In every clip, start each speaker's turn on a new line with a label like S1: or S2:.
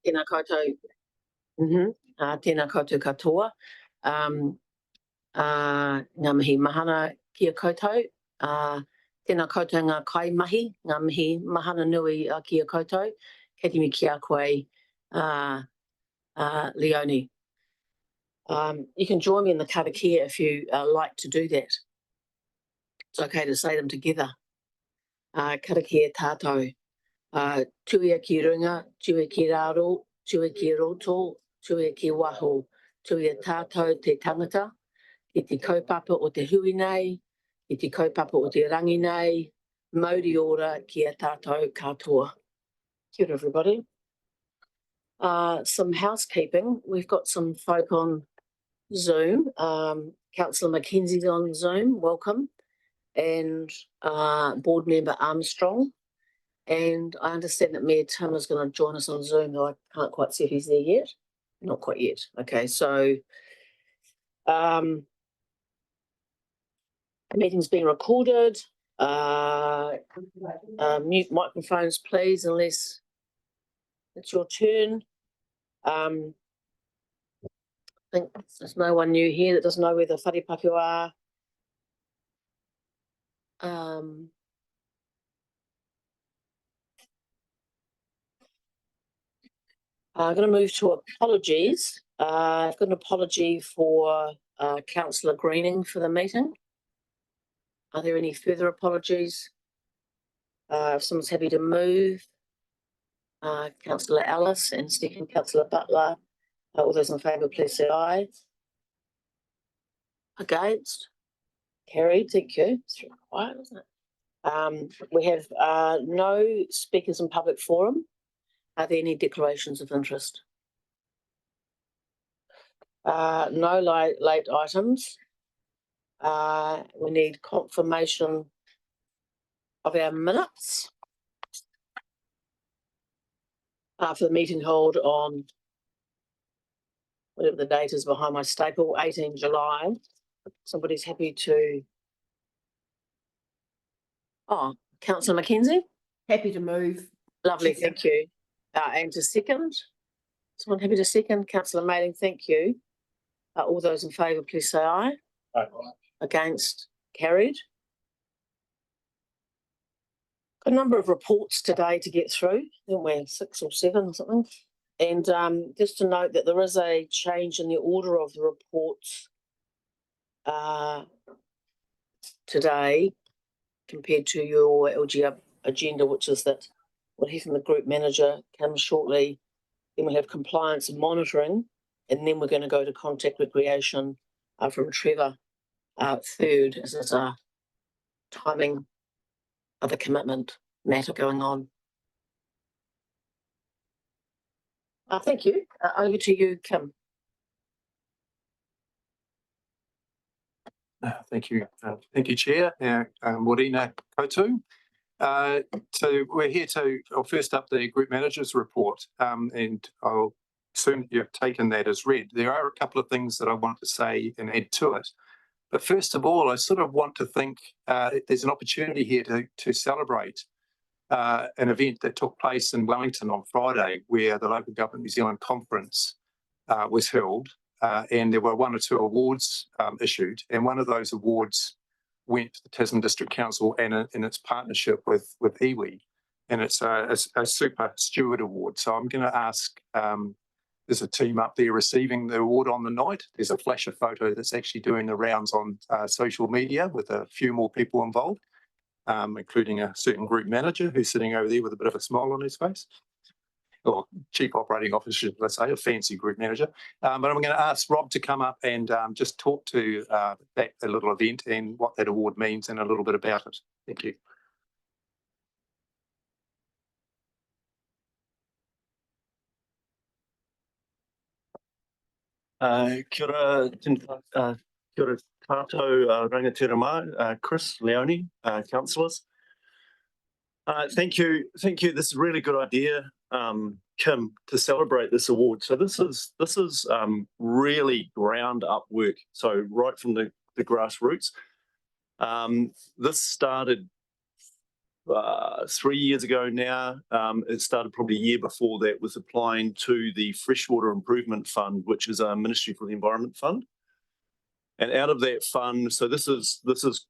S1: Tēnā koutou. Tēnā koutou katoa. Ngā mihi mahana kia koutou. Tēnā koutou ngā kaimahi, ngā mihi mahana nui kia koutou. Kei te mi ki a koe, Leonie. You can join me in the karakia if you like to do that. It's okay to say them together. Karakia tātou. Tuia ki runga, tuia ki raro, tuia ki roto, tuia ki waho, tuia tātou te tangata, ki te kaupapa o te hui nei, ki te kaupapa o te rangi nei, mauri ora ki a tātou katoa. Kia ora, everybody. Some housekeeping. We've got some folk on Zoom. Councillor Mackenzie's on Zoom, welcome, and board member Armstrong. And I understand that Mayor Tim is going to join us on Zoom, though I can't quite see if he's there yet. Not quite yet. Okay, so the meeting's being recorded. Mute microphones, please, unless it's your turn. I think there's no one new here that doesn't know where the wharepaku are. I'm going to move to apologies. I've got an apology for Councillor Greening for the meeting. Are there any further apologies? If someone's happy to move, Councillor Ellis and second Councillor Butler. All those in favour, please say aye. Against? Carried, thank you. It's very quiet, isn't it? We have no speakers in public forum. Are there any declarations of interest? No late items. We need confirmation of our minutes for the meeting held on whatever the date is behind my staple, 18 July. Somebody's happy to... Oh, Councillor Mackenzie?
S2: Happy to move.
S1: Lovely, thank you. And to second? Someone happy to second? Councillor Maiding, thank you. All those in favour, please say aye.
S3: Aye.
S1: Against? Carried. Got a number of reports today to get through, haven't we? 6 or 7 or something. And just to note that there is a change in the order of the reports today compared to your LGR agenda, which is that we'll hear from the group manager comes shortly, then we'll have compliance and monitoring, and then we're going to go to contact recreation from Trevor third, as there's a timing of the commitment matter going on. Thank you. Over to you, Kim.
S3: Thank you. Thank you, Chair. Morena koutou. So we're here to first up the Group Manager's report, and I'll assume you've taken that as read. There are a couple of things that I want to say and add to it. But first of all, I sort of want to think there's an opportunity here to celebrate an event that took place in Wellington on Friday, where the Local Government New Zealand Conference was held, and there were 1 or 2 awards issued, and one of those awards went to the Tasman District Council and in its partnership with iwi, and it's a Super Steward Award. So I'm going to ask, there's a team up there receiving the award on the night. There's a flasher photo that's actually doing the rounds on social media with a few more people involved, including a certain group manager who's sitting over there with a bit of a smile on his face. Or Chief Operating Officer, let's say, a fancy group manager. But I'm going to ask Rob to come up and just talk to that little event and what that award means and a little bit about it. Thank you.
S4: Kia ora, kia ora tātou rangatira mai, Chris, Leonie, councillors. Thank you. This is a really good idea, Kim, to celebrate this award. So this is really ground up work. So right from the grassroots. This started 3 years ago now. It started probably a year before that with applying to the Freshwater Improvement Fund, which is a Ministry for the Environment fund. And out of that fund, so this is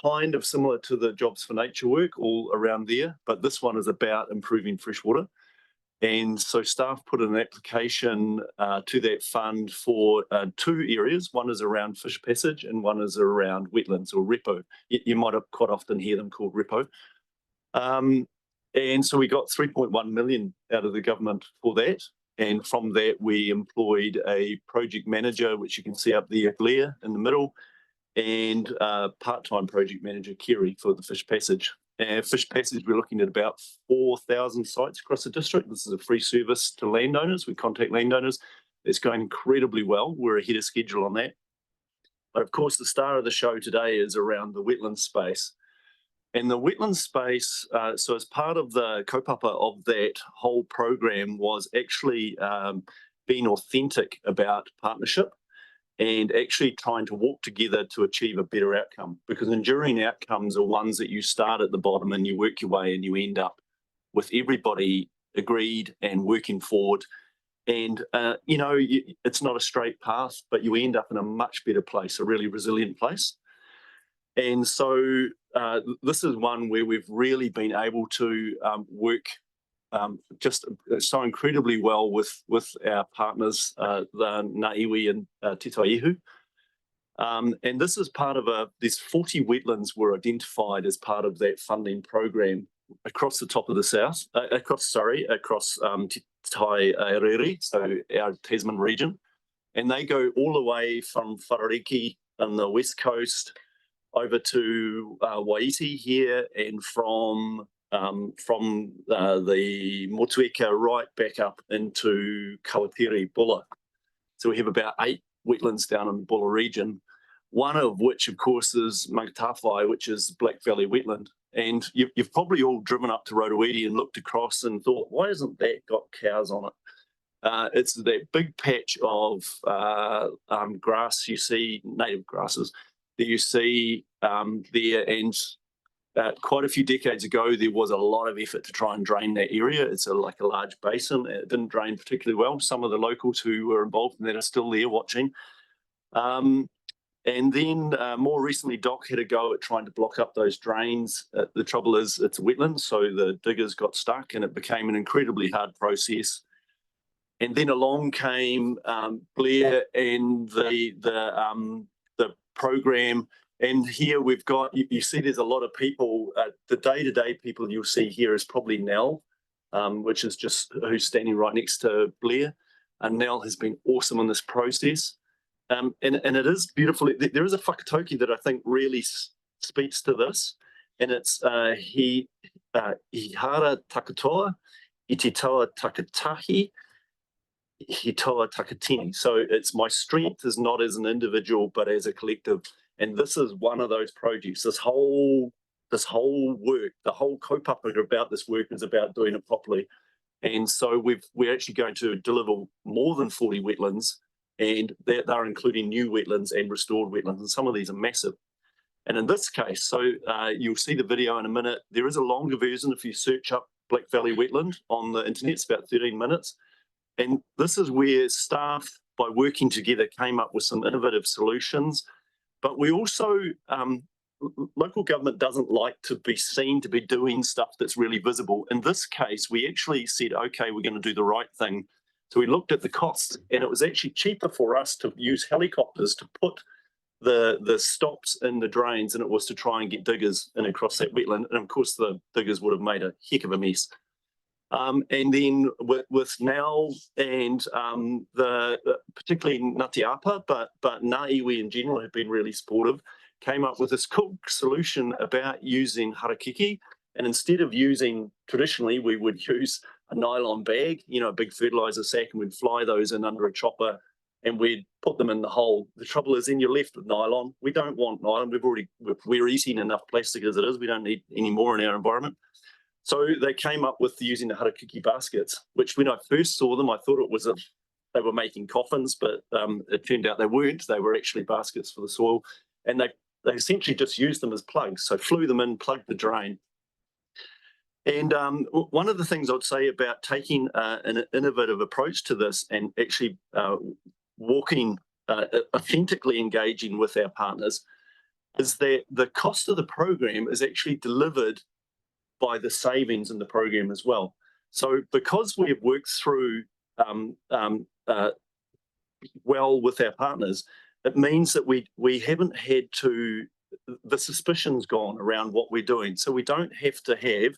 S4: kind of similar to the Jobs for Nature work all around there, but this one is about improving freshwater. And so staff put an application to that fund for 2 areas. One is around fish passage and one is around wetlands or repo. You might have quite often hear them called repo. And so we got 3.1 million out of the government for that. And from that, we employed a project manager, which you can see up there, Blair, in the middle, and part-time project manager, Kerry, for the fish passage. Fish passage, we're looking at about 4,000 sites across the district. This is a free service to landowners. We contact landowners. It's going incredibly well. We're ahead of schedule on that. But of course, the star of the show today is around the wetland space. And the wetland space, so as part of the kaupapa of that whole program was actually being authentic about partnership and actually trying to walk together to achieve a better outcome. Because enduring outcomes are ones that you start at the bottom and you work your way and you end up with everybody agreed and working forward. And, it's not a straight path, but you end up in a much better place, a really resilient place. And so this is one where we've really been able to work just so incredibly well with our partners, the Ngā Iwi and Te Taiihu. And this is part of these 40 wetlands were identified as part of that funding program across the top of the south, across Te Tairere, so our Tasman region. And they go all the way from Wharariki on the west coast over to Waiti here, and from the Motueka right back up into Kawatiri, Bulla. So we have about 8 wetlands down in the Bulla region, one of which, of course, is Mangatawhai, which is Black Valley wetland. And you've probably all driven up to Rotowedi and looked across and thought, why hasn't that got cows on it? It's that big patch of grass you see, native grasses, that you see there. And quite a few decades ago, there was a lot of effort to try and drain that area. It's like a large basin. It didn't drain particularly well. Some of the locals who were involved in that are still there watching. And then more recently, DOC had a go at trying to block up those drains. The trouble is it's a wetland, so the diggers got stuck and it became an incredibly hard process. And then along came Blair and the program. And here we've got, you see there's a lot of people, the day-to-day people you'll see here is probably Nell, which is just who's standing right next to Blair. And Nell has been awesome in this process. And it is beautiful. There is a whakatauki that I think really speaks to this. And it's He hara takatoa, I te taua takatahi, he toa takatini. So it's my strength is not as an individual, but as a collective. And this is one of those projects. This whole work, the whole kaupapa about this work is about doing it properly. And so we're actually going to deliver more than 40 wetlands, and they're including new wetlands and restored wetlands. And some of these are massive. And in this case, so you'll see the video in a minute. There is a longer version if you search up Black Valley Wetland on the internet. It's about 13 minutes. And this is where staff, by working together, came up with some innovative solutions. But we also, local government doesn't like to be seen to be doing stuff that's really visible. In this case, we actually said, okay, we're going to do the right thing. So we looked at the costs, and it was actually cheaper for us to use helicopters to put the stops in the drains than it was to try and get diggers in across that wetland. And of course, the diggers would have made a heck of a mess. And then with Nell and particularly Ngāti Apa, but Ngā Iwi in general have been really supportive, came up with this cool solution about using harakiki. And instead of using, traditionally, we would use a nylon bag, a big fertilizer sack, and we'd fly those in under a chopper and we'd put them in the hole. The trouble is then you're left with nylon. We don't want nylon. We're eating enough plastic as it is. We don't need any more in our environment. So they came up with using the harakiki baskets, which when I first saw them, I thought it was they were making coffins, but it turned out they weren't. They were actually baskets for the soil. And they essentially just used them as plugs. So flew them in, plugged the drain. And one of the things I'd say about taking an innovative approach to this and actually walking, authentically engaging with our partners, is that the cost of the program is actually delivered by the savings in the program as well. So because we've worked through well with our partners, it means that we haven't had to, the suspicion's gone around what we're doing. So we don't have to have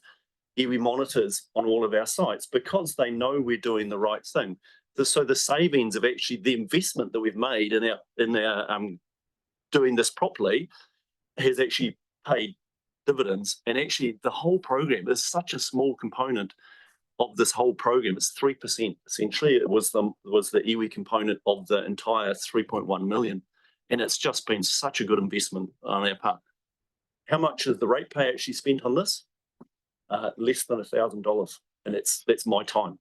S4: iwi monitors on all of our sites because they know we're doing the right thing. So the savings of actually the investment that we've made in our doing this properly has actually paid dividends. And actually the whole program is such a small component of this whole program. It's 3% essentially. It was the iwi component of the entire 3.1 million. And it's just been such a good investment on our part. How much is the ratepayer actually spent on this? Less than $1,000, and that's my time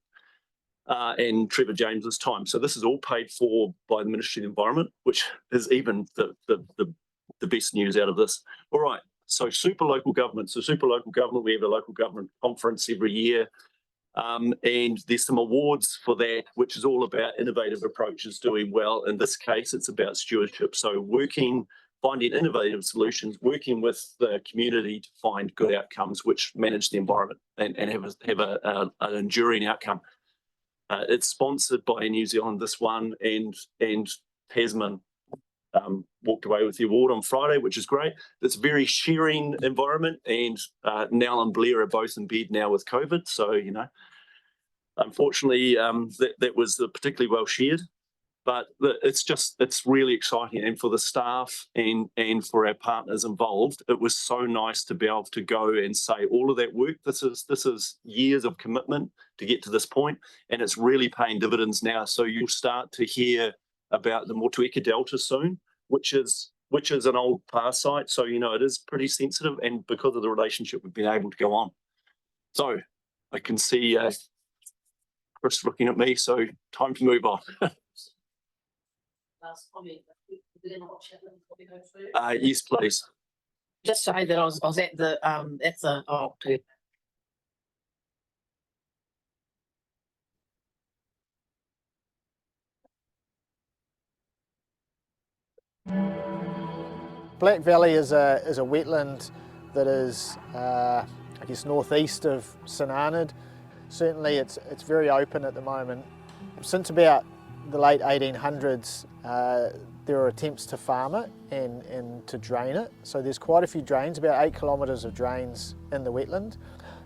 S4: and Trevor James's time. So this is all paid for by the Ministry of the Environment, which is even the best news out of this. All right, so super local government. So super local government, we have a local government conference every year, and there's some awards for that, which is all about innovative approaches doing well. In this case, it's about stewardship. So finding innovative solutions, working with the community to find good outcomes which manage the environment and have an enduring outcome. It's sponsored by New Zealand, this one, and Tasman walked away with the award on Friday, which is great. It's a very sharing environment, and Nell and Blair are both in bed now with COVID, so unfortunately that was particularly well shared. But it's really exciting, and for the staff and for our partners involved, it was so nice to be able to go and say all of that work. This is years of commitment to get to this point, and it's really paying dividends now. So you'll start to hear about the Motueka Delta soon, which is an old PAR site. So it is pretty sensitive, and because of the relationship, we've been able to go on. So I can see Chris looking at me. So time to move on.
S1: Last comment.
S4: Yes, please.
S1: Just say that I was at the
S2: Black Valley is a wetland that is, I guess, northeast of St Arnaud. Certainly it's very open at the moment. Since about the late 1800s, there are attempts to farm it and to drain it. So there's quite a few drains, about 8 kilometres of drains in the wetland.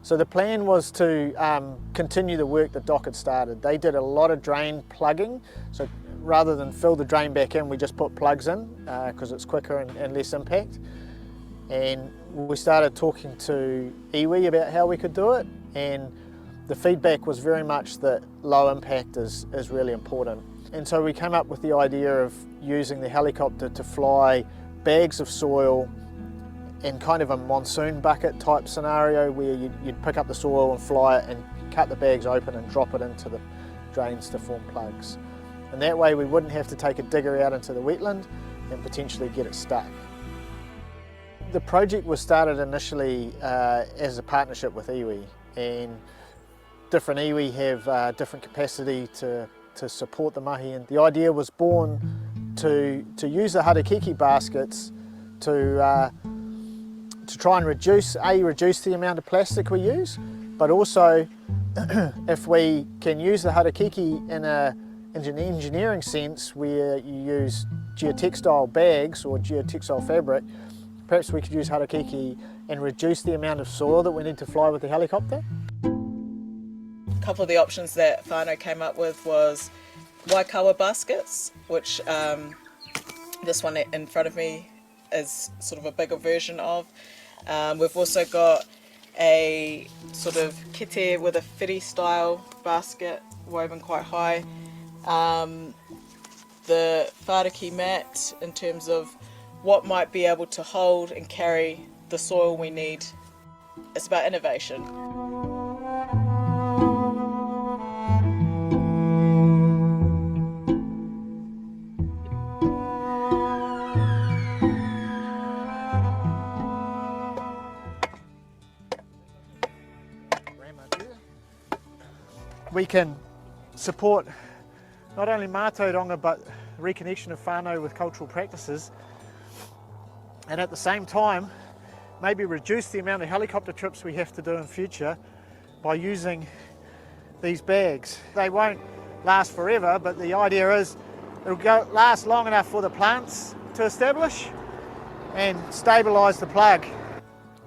S2: So the plan was to continue the work that DOC had started. They did a lot of drain plugging. So rather than fill the drain back in, we just put plugs in because it's quicker and less impact. And we started talking to iwi about how we could do it. And the feedback was very much that low impact is really important. And so we came up with the idea of using the helicopter to fly bags of soil in kind of a monsoon bucket type scenario where you'd pick up the soil and fly it and cut the bags open and drop it into the drains to form plugs. And that way we wouldn't have to take a digger out into the wetland and potentially get it stuck. The project was started initially as a partnership with iwi, and different iwi have different capacity to support the mahi, and the idea was born to use the harakeke baskets to try and reduce the amount of plastic we use, but also if we can use the harakeke in an engineering sense where you use geotextile bags or geotextile fabric, perhaps we could use harakeke and reduce the amount of soil that we need to fly with the helicopter.
S5: A couple of the options that whānau came up with was waikawa baskets, which this one in front of me is sort of a bigger version of. We've also got a sort of kite with a whiri style basket woven quite high. The whāraki mat in terms of what might be able to hold and carry the soil we need. It's about innovation.
S2: we can support not only mātauranga but reconnection of whānau with cultural practices, and at the same time maybe reduce the amount of helicopter trips we have to do in future by using these bags. They won't last forever, but the idea is it'll last long enough for the plants to establish and stabilise the plug.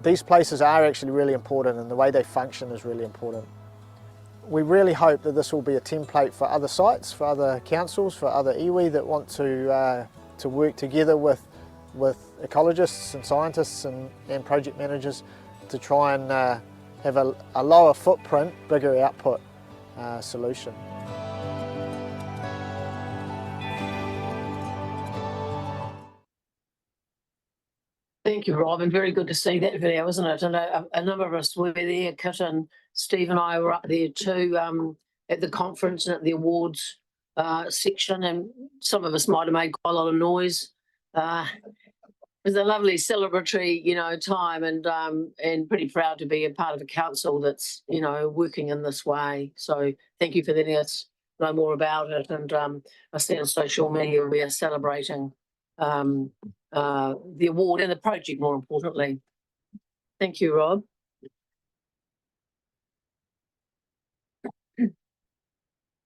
S2: These places are actually really important, and the way they function is really important. We really hope that this will be a template for other sites, for other councils, for other iwi that want to work together with ecologists and scientists and project managers to try and have a lower footprint, bigger output solution.
S1: Thank you, Rob, and very good to see that video, isn't it? And a number of us were there. Kit and Steve and I were up there too at the conference and at the awards section, and some of us might have made quite a lot of noise. It was a lovely celebratory, time, and pretty proud to be a part of a council that's, working in this way. So thank you for letting us know more about it. And I see on social media we are celebrating the award and the project, more importantly. Thank you, Rob.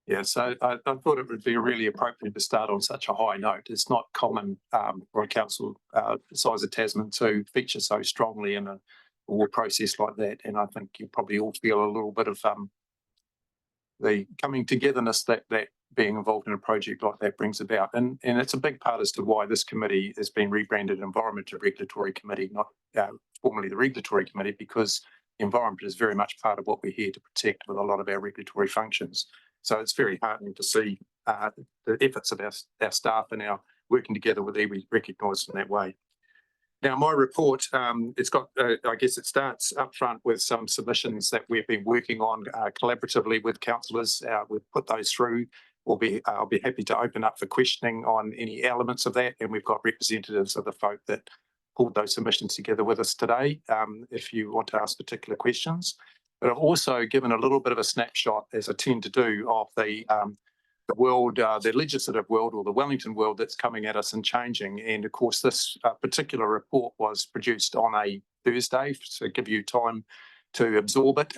S3: Yeah, so I thought it would be really appropriate to start on such a high note. It's not common for a council the size of Tasman to feature so strongly in a award process like that. And I think you probably all feel a little bit of the coming togetherness that being involved in a project like that brings about. And it's a big part as to why this committee has been rebranded Environment and Regulatory Committee, not formerly the Regulatory Committee, because the environment is very much part of what we're here to protect with a lot of our regulatory functions. So it's very heartening to see the efforts of our staff and our working together with iwi recognised in that way. Now, my report, it's got, I guess it starts up front with some submissions that we've been working on collaboratively with councillors. We've put those through. I'll be happy to open up for questioning on any elements of that, and we've got representatives of the folk that pulled those submissions together with us today, if you want to ask particular questions. But I've also given a little bit of a snapshot, as I tend to do, of the world, the legislative world, or the Wellington world that's coming at us and changing. And of course, this particular report was produced on a Thursday, to give you time to absorb it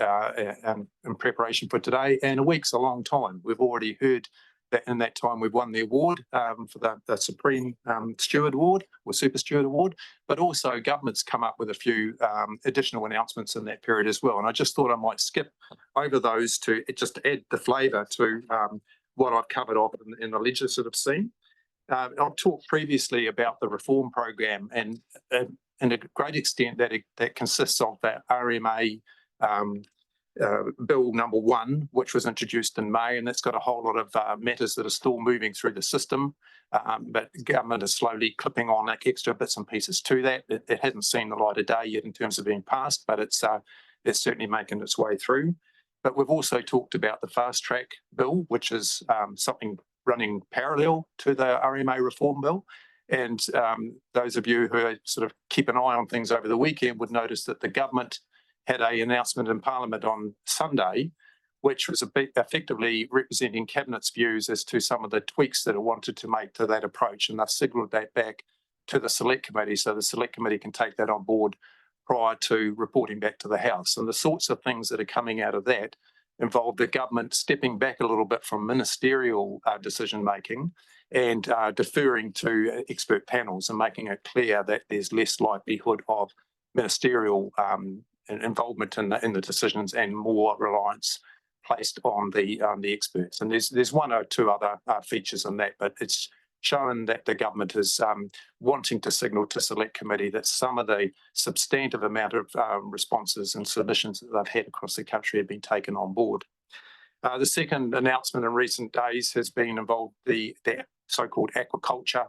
S3: in preparation for today. And a week's a long time. We've already heard that in that time we've won the award for the Supreme Steward Award, or Super Steward Award, but also government's come up with a few additional announcements in that period as well. And I just thought I might skip over those to just add the flavour to what I've covered off in the legislative scene. I've talked previously about the reform program, and in a great extent that consists of that RMA Bill number 1, which was introduced in May, and that's got a whole lot of matters that are still moving through the system, but government is slowly clipping on like extra bits and pieces to that. It hasn't seen the light of day yet in terms of being passed, but it's certainly making its way through. But we've also talked about the fast track bill, which is something running parallel to the RMA reform bill. And those of you who sort of keep an eye on things over the weekend would notice that the government had an announcement in Parliament on Sunday, which was effectively representing Cabinet's views as to some of the tweaks that it wanted to make to that approach. And they've signalled that back to the Select Committee, so the Select Committee can take that on board prior to reporting back to the House. And the sorts of things that are coming out of that involve the government stepping back a little bit from ministerial decision making and deferring to expert panels and making it clear that there's less likelihood of ministerial involvement in the decisions and more reliance placed on the experts. And there's one or two other features in that, but it's shown that the government is wanting to signal to Select Committee that some of the substantive amount of responses and submissions that they've had across the country have been taken on board. The second announcement in recent days has been involved the so-called aquaculture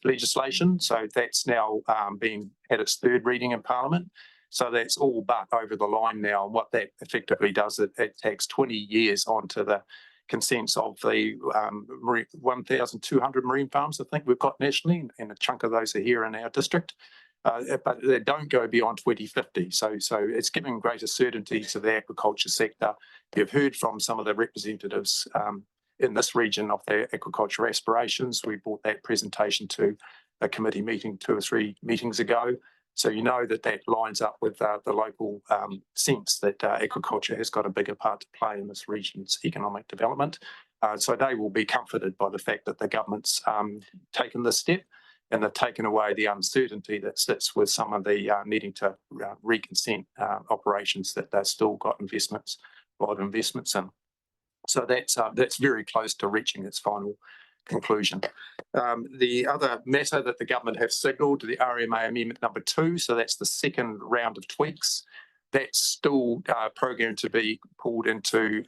S3: legislation. So that's now had its third reading in Parliament. So that's all but over the line now. And what that effectively does, it takes 20 years onto the consents of the 1,200 marine farms, I think we've got nationally, and a chunk of those are here in our district. but they don't go beyond 2050. So it's giving greater certainty to the aquaculture sector. You've heard from some of the representatives in this region of their aquaculture aspirations. We brought that presentation to a committee meeting 2 or 3 meetings ago. So you know that lines up with the local sense that aquaculture has got a bigger part to play in this region's economic development. So they will be comforted by the fact that the government's taken this step, and they've taken away the uncertainty that sits with some of the needing to reconsent operations that they've still got a lot of investments in. So that's very close to reaching its final conclusion. The other matter that the government have signalled, the RMA Amendment number 2, so that's the second round of tweaks, that's still programmed to be pulled into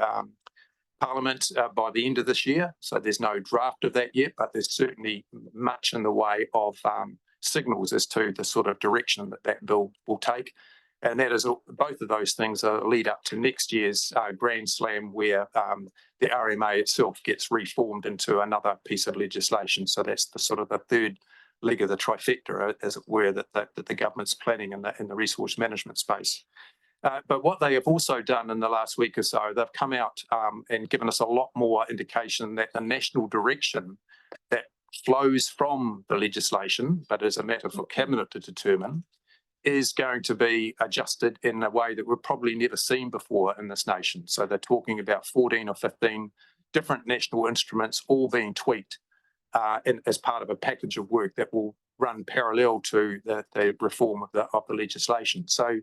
S3: Parliament by the end of this year. So there's no draft of that yet, but there's certainly much in the way of signals as to the sort of direction that bill will take. And that is, both of those things are a lead up to next year's Grand Slam, where the RMA itself gets reformed into another piece of legislation. So that's the sort of the third leg of the trifecta, as it were, that the government's planning in the resource management space. But what they have also done in the last week or so, they've come out and given us a lot more indication that the national direction that flows from the legislation, but is a matter for Cabinet to determine, is going to be adjusted in a way that we've probably never seen before in this nation. So they're talking about 14 or 15 different national instruments all being tweaked as part of a package of work that will run parallel to the reform of the legislation. So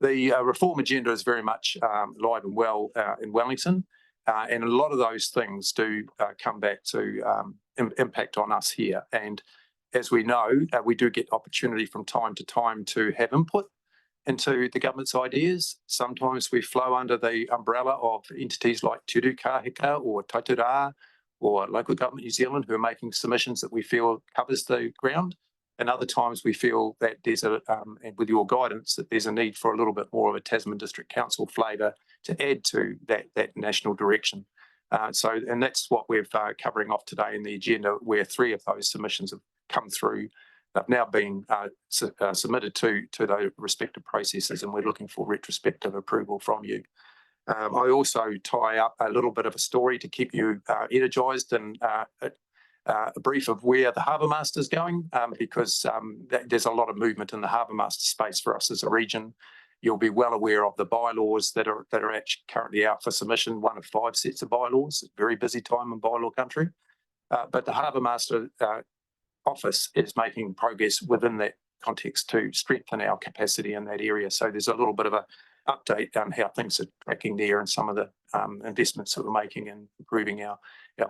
S3: the reform agenda is very much alive and well in Wellington, and a lot of those things do come back to impact on us here. And as we know, we do get opportunity from time to time to have input into the government's ideas. Sometimes we flow under the umbrella of entities like Te Uru Kahika or Taitura or Local Government New Zealand, who are making submissions that we feel covers the ground. And other times we feel that there's and with your guidance, that there's a need for a little bit more of a Tasman District Council flavour to add to that national direction. And that's what we're covering off today in the agenda, where 3 of those submissions have come through. They've now been submitted to the respective processes, and we're looking for retrospective approval from you. I also tie up a little bit of a story to keep you energised and a brief of where the Harbour Master is going, because there's a lot of movement in the Harbour Master space for us as a region. You'll be well aware of the bylaws that are actually currently out for submission, 1 of 5 sets of bylaws. Very busy time in bylaw country. But the Harbour Master office is making progress within that context to strengthen our capacity in that area. So there's a little bit of an update on how things are tracking there and some of the investments that we're making in improving our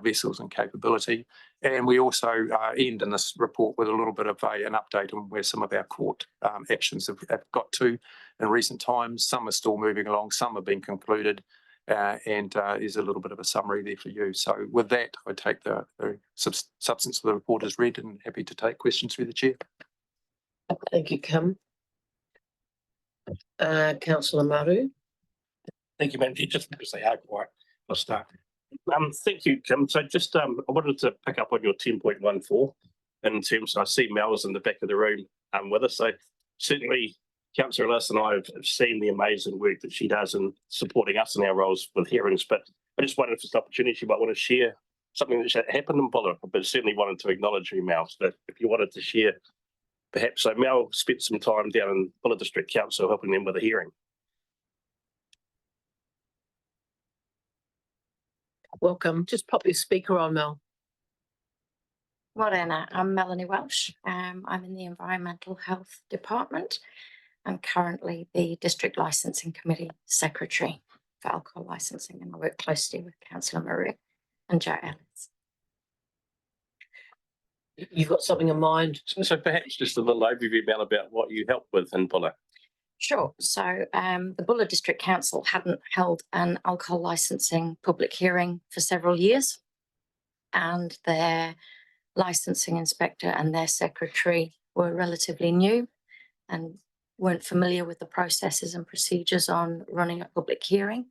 S3: vessels and capability. And we also end in this report with a little bit of an update on where some of our court actions have got to in recent times. Some are still moving along, some have been concluded, and there's a little bit of a summary there for you. So with that, I take the substance of the report as read and happy to take questions through the chair.
S1: Thank you, Kim. Councillor Maru.
S6: Thank you, Madam Chair. Just to say, I'll start. Thank you, Kim. So just I wanted to pick up on your 10.14 in terms of, I see Mel's in the back of the room with us. So certainly Councillor Ellis and I have seen the amazing work that she does in supporting us in our roles with hearings, but I just wondered if it's an opportunity she might want to share something that happened in Bulla, but certainly wanted to acknowledge you, Mel. So if you wanted to share, perhaps. So Mel spent some time down in Bulla District Council helping them with a hearing.
S1: Welcome. Just pop your speaker on, Mel.
S7: Morena, I'm Melanie Welsh. I'm in the Environmental Health Department. I'm currently the District Licensing Committee Secretary for Alcohol Licensing, and I work closely with Councillor Maria and Joe Ellis.
S1: You've got something in mind?
S6: So perhaps just a little overview, Mel, about what you helped with in Bulla.
S7: Sure. So the Bulla District Council hadn't held an alcohol licensing public hearing for several years, and their licensing inspector and their secretary were relatively new and weren't familiar with the processes and procedures on running a public hearing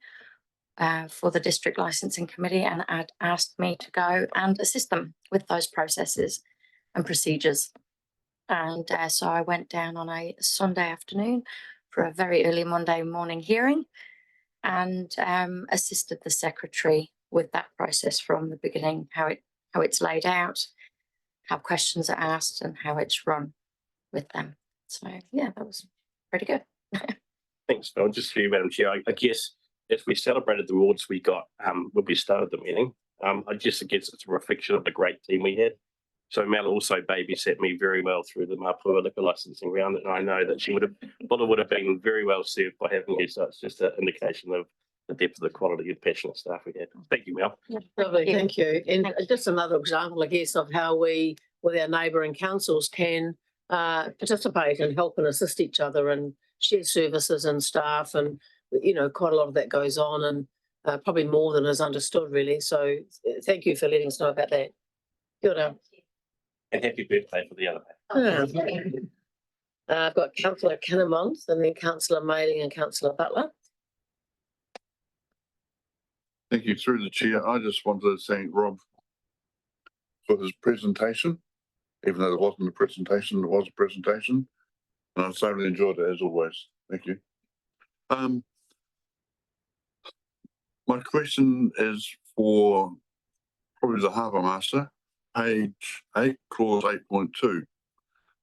S7: for the District Licensing Committee, and had asked me to go and assist them with those processes and procedures. And so I went down on a Sunday afternoon for a very early Monday morning hearing and assisted the secretary with that process from the beginning, how it's laid out, how questions are asked and how it's run with them. So yeah, that was pretty good.
S6: Thanks, Phil. Just for you, Madam Chair, I guess if we celebrated the awards we got when we started the meeting, I guess it's a reflection of the great team we had. So Mel also babysat me very well through the Mapua liquor licensing round, and I know that Bulla would have been very well served by having you. So it's just an indication of the depth of the quality and passionate staff we had. Thank you, Mel.
S7: Yeah,
S1: Lovely, thank you. And
S7: Thank you.
S1: just another example, I guess, of how we, with our neighbouring councils, can participate and help and assist each other and share services and staff, and you know, quite a lot of that goes on, and probably more than is understood, really. So thank you for letting us know about that. Kia ora.
S6: And happy birthday for the other day.
S1: I've got Councillor Canamont and then Councillor Mailing and Councillor Butler.
S8: Thank you. Through the chair, I just wanted to thank Rob for his presentation. Even though it wasn't a presentation, it was a presentation. And I thoroughly enjoyed it as always. Thank you. My question is for probably the Harbour Master, page 8, clause 8.2.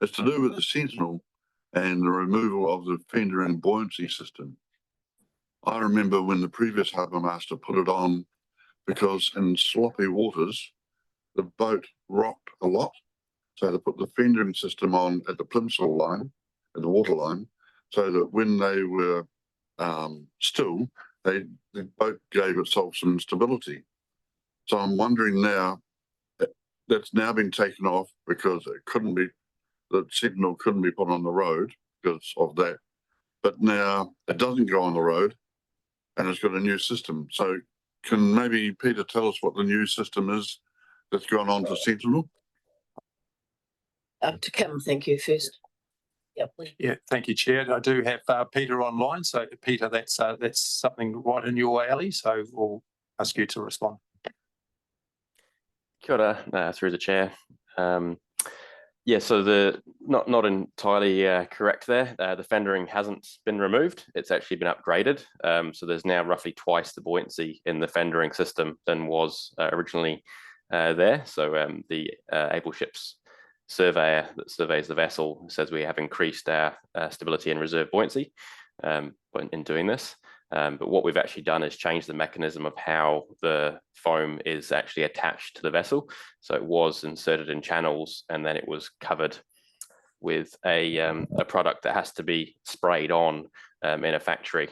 S8: It's to do with the Sentinel and the removal of the fendering buoyancy system. I remember when the previous Harbour Master put it on because in sloppy waters, the boat rocked a lot. So they put the fendering system on at the plimsoll line, at the water line, so that when they were still, the boat gave itself some stability. So I'm wondering now, that's now been taken off because it couldn't be, the Sentinel couldn't be put on the road because of that. But now it doesn't go on the road and it's got a new system. So can maybe Peter tell us what the new system is that's gone on to Sentinel?
S1: To Kim, thank you first. Yep.
S3: Yeah, thank you, Chair. I do have Peter online. So Peter, that's something right in your alley. So we'll ask you to respond.
S9: Kia ora, through the chair. Yeah, so not entirely correct there. The fendering hasn't been removed. It's actually been upgraded. So there's now roughly twice the buoyancy in the fendering system than was originally there. So the Able Ships surveyor that surveys the vessel says we have increased our stability and reserve buoyancy in doing this. But what we've actually done is change the mechanism of how the foam is actually attached to the vessel. So it was inserted in channels and then it was covered with a product that has to be sprayed on in a factory.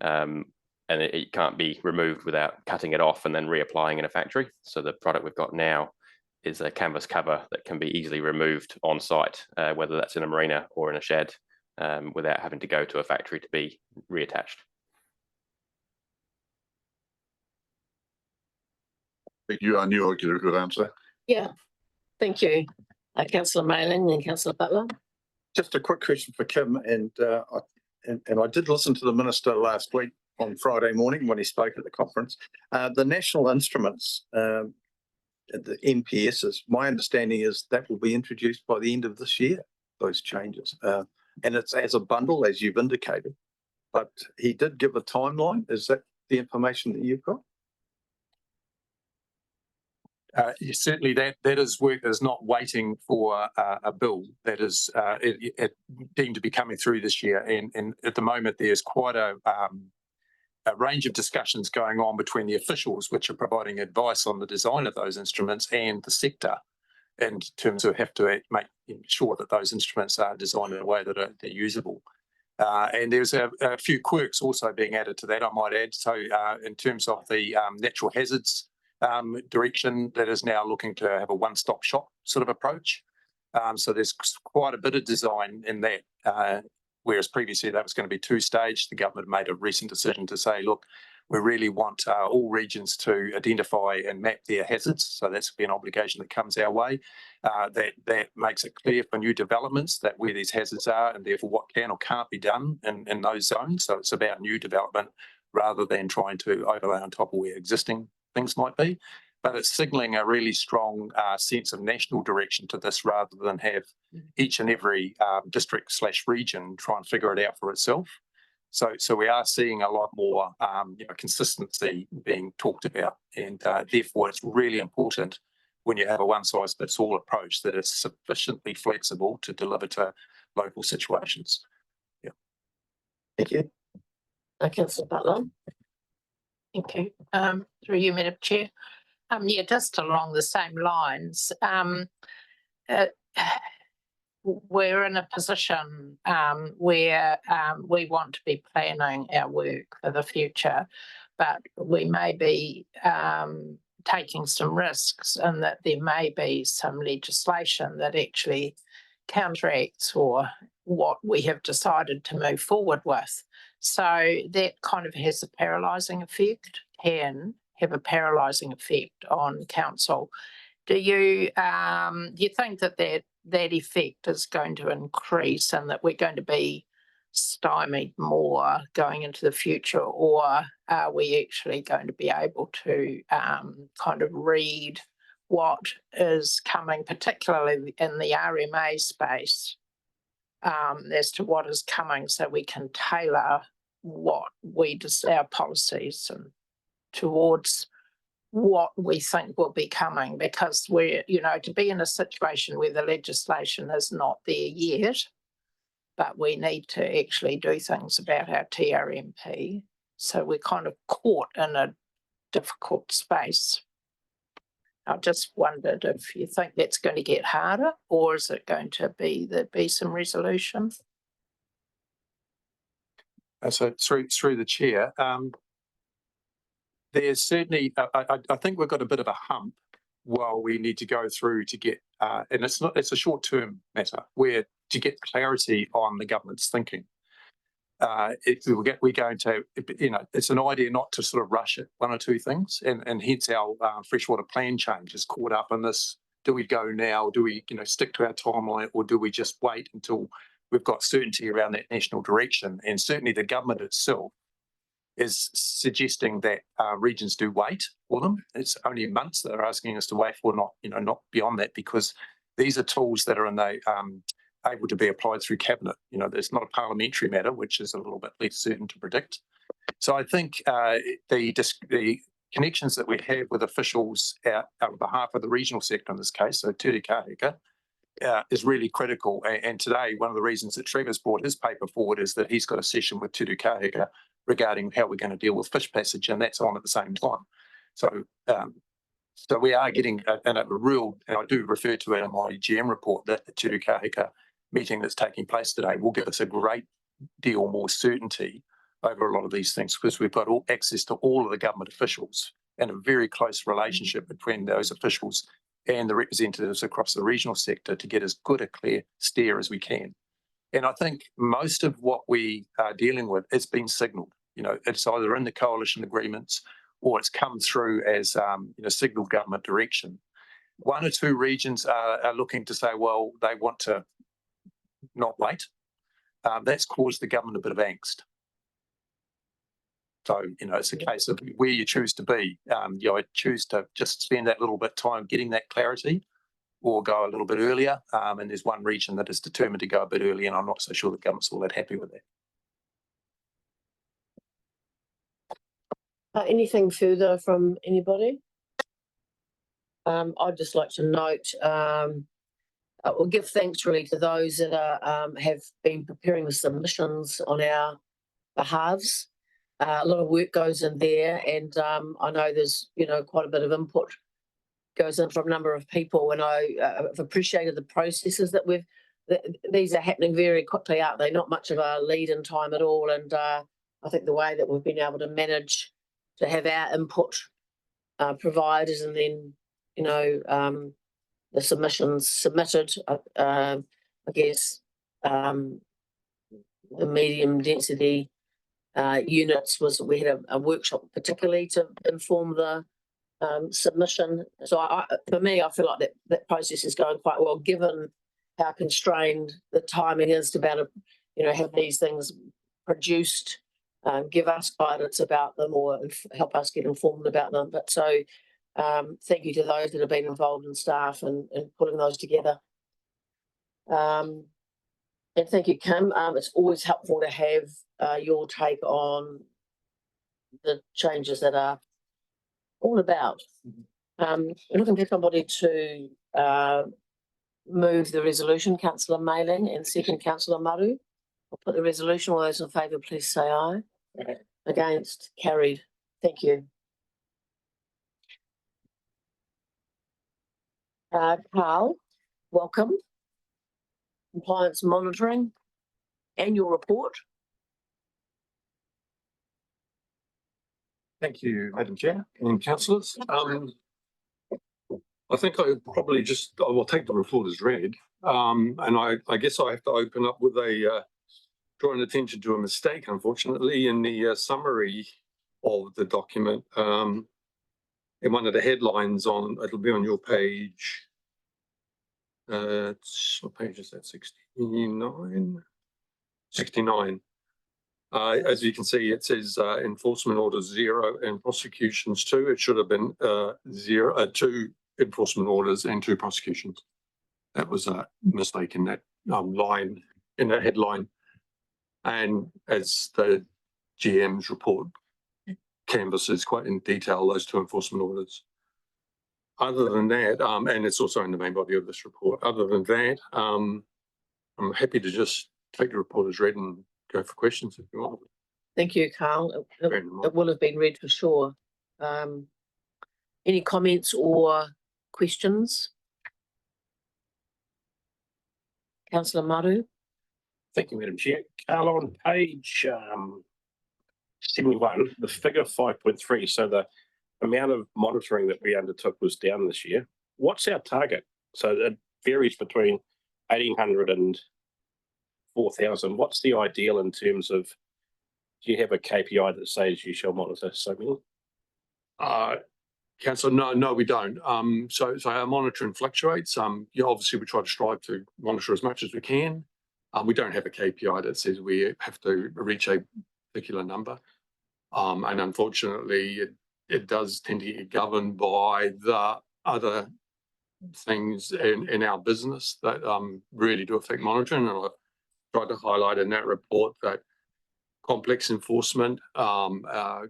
S9: And it can't be removed without cutting it off and then reapplying in a factory. So the product we've got now is a canvas cover that can be easily removed on site, whether that's in a marina or in a shed, without having to go to a factory to be reattached.
S8: Thank you. I knew I'd get a good answer.
S1: Yeah, thank you. Councillor Mailing and Councillor Butler.
S3: Just a quick question for Kim, and I did listen to the Minister last week on Friday morning when he spoke at the conference. The national instruments, the NPSs, my understanding is that will be introduced by the end of this year, those changes. And it's as a bundle, as you've indicated. But he did give a timeline. Is that the information that you've got? Certainly that is work that is not waiting for a bill that is it deemed to be coming through this year. And at the moment, there's quite a range of discussions going on between the officials, which are providing advice on the design of those instruments, and the sector in terms of have to make sure that those instruments are designed in a way that they're usable. And there's a few quirks also being added to that, I might add. So in terms of the natural hazards direction, that is now looking to have a one-stop shop sort of approach. So there's quite a bit of design in that, whereas previously that was going to be two-stage. The government made a recent decision to say, look, we really want all regions to identify and map their hazards. So that's an obligation that comes our way. That makes it clear for new developments that where these hazards are and therefore what can or can't be done in those zones. So it's about new development rather than trying to overlay on top of where existing things might be. but it's signalling a really strong sense of national direction to this rather than have each and every district/region try and figure it out for itself. So we are seeing a lot more consistency being talked about, and therefore it's really important when you have a one-size-fits-all approach that is sufficiently flexible to deliver to local situations. Yeah.
S1: Thank you. Councillor Butler.
S10: Thank you. Through you, Madam Chair. Yeah, just along the same lines. We're in a position where we want to be planning our work for the future, but we may be taking some risks, and that there may be some legislation that actually counteracts or what we have decided to move forward with. So that kind of has a paralysing effect, can have a paralysing effect on council. Do you think that that effect is going to increase and that we're going to be stymied more going into the future, or are we actually going to be able to kind of read what is coming, particularly in the RMA space, as to what is coming, so we can tailor what our policies and towards what we think will be coming? Because we're, to be in a situation where the legislation is not there yet, but we need to actually do things about our TRMP. So we're kind of caught in a difficult space. I just wondered if you think that's going to get harder, or is it going to be some resolution?
S3: So through the chair, there's certainly, I think we've got a bit of a hump while we need to go through to get, and it's a short-term matter, where to get clarity on the government's thinking. We're going to, it's an idea not to sort of rush it, one or two things, and hence our freshwater plan change is caught up in this. Do we go now? Do we, stick to our timeline, or do we just wait until we've got certainty around that national direction? And certainly the government itself is suggesting that regions do wait for them. It's only months that are asking us to wait for, not beyond that, because these are tools that are able to be applied through cabinet. There's not a parliamentary matter, which is a little bit less certain to predict. So I think the connections that we have with officials on behalf of the regional sector in this case, so Te Kahika, is really critical. And today, one of the reasons that Trevor's brought his paper forward is that he's got a session with Te Kahika regarding how we're going to deal with fish passage, and that's on at the same time. So we are getting a real, and I do refer to it in my GM report, that the Te Kahika meeting that's taking place today will give us a great deal more certainty over a lot of these things, because we've got access to all of the government officials and a very close relationship between those officials and the representatives across the regional sector to get as good a clear steer as we can. And I think most of what we are dealing with has been signalled. It's either in the coalition agreements or it's come through as signalled government direction. One or two regions are looking to say, well, they want to not wait. That's caused the government a bit of angst. So, it's a case of where you choose to be. I choose to just spend that little bit of time getting that clarity, or go a little bit earlier. And there's one region that is determined to go a bit early, and I'm not so sure the government's all that happy with that.
S1: Anything further from anybody? I'd just like to note, we'll give thanks really to those that have been preparing the submissions on our behalves. A lot of work goes in there, and I know there's quite a bit of input goes in from a number of people, and I've appreciated the processes that these are happening very quickly, aren't they? Not much of a lead in time at all, and I think the way that we've been able to manage to have our input provided, and then the submissions submitted, I guess the medium density units we had a workshop particularly to inform the submission. So for me, I feel like that process is going quite well, given how constrained the timing is to about have these things produced, give us guidance about them, or help us get informed about them. But so Thank you to those that have been involved in staff and putting those together. And thank you, Kim. It's always helpful to have your take on the changes that are all about. Looking for somebody to move the resolution, Councillor Mayling, and second, Councillor Maru. I'll put the resolution. All those in favour, please say aye.
S6: Aye.
S1: Against, carried. Thank you. Carl, welcome. Compliance monitoring, annual report.
S3: Thank you, Madam Chair and councillors. I think I probably I will take the report as read. And I guess I have to open up with drawing attention to a mistake, unfortunately, in the summary of the document. In one of the headlines it'll be on your page. What page is that? 69? 69. As you can see, it says enforcement orders 0 and prosecutions 2. It should have been 2 enforcement orders and 2 prosecutions. That was a mistake in that line, in that headline. And as the GM's report canvasses quite in detail those 2 enforcement orders. Other than that, and it's also in the main body of this report, other than that, I'm happy to just take the report as read and go for questions if you want.
S1: Thank you, Carl. It will have been read for sure. Any comments or questions? Councillor Maru.
S6: Thank you, Madam Chair. Carl, on page 71, the figure 5.3, so the amount of monitoring that we undertook was down this year. What's our target? So it varies between 1,800 and 4,000. What's the ideal in terms of, do you have a KPI that says you shall monitor so many?
S3: Councillor, no, we don't. So our monitoring fluctuates. Obviously we try to strive to monitor as much as we can. We don't have a KPI that says we have to reach a particular number. And unfortunately, it does tend to get governed by the other things in our business that really do affect monitoring. And I've tried to highlight in that report that complex enforcement,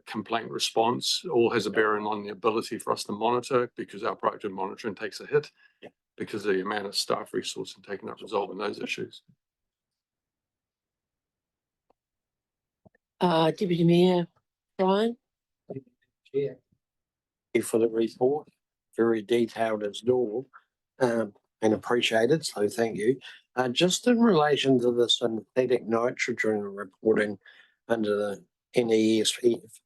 S3: complaint response, all has a bearing on the ability for us to monitor, because our proactive monitoring takes a hit because of the amount of staff resource and taking up resolving those issues.
S1: Deputy Mayor Brian.
S11: Thank you for the report, very detailed as normal, and appreciated, so thank you. Just in relation to the synthetic nitrogen reporting under the NESF,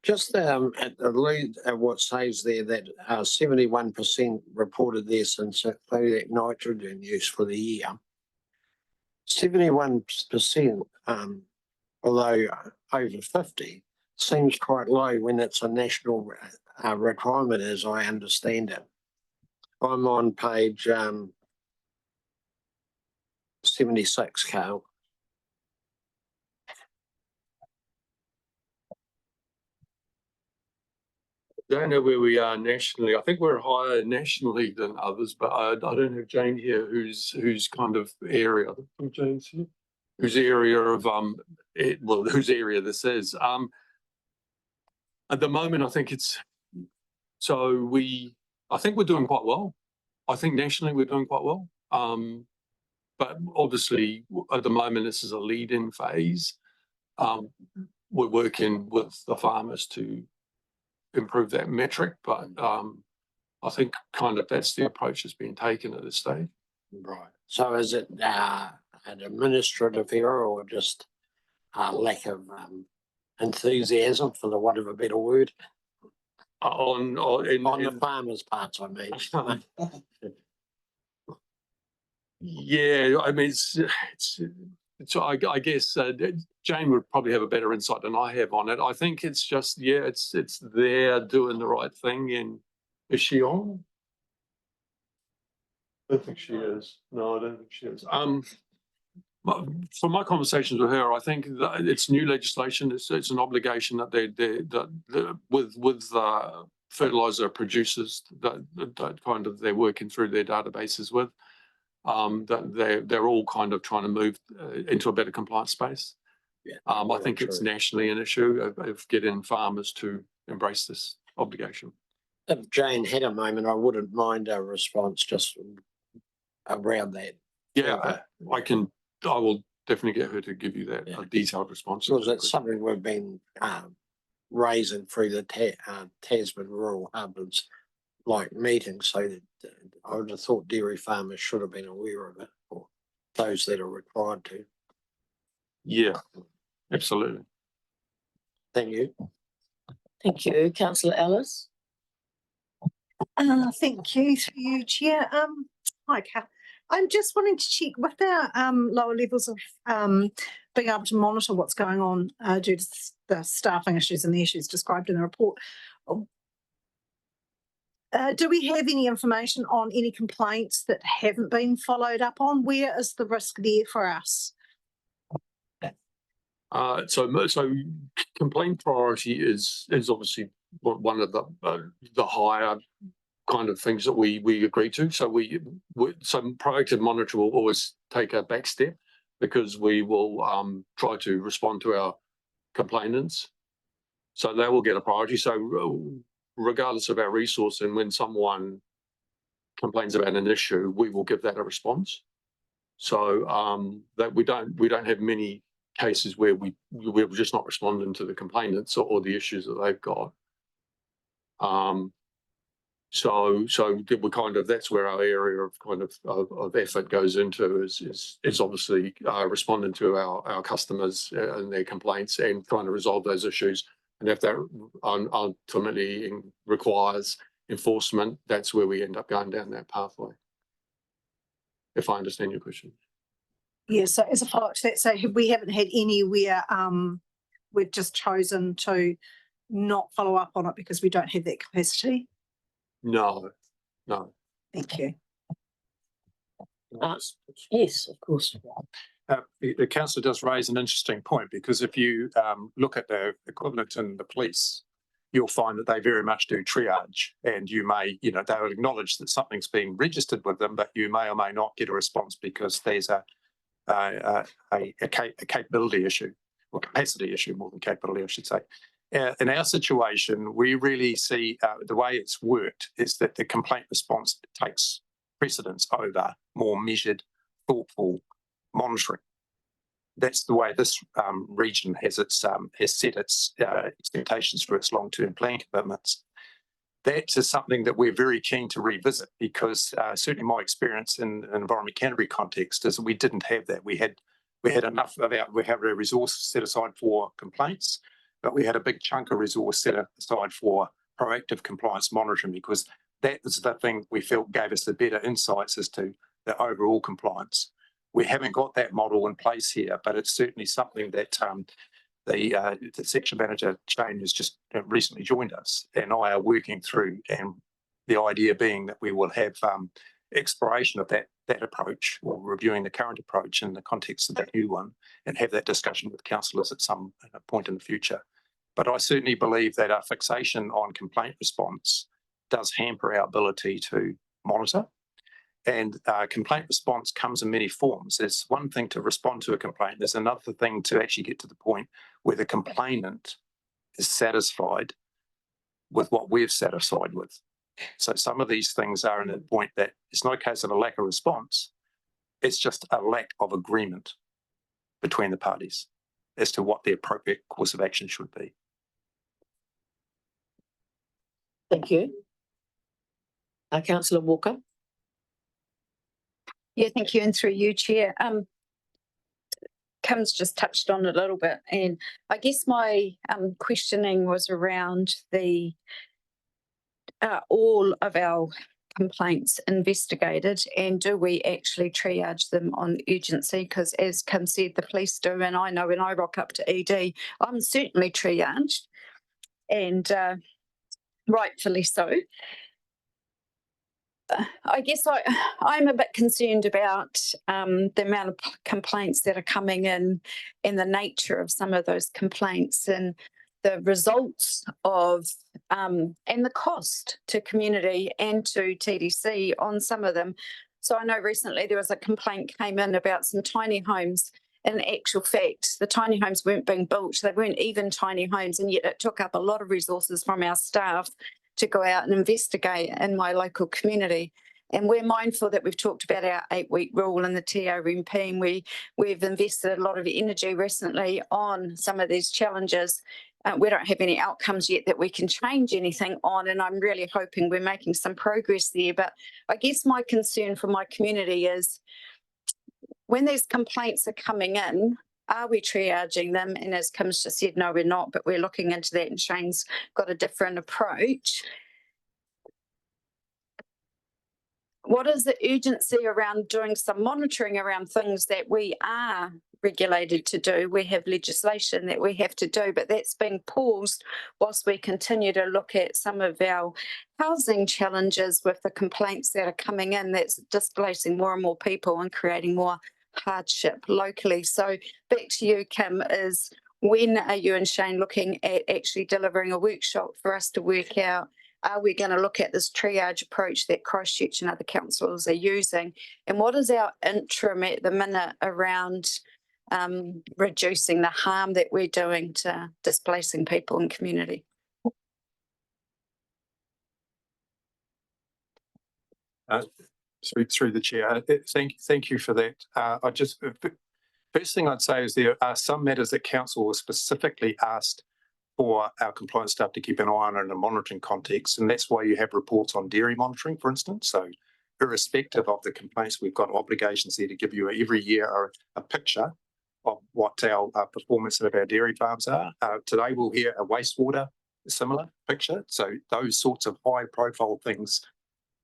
S11: just at the lead at what says there that 71% reported their synthetic nitrogen use for the year. 71%, although over 50, seems quite low when it's a national requirement, as I understand it. I'm on page 76, Carl.
S3: I don't know where we are nationally. I think we're higher nationally than others, but I don't have Jane here, whose kind of area. Jane's here. Whose area of whose area this is. At the moment, I think it's I think we're doing quite well. I think nationally we're doing quite well. But obviously at the moment this is a lead-in phase. We're working with the farmers to improve that metric, but I think kind of that's the approach that's being taken at this stage.
S11: Right. So is it an administrative error or just lack of enthusiasm, for the want of a better word? On the farmers' parts, I mean.
S3: Yeah, I mean, I guess Jane would probably have a better insight than I have on it. I think it's just, it's there doing the right thing. And is she on? I don't think she is. No, I don't think she is. From my conversations with her, I think that it's new legislation. It's an obligation that with fertilizer producers that kind of they're working through their databases with. That they're all kind of trying to move into a better compliance space.
S11: Yeah,
S3: I think it's nationally an issue of getting farmers to embrace this obligation.
S11: If Jane had a moment, I wouldn't mind a response just around that.
S3: Yeah, I will definitely get her to give you that a detailed response.
S11: Because it's something we've been raising through the Tasman Rural Hubs like meetings, so that I would have thought dairy farmers should have been aware of it, or those that are required to.
S3: Yeah, absolutely.
S11: Thank you.
S1: Thank you, Councillor Ellis.
S12: Thank you, through you, Chair. Hi, Kat. I'm just wanting to check with our lower levels of being able to monitor what's going on due to the staffing issues and the issues described in the report. Do we have any information on any complaints that haven't been followed up on? Where is the risk there for us?
S3: So complaint priority is obviously one of the higher kind of things that we agree to. So some proactive monitoring will always take a back step, because we will try to respond to our complainants. So they will get a priority. So regardless of our resource, and when someone complains about an issue, we will give that a response. So that we don't have many cases where we're just not responding to the complainants or the issues that they've got. So we kind of, that's where our area of kind of effort goes into, is obviously responding to our customers and their complaints and trying to resolve those issues. And if that ultimately requires enforcement, that's where we end up going down that pathway. If I understand your question.
S12: Yeah, so as a follow-up to that, so we haven't had anywhere we've just chosen to not follow up on it because we don't have that capacity?
S3: No.
S12: Thank you.
S1: Yes, of course.
S3: The councillor does raise an interesting point, because if you look at the equivalent in the police, you'll find that they very much do triage, and you may, they will acknowledge that something's being registered with them, but you may or may not get a response because there's a capability issue, or capacity issue more than capability, I should say. In our situation, we really see the way it's worked is that the complaint response takes precedence over more measured, thoughtful monitoring. That's the way this region has set its expectations for its long-term plan commitments. That is something that we're very keen to revisit, because certainly my experience in an Environment Canterbury context is that we didn't have that. We had enough of we have a resource set aside for complaints, but we had a big chunk of resource set aside for proactive compliance monitoring, because that is the thing we felt gave us the better insights as to the overall compliance. We haven't got that model in place here, but it's certainly something that the section manager, Shane, has just recently joined us, and I are working through, and the idea being that we will have exploration of that approach, or reviewing the current approach in the context of that new one, and have that discussion with councillors at some point in the future. But I certainly believe that our fixation on complaint response does hamper our ability to monitor. And complaint response comes in many forms. There's one thing to respond to a complaint. There's another thing to actually get to the point where the complainant is satisfied with what we've satisfied with. So some of these things are in a point that it's not a case of a lack of response. It's just a lack of agreement between the parties as to what the appropriate course of action should be.
S1: Thank you. Councillor Walker.
S13: Yeah, thank you. And through you, Chair. Kim's just touched on it a little bit, and I guess my questioning was around the all of our complaints investigated, and do we actually triage them on urgency? Because as Kim said, the police do, and I know when I rock up to ED, I'm certainly triaged, and rightfully so. I guess I'm a bit concerned about the amount of complaints that are coming in and the nature of some of those complaints. And the results of and the cost to community and to TDC on some of them. So I know recently there was a complaint came in about some tiny homes. In actual fact, the tiny homes weren't being built. They weren't even tiny homes, and yet it took up a lot of resources from our staff to go out and investigate in my local community. And we're mindful that we've talked about our 8-week rule in the TRMP, and we've invested a lot of energy recently on some of these challenges. We don't have any outcomes yet that we can change anything on, and I'm really hoping we're making some progress there. But I guess my concern for my community is when these complaints are coming in, are we triaging them? And as Kim's just said, no, we're not, but we're looking into that, and Shane's got a different approach. What is the urgency around doing some monitoring around things that we are regulated to do? We have legislation that we have to do, but that's being paused whilst we continue to look at some of our housing challenges with the complaints that are coming in that's displacing more and more people and creating more hardship locally. So back to you, Kim, is when are you and Shane looking at actually delivering a workshop for us to work out, are we going to look at this triage approach that Christchurch and other councils are using? And what is our interim at the minute around reducing the harm that we're doing to displacing people in community?
S3: Through the chair, thank you for that. I just first thing I'd say is there are some matters that council was specifically asked for our compliance staff to keep an eye on in a monitoring context, and that's why you have reports on dairy monitoring, for instance. So irrespective of the complaints, we've got obligations there to give you every year a picture of what our performance of our dairy farms are. Today we'll hear a wastewater similar picture. So those sorts of high profile things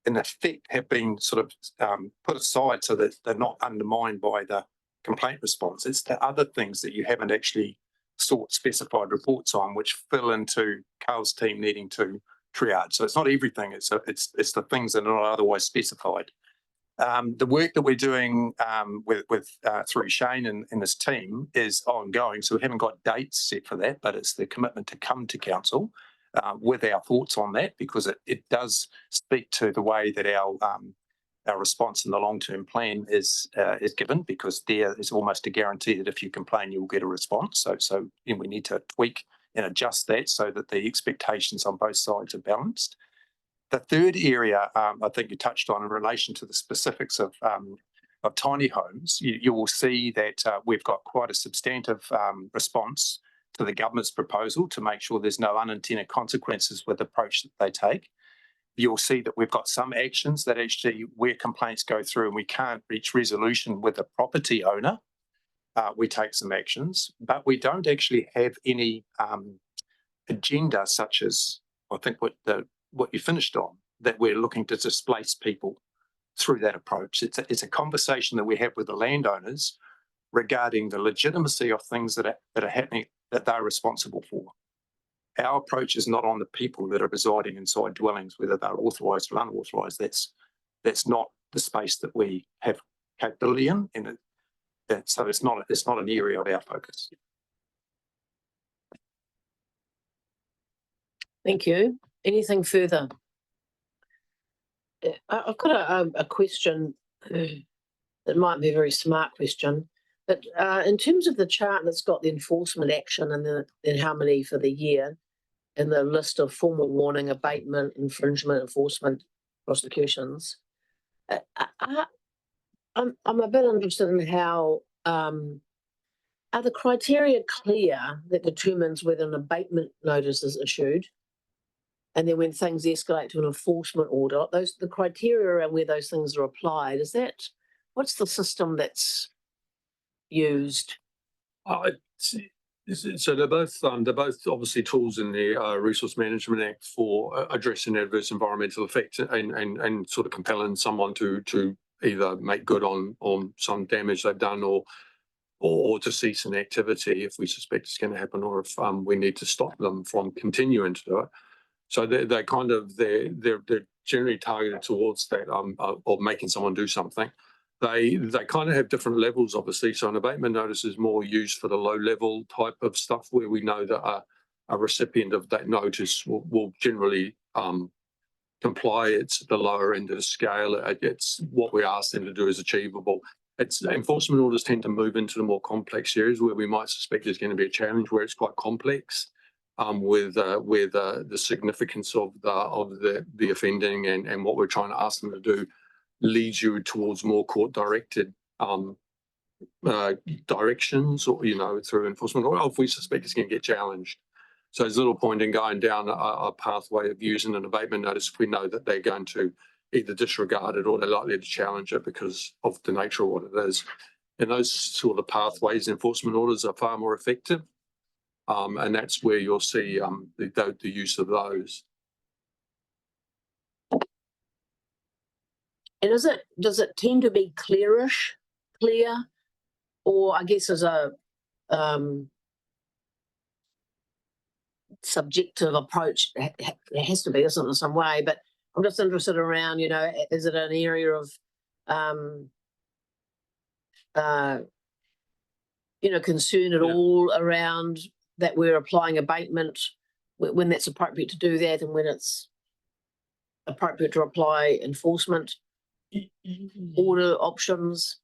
S3: in effect have been sort of put aside so that they're not undermined by the complaint response. It's the other things that you haven't actually sought specified reports on, which fill into Carl's team needing to triage. So it's not everything, it's the things that are not otherwise specified. The work that we're doing through Shane and his team is ongoing, so we haven't got dates set for that, but it's the commitment to come to council with our thoughts on that, because it does speak to the way that our response in the long-term plan is given, because there is almost a guarantee that if you complain, you will get a response. So we need to tweak and adjust that so that the expectations on both sides are balanced. The third area I think you touched on in relation to the specifics of tiny homes, you will see that we've got quite a substantive response to the government's proposal to make sure there's no unintended consequences with the approach that they take. You'll see that we've got some actions that actually, where complaints go through and we can't reach resolution with the property owner, we take some actions, but we don't actually have any agenda such as, I think what you finished on, that we're looking to displace people through that approach. It's a conversation that we have with the landowners regarding the legitimacy of things that are happening that they're responsible for. Our approach is not on the people that are residing inside dwellings, whether they're authorised or unauthorised. That's not the space that we have capability in, and so it's not an area of our focus.
S1: Thank you. Anything further? I've got a question that might be a very smart question, but in terms of the chart that's got the enforcement action and then how many for the year, and the list of formal warning, abatement, infringement, enforcement, prosecutions, I'm a bit interested in how are the criteria clear that determines whether an abatement notice is issued, and then when things escalate to an enforcement order, the criteria around where those things are applied, what's the system that's used?
S14: So they're both obviously tools in the Resource Management Act for addressing adverse environmental effects and sort of compelling someone to either make good on some damage they've done or to cease an activity if we suspect it's going to happen, or if we need to stop them from continuing to do it. So they're generally targeted towards that of making someone do something. They kind of have different levels, obviously. So an abatement notice is more used for the low level type of stuff where we know that a recipient of that notice will generally comply. It's at the lower end of the scale. It's what we ask them to do is achievable. Enforcement orders tend to move into the more complex areas where we might suspect there's going to be a challenge where it's quite complex with the significance of the offending and what we're trying to ask them to do leads you towards more court directed directions, or through enforcement, or if we suspect it's going to get challenged. So there's little point in going down a pathway of using an abatement notice if we know that they're going to either disregard it or they're likely to challenge it because of the nature of what it is. In those sort of pathways, enforcement orders are far more effective, and that's where you'll see the use of those.
S1: And does it tend to be clear, or I guess as a subjective approach, it has to be, isn't it, in some way? But I'm just interested around, is it an area of, concern at all around that we're applying abatement when that's appropriate to do that, and when it's appropriate to apply enforcement order options?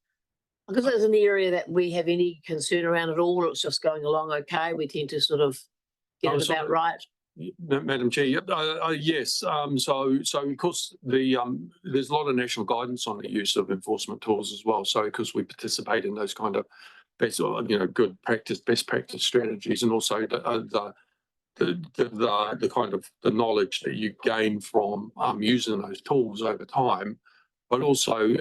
S1: Because there's an area that we have any concern around at all, it's just going along okay. We tend to sort of get it about right.
S14: Madam Chair, yes. So of course there's a lot of national guidance on the use of enforcement tools as well. So because we participate in those kind of good practice, best practice strategies, and also the kind of the knowledge that you gain from using those tools over time. But also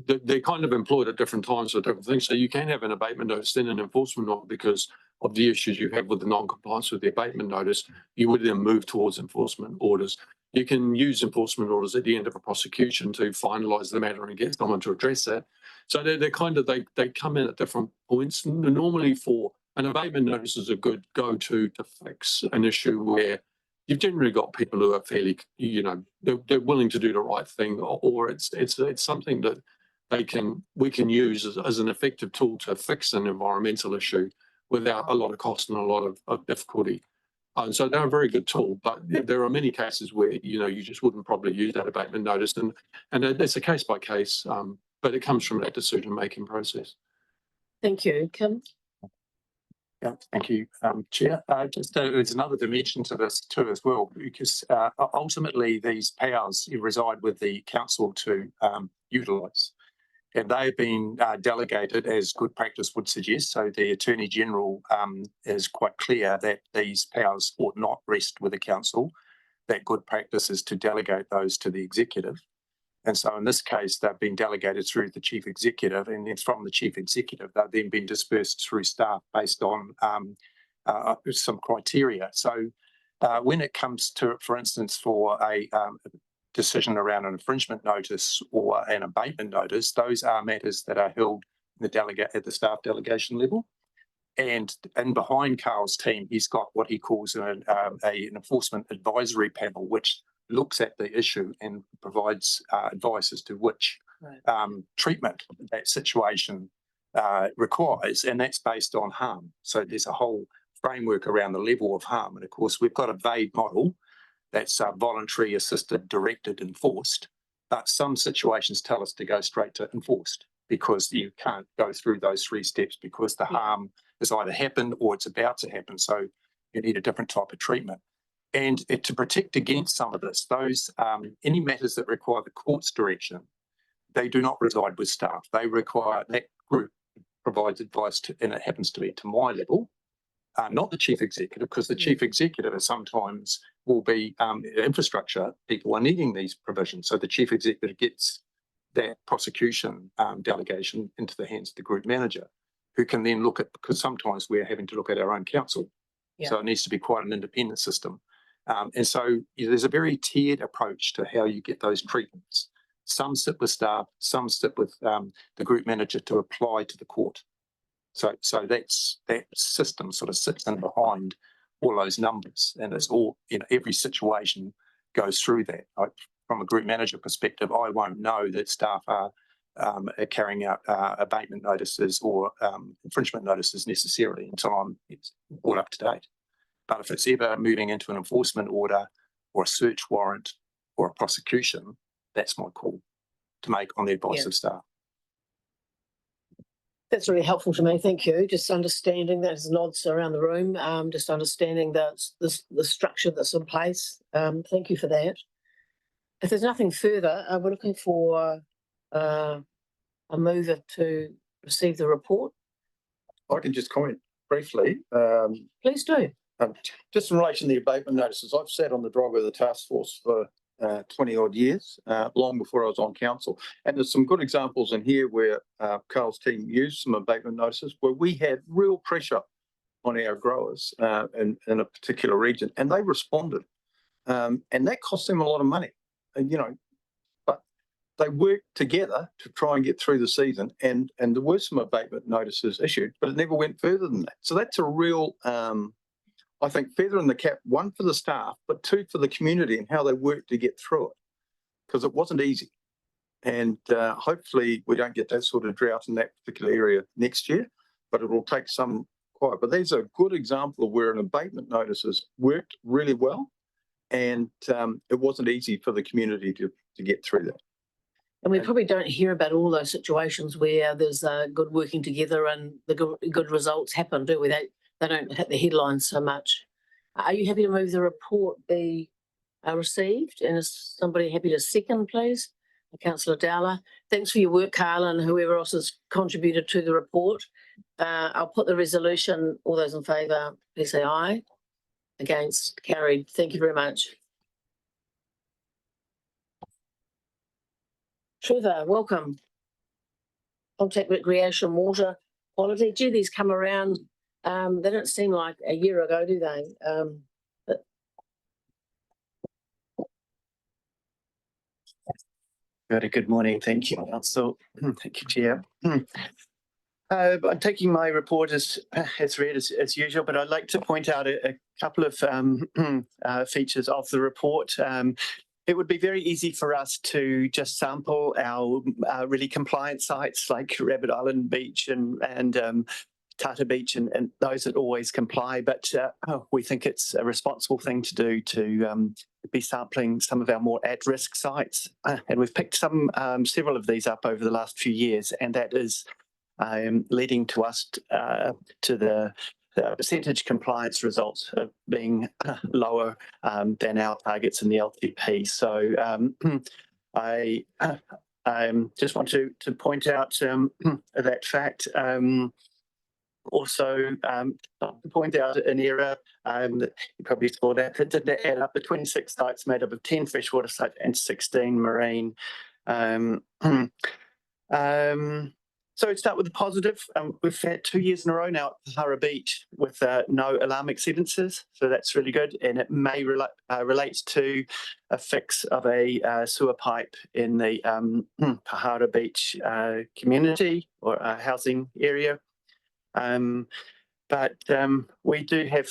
S14: they're kind of employed at different times for different things. So you can have an abatement notice, then an enforcement order, because of the issues you have with the non-compliance with the abatement notice. You would then move towards enforcement orders. You can use enforcement orders at the end of a prosecution to finalise the matter and get someone to address that. So they come in at different points. Normally, for an abatement notice is a good go-to to fix an issue where you've generally got people who are fairly, they're willing to do the right thing, or it's something that we can use as an effective tool to fix an environmental issue without a lot of cost and a lot of difficulty. And so they're a very good tool, but there are many cases where you just wouldn't probably use that abatement notice, and it's a case by case, but it comes from that decision making process.
S1: Thank you, Kim.
S3: Yeah, thank you, Chair. There's another dimension to this too as well, because ultimately these powers reside with the council to utilise, and they've been delegated as good practice would suggest. So the Attorney General is quite clear that these powers ought not rest with the council, that good practice is to delegate those to the executive. And so in this case, they've been delegated through the chief executive, and then from the chief executive, they've then been dispersed through staff based on some criteria. So when it comes to, for instance, for a decision around an infringement notice or an abatement notice, those are matters that are held in at the staff delegation level. And behind Carl's team, he's got what he calls an enforcement advisory panel, which looks at the issue and provides advice as to which treatment that situation requires, and that's based on harm. So there's a whole framework around the level of harm, and of course we've got a vague model that's voluntary, assisted, directed, enforced, but some situations tell us to go straight to enforced, because you can't go through those 3 steps because the harm has either happened or it's about to happen, so you need a different type of treatment. And to protect against some of this, those any matters that require the court's direction, they do not reside with staff. They require, that group provides advice to, and it happens to be to my level, not the chief executive, because the chief executive sometimes will be infrastructure people are needing these provisions. So the chief executive gets that prosecution delegation into the hands of the group manager, who can then look at, because sometimes we're having to look at our own council. Yeah. So it needs to be quite an independent system. And so there's a very tiered approach to how you get those treatments. Some sit with staff, some sit with the group manager to apply to the court. So that system sort of sits in behind all those numbers, and it's all, every situation goes through that. From a group manager perspective, I won't know that staff are carrying out abatement notices or infringement notices necessarily until I'm brought up to date. But if it's ever moving into an enforcement order or a search warrant or a prosecution, that's my call to make on the advice of staff.
S1: That's really helpful to me. Thank you. Just understanding that, there's nods around the room. Just understanding the structure that's in place. Thank you for that. If there's nothing further, we're looking for a mover to receive the report.
S15: I can just comment briefly.
S1: Please do.
S15: Just in relation to the abatement notices, I've sat on the driveway of the task force for 20 odd years, long before I was on council. And there's some good examples in here where Carl's team used some abatement notices where we had real pressure on our growers in a particular region, and they responded. And that cost them a lot of money. And, but they worked together to try and get through the season, and there were some abatement notices issued, but it never went further than that. So that's a real, I think, feather in the cap, one for the staff, but two for the community and how they worked to get through it, because it wasn't easy. And hopefully we don't get that sort of drought in that particular area next year, but it will take some quiet. But there's a good example of where an abatement notices worked really well, and it wasn't easy for the community to get through that.
S1: And we probably don't hear about all those situations where there's good working together and the good results happen, do we? They don't hit the headlines so much. Are you happy to move the report be received? And is somebody happy to second, please? Councillor Dowler. Thanks for your work, Carl, and whoever else has contributed to the report. I'll put the resolution. All those in favour, please say aye. Against, carried. Thank you very much. Trevor, welcome. Contact recreation, water quality. Gee, these come around. They don't seem like a year ago, do they?
S16: Very good morning. Thank you, Council. Thank you, Chair. I'm taking my report as read as usual, but I'd like to point out a couple of features of the report. It would be very easy for us to just sample our really compliant sites like Rabbit Island Beach and Tata Beach and those that always comply, but we think it's a responsible thing to do to be sampling some of our more at-risk sites. And we've picked several of these up over the last few years, and that is leading to us to the percentage compliance results of being lower than our targets in the LTP. So I just want to point out that fact. Also, to point out an error that you probably saw that didn't add up. The 26 sites made up of 10 freshwater sites and 16 marine. So we start with the positive. We've had 2 years in a row now at Tahara Beach with no alarm exceedances, so that's really good. And it may relate to a fix of a sewer pipe in the Tahara Beach community or housing area. But we do have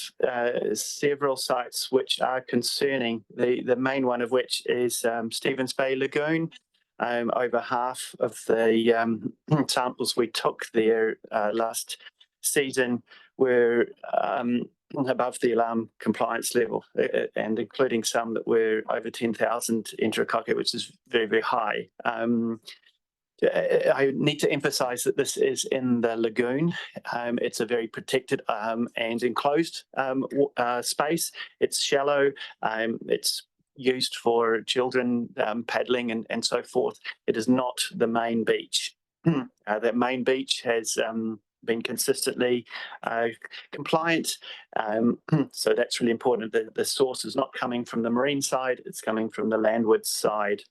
S16: several sites which are concerning, the main one of which is Stevens Bay Lagoon. Over half of the samples we took there last season were above the alarm compliance level, and including some that were over 10,000 enterococci, which is very, very high. I need to emphasise that this is in the lagoon. It's a very protected and enclosed space. It's shallow. It's used for children paddling and so forth. It is not the main beach. That main beach has been consistently compliant. So that's really important. The source is not coming from the marine side, it's coming from the landward side.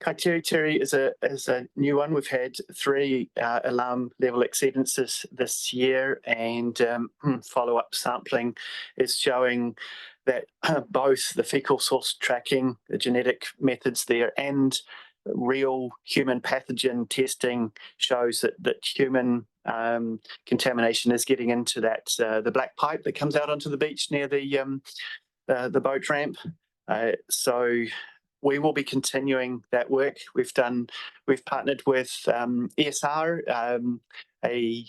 S16: Kaitiritiri is a new one. We've had 3 alarm level exceedances this year, and follow-up sampling is showing that both the fecal source tracking, the genetic methods there, and real human pathogen testing shows that human contamination is getting into that the black pipe that comes out onto the beach near the boat ramp. So we will be continuing that work. We've partnered with ESR, a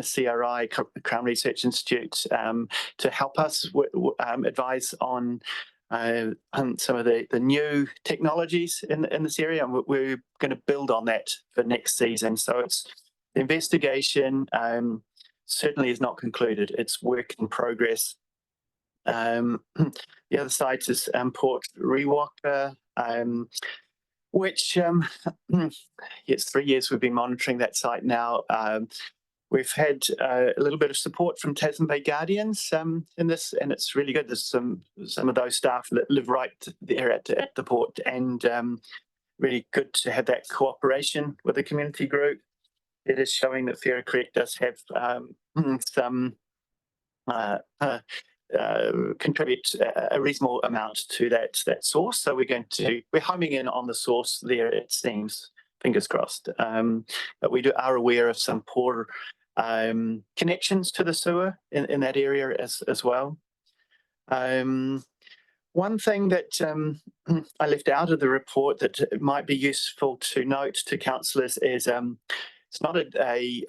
S16: CRI, Crown Research Institute, to help us advise on some of the new technologies in this area, and we're going to build on that for next season. So it's the investigation certainly is not concluded. It's work in progress. The other site is Port Wastewater, which it's 3 years we've been monitoring that site now. We've had a little bit of support from Tasman Bay Guardians in this, and it's really good. There's some of those staff that live right there at the port, and really good to have that cooperation with the community group. It is showing that Whera Creek does have some contribute a reasonable amount to that source. So we're homing in on the source there, it seems, fingers crossed. But we are aware of some poor connections to the sewer in that area as well. One thing that I left out of the report that might be useful to note to councillors is it's not a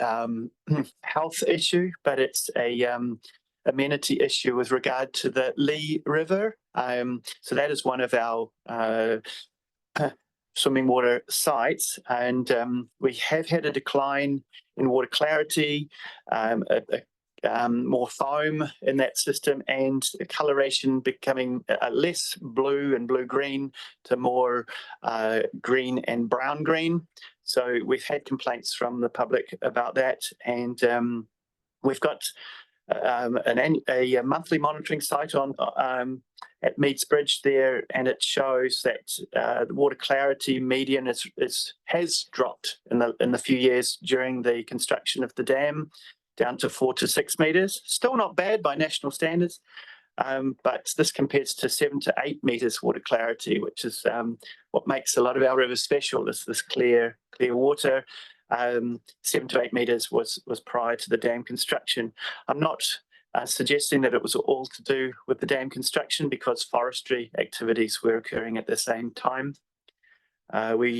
S16: health issue, but it's a amenity issue with regard to the Lee River. So that is one of our swimming water sites, and we have had a decline in water clarity, more foam in that system, and coloration becoming less blue and blue-green to more green and brown-green. So we've had complaints from the public about that, and we've got a monthly monitoring site on at Meads Bridge there, and it shows that the water clarity median has dropped in the few years during the construction of the dam, down to 4 to 6 meters. Still not bad by national standards, but this compares to 7 to 8 meters water clarity, which is what makes a lot of our rivers special. This clear water. 7 to 8 meters was prior to the dam construction. I'm not suggesting that it was all to do with the dam construction, because forestry activities were occurring at the same time. And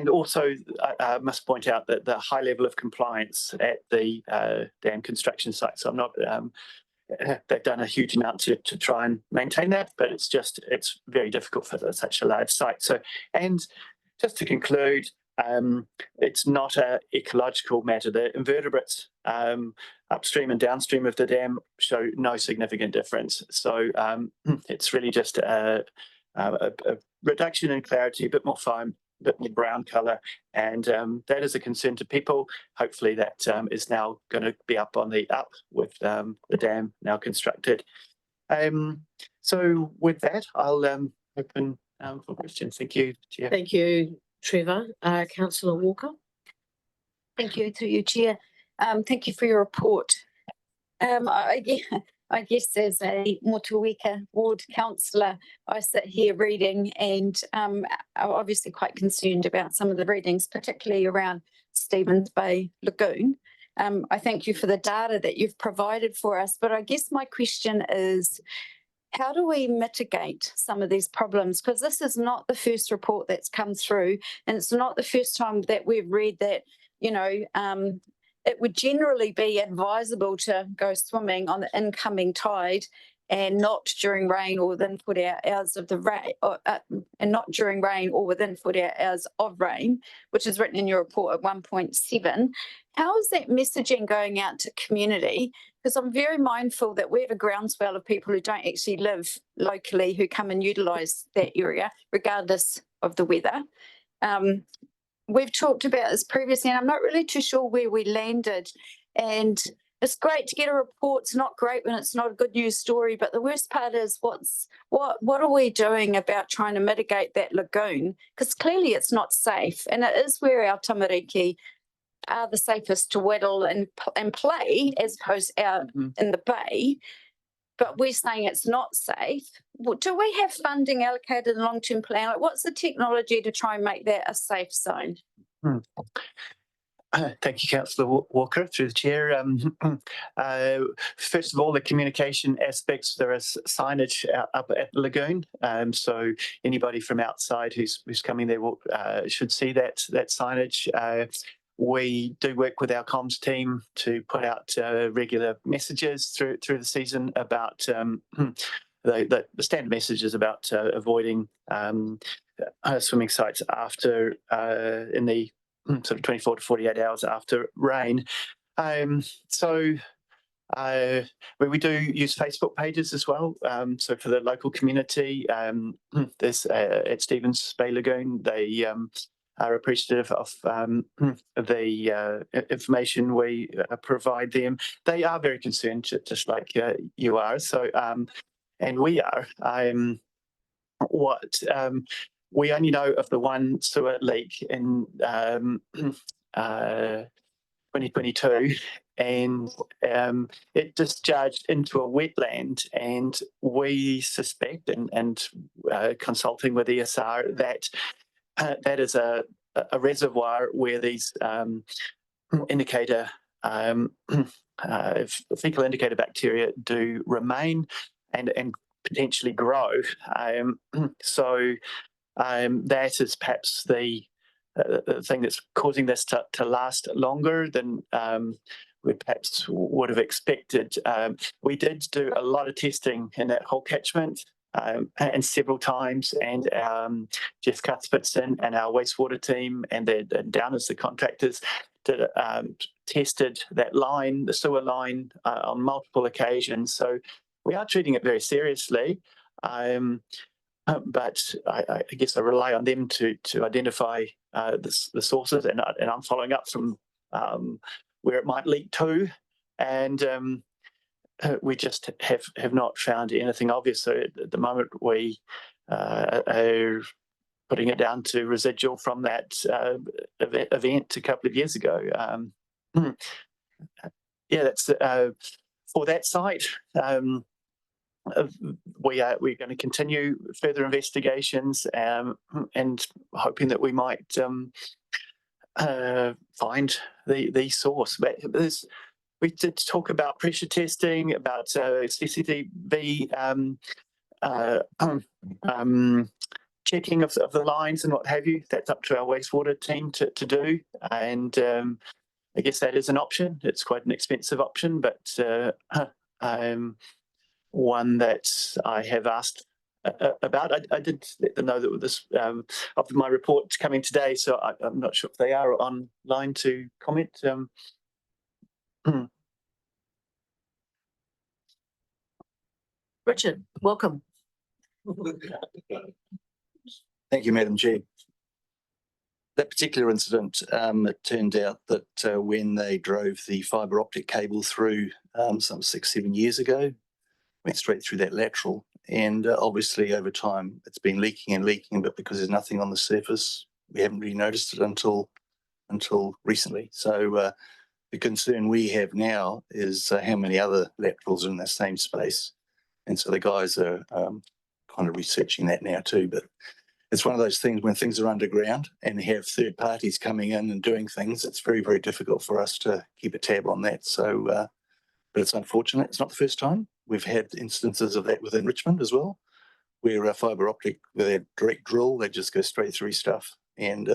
S16: also I must point out that the high level of compliance at the dam construction site. So I'm not, they've done a huge amount to try and maintain that, but it's very difficult for such a large site. So, and just to conclude, it's not an ecological matter. The invertebrates upstream and downstream of the dam show no significant difference. So it's really just a reduction in clarity, a bit more foam, a bit more brown colour, and that is a concern to people. Hopefully that is now going to be up on the up with the dam now constructed. So with that, I'll open for questions. Thank you, Chair.
S1: Thank you, Trevor. Councillor Walker.
S13: Thank you, through you, Chair. Thank you for your report. I guess as a Motueka ward councillor, I sit here reading, and I'm obviously quite concerned about some of the readings, particularly around Stevens Bay Lagoon. I thank you for the data that you've provided for us, but I guess my question is, how do we mitigate some of these problems? Because this is not the first report that's come through, and it's not the first time that we've read that, it would generally be advisable to go swimming on the incoming tide and not during rain or within 48 hours of the rain, and not during rain or within 48 hours of rain, which is written in your report at 1.7. How is that messaging going out to community? Because I'm very mindful that we have a groundswell of people who don't actually live locally who come and utilise that area, regardless of the weather. We've talked about this previously, and I'm not really too sure where we landed. And it's great to get a report. It's not great when it's not a good news story, but the worst part is what are we doing about trying to mitigate that lagoon? Because clearly it's not safe, and it is where our tamariki are the safest to whittle and play, as opposed out in the bay. But we're saying it's not safe. Do we have funding allocated in long-term plan? Like, what's the technology to try and make that a safe zone?
S16: Thank you, Councillor Walker, through the chair. First of all, the communication aspects. There is signage up at the lagoon, so anybody from outside who's coming there will should see that signage. We do work with our comms team to put out regular messages through the season about the standard messages about avoiding swimming sites after in the sort of 24 to 48 hours after rain. So we do use Facebook pages as well. So for the local community, there's at Stevens Bay Lagoon, they are appreciative of the information we provide them. They are very concerned, just like you are. So, and we are. We only know of the one sewer leak in 2022, and it discharged into a wetland, and we suspect, and consulting with ESR, that that is a reservoir where these fecal indicator bacteria do remain and potentially grow. So that is perhaps the thing that's causing this to last longer than we perhaps would have expected. We did do a lot of testing in that whole catchment, and several times, and Jeff Cuthbertson and our wastewater team and Downers, the contractors, tested that line, the sewer line, on multiple occasions. So we are treating it very seriously. But I guess I rely on them to identify the sources, and I'm following up from where it might leak to, and we just have not found anything obvious. So at the moment, we are putting it down to residual from that event a couple of years ago. Yeah, that's for that site. We're going to continue further investigations, and hoping that we might find the source. But we did talk about pressure testing, about CCTV checking of the lines and what have you. That's up to our wastewater team to do, and I guess that is an option. It's quite an expensive option, but one that I have asked about. I did let them know that this of my report coming today, so I'm not sure if they are online to comment.
S1: Richard, welcome.
S17: Thank you, Madam Chair. That particular incident, it turned out that when they drove the fibre optic cable through some 6-7 years ago, went straight through that lateral, and obviously over time it's been leaking and leaking, but because there's nothing on the surface, we haven't really noticed it until recently. So the concern we have now is how many other laterals are in that same space, and so the guys are kind of researching that now too. But it's one of those things when things are underground and have third parties coming in and doing things, it's very, very difficult for us to keep a tab on that. So, but it's unfortunate. It's not the first time. We've had instances of that within Richmond as well, where fibre optic, with their direct drill, they just go straight through stuff, and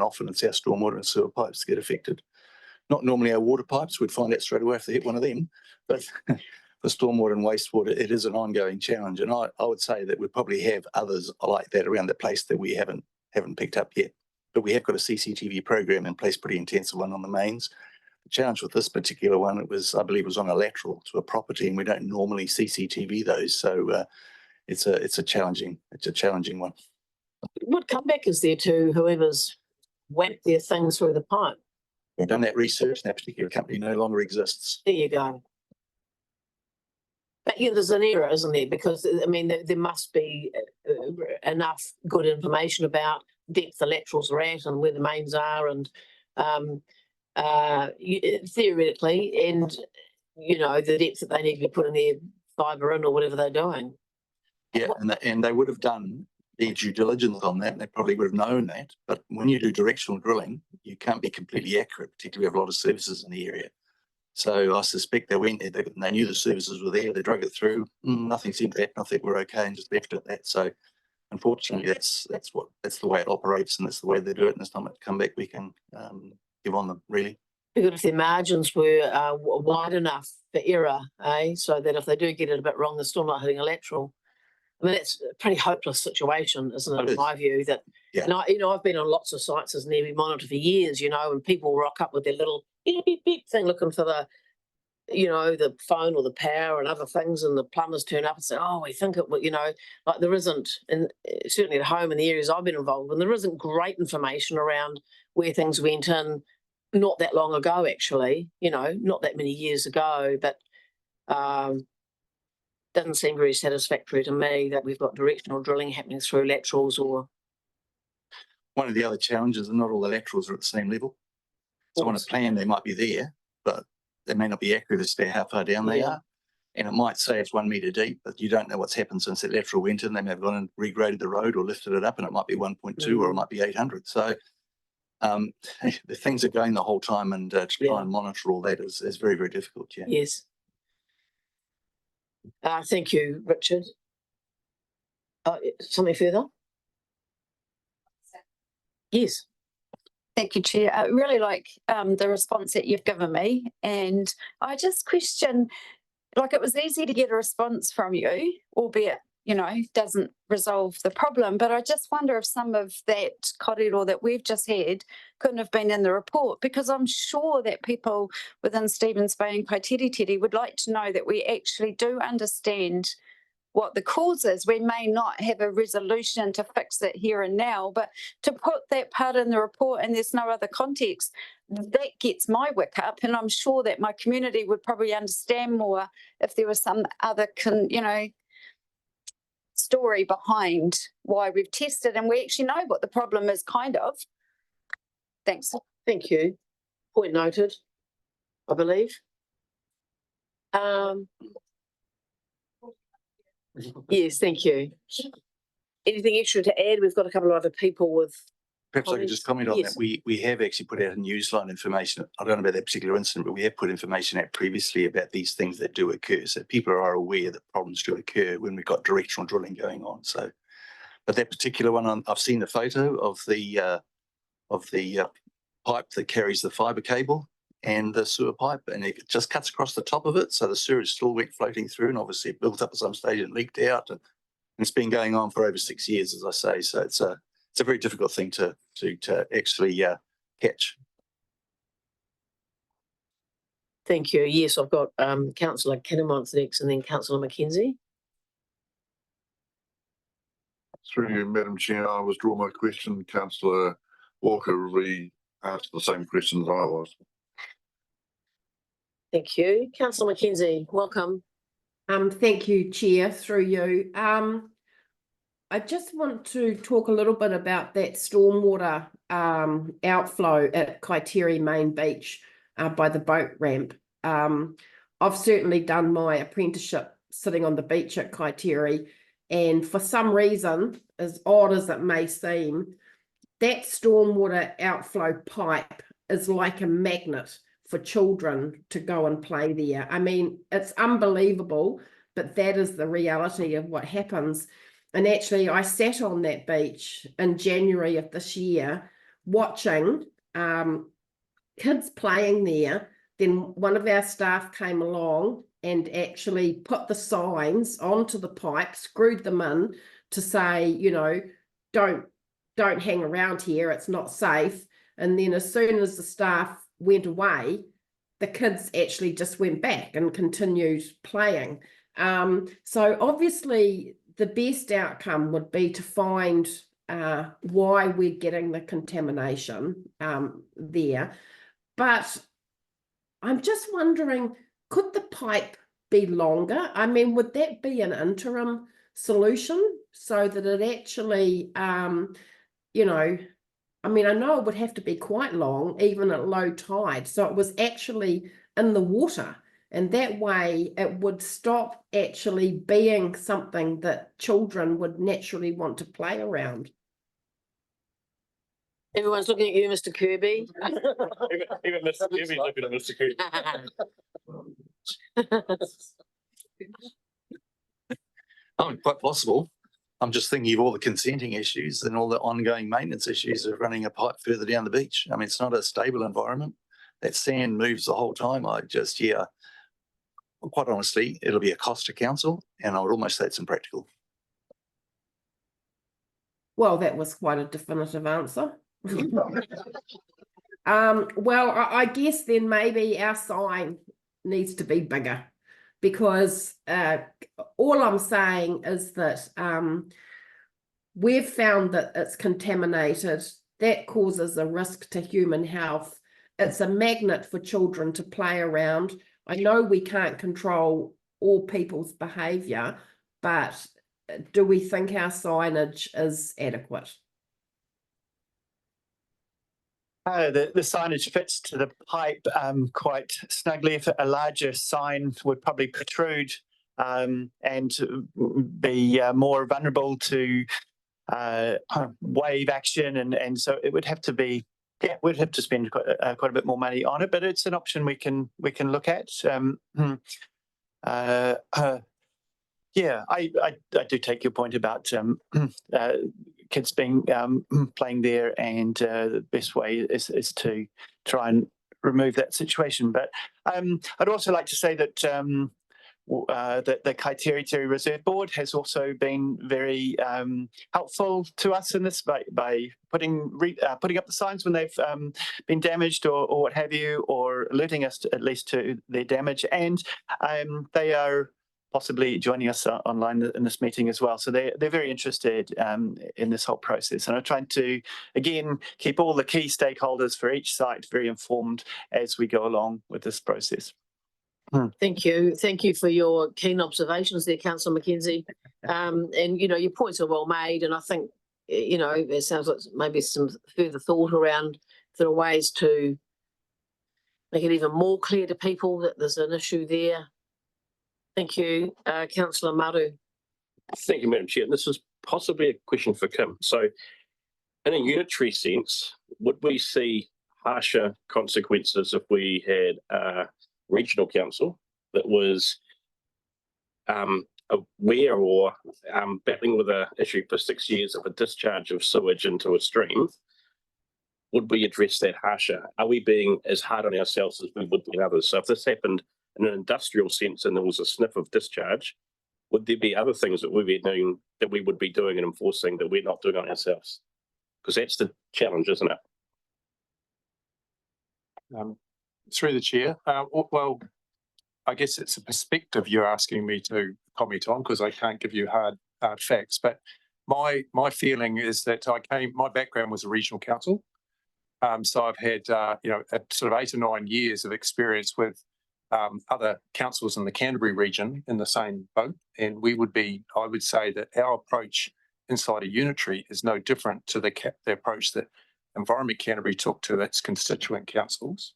S17: often it's our stormwater and sewer pipes get affected. Not normally our water pipes, we'd find out straight away if they hit one of them, but for stormwater and wastewater, it is an ongoing challenge. And I would say that we probably have others like that around the place that we haven't picked up yet. But we have got a CCTV program in place, pretty intensive one on the mains. The challenge with this particular one, I believe it was on a lateral to a property, and we don't normally CCTV those. So it's a challenging one.
S1: What comeback is there to whoever's whacked their thing through the pipe?
S17: We've done that research, and that particular company no longer exists.
S1: There you go. But yeah, there's an error, isn't there? Because I mean, there must be enough good information about depth the laterals are at and where the mains are, and theoretically, and the depth that they need to be putting their fibre in or whatever they're doing.
S17: Yeah, and they would have done, their due diligence on that, and they probably would have known that. But when you do directional drilling, you can't be completely accurate, particularly if we have a lot of services in the area. So I suspect they went there, they knew the services were there, they drug it through, nothing seemed to happen, I think we're okay, and just left it at that. So unfortunately, that's the way it operates, and that's the way they do it, and there's not much comeback we can give on them, really.
S1: Because if their margins were wide enough for error, so that if they do get it a bit wrong, they're still not hitting a lateral. I mean, it's a pretty hopeless situation, isn't it? In my view, that,
S17: yeah.
S1: And I've been on lots of sites as an EV monitor for years, and people rock up with their little beep, beep, beep thing looking for the, the phone or the power and other things, and the plumbers turn up and say, oh, we think it would, like there isn't, and certainly at home in the areas I've been involved in, there isn't great information around where things went in not that long ago, actually, not that many years ago, but doesn't seem very satisfactory to me that we've got directional drilling happening through laterals. Or
S17: one of the other challenges is not all the laterals are at the same level. So on a plan, they might be there, but they may not be accurate as to how far down they are. And it might say it's 1 metre deep, but you don't know what's happened since that lateral went in. They may have gone and regraded the road or lifted it up, and it might be 1.2 or it might be 800. So the things are going the whole time, and to try and monitor all that is very, very difficult. Yeah.
S1: Yes. Thank you, Richard. Something further? Yes.
S13: Thank you, Chair. I really like the response that you've given me, and I just question, like, it was easy to get a response from you, albeit, doesn't resolve the problem, but I just wonder if some of that kōrero that we've just had couldn't have been in the report, because I'm sure that people within Stevens Bay and Kaitiritiri would like to know that we actually do understand what the cause is. We may not have a resolution to fix it here and now, but to put that part in the report and there's no other context, that gets my wick up, and I'm sure that my community would probably understand more if there was some other story behind why we've tested and we actually know what the problem is, kind of. Thanks.
S1: Thank you. Point noted, I believe. Yes, thank you. Anything extra to add? We've got a couple of other people with
S17: Perhaps I could just comment on that. We have actually put out a newsline information. I don't know about that particular incident, but we have put information out previously about these things that do occur. So people are aware that problems do occur when we've got directional drilling going on. So, but that particular one, I've seen the photo of the pipe that carries the fibre cable and the sewer pipe, and it just cuts across the top of it. So the sewer is still wet floating through, and obviously it built up at some stage and leaked out. And it's been going on for over 6 years, as I say. So it's a very difficult thing to actually catch.
S1: Thank you. Yes, I've got Councillor Kinnamon's next, and then Councillor McKenzie.
S8: Through you, Madam Chair, I withdraw my question. Councillor Walker asked the same question as I was.
S1: Thank you. Councillor McKenzie, welcome.
S18: Thank you, Chair, through you. I just want to talk a little bit about that stormwater outflow at Kaitiri Main Beach by the boat ramp. I've certainly done my apprenticeship sitting on the beach at Kaitiri, and for some reason, as odd as it may seem, that stormwater outflow pipe is like a magnet for children to go and play there. I mean, it's unbelievable, but that is the reality of what happens. And actually, I sat on that beach in January of this year watching kids playing there. Then one of our staff came along and actually put the signs onto the pipe, screwed them in to say, don't hang around here, it's not safe. And then as soon as the staff went away, the kids actually just went back and continued playing. So obviously the best outcome would be to find why we're getting the contamination there. But I'm just wondering, could the pipe be longer? I mean, would that be an interim solution so that it actually, I mean, I know it would have to be quite long, even at low tide. So it was actually in the water And that way it would stop actually being something that children would naturally want to play around.
S1: Everyone's looking at you, Mr. Kirby.
S6: Even Mr. Kirby's looking at Mr. Kirby.
S17: Oh, quite possible. I'm just thinking of all the consenting issues and all the ongoing maintenance issues of running a pipe further down the beach. I mean, it's not a stable environment. That sand moves the whole time. Quite honestly, it'll be a cost to council, and I would almost say it's impractical.
S18: Well, that was quite a definitive answer. Well, I guess then maybe our sign needs to be bigger, because all I'm saying is that we've found that it's contaminated. That causes a risk to human health. It's a magnet for children to play around. I know we can't control all people's behaviour, but do we think our signage is adequate?
S16: The signage fits to the pipe quite snugly. If a larger sign would probably protrude and be more vulnerable to wave action, and so it would have to be. Yeah, we'd have to spend quite a bit more money on it, but it's an option we can look at. Yeah, I do take your point about kids being playing there, and the best way is to try and remove that situation. But I'd also like to say that the Kaitieri Reserve Board has also been very helpful to us in this by putting up the signs when they've been damaged or what have you, or alerting us at least to their damage, and they are possibly joining us online in this meeting as well. So they're very interested in this whole process, and I'm trying to again keep all the key stakeholders for each site very informed as we go along with this process.
S1: Thank you for your keen observations there, Councillor McKenzie. And your points are well made, and I think it sounds like maybe some further thought around if there are ways to make it even more clear to people that there's an issue there. Thank you, Councillor Maru.
S6: Thank you, Madam Chair. And this is possibly a question for Kim. So, in a unitary sense, would we see harsher consequences if we had a regional council that was aware or battling with an issue for 6 years of a discharge of sewage into a stream? Would we address that harsher? Are we being as hard on ourselves as we would be on others? So if this happened in an industrial sense and there was a sniff of discharge, would there be other things that we'd be doing, that we would be doing and enforcing that we're not doing on ourselves? Because that's the challenge, isn't it?
S3: Through the chair, well, I guess it's a perspective you're asking me to comment on, because I can't give you hard facts. But my feeling is that my background was a regional council, so I've had a sort of 8 or 9 years of experience with other councils in the Canterbury region in the same boat, and I would say that our approach inside a unitary is no different to the approach that Environment Canterbury took to its constituent councils.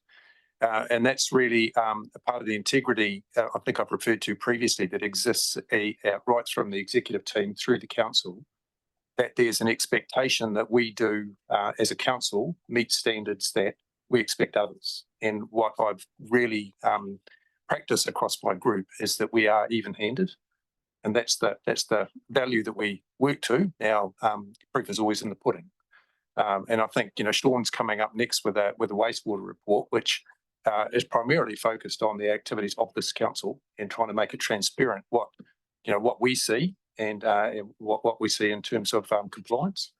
S3: And that's really a part of the integrity I think I've referred to previously that exists right from the executive team through the council, that there's an expectation that we do as a council meet standards that we expect others. And what I've really practiced across my group is that we are even-handed, and that's the value that we work to. Now, proof is always in the pudding. And I think Sean's coming up next with a wastewater report, which is primarily focused on the activities of this council and trying to make it transparent what we see and what we see in terms of compliance,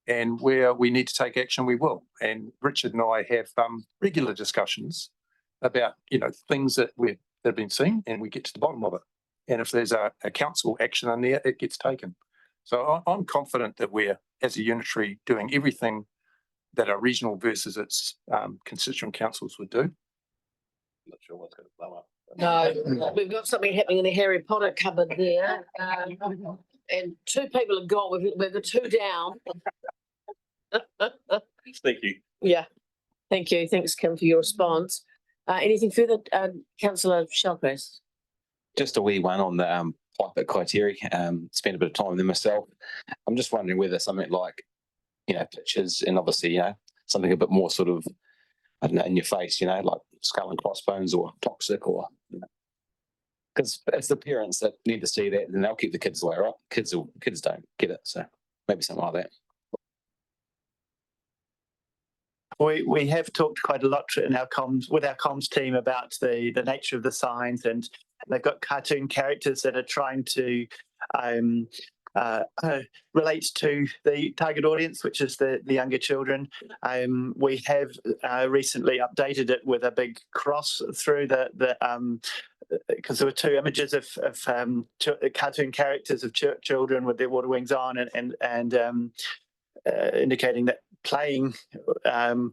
S3: and where we need to take action, we will. And Richard and I have regular discussions about things that have been seen, and we get to the bottom of it. And if there's a council action in there, it gets taken. So I'm confident that we're, as a unitary, doing everything that a regional versus its constituent councils would do.
S6: I'm not sure what's going to blow up.
S1: No, we've got something happening in the Harry Potter cupboard there, and 2 people have gone. We've got 2 down.
S6: Thank you.
S1: Yeah, thank you. Thanks, Kim, for your response. Anything further, councillor Shellcrest?
S19: Just a wee one on the pipe at Kaiteri. Spent a bit of time there myself. I'm just wondering whether something like, pictures and obviously, something a bit more sort of, I don't know, in your face, like skull and crossbones or toxic or, because it's the parents that need to see that, and they'll keep the kids away, right? Kids don't get it, so maybe something like that.
S16: We have talked quite a lot in our comms team about the nature of the signs, and they've got cartoon characters that are trying to relate to the target audience, which is the younger children. We have recently updated it with a big cross through because there were two images of cartoon characters of children with their water wings on, and indicating that playing that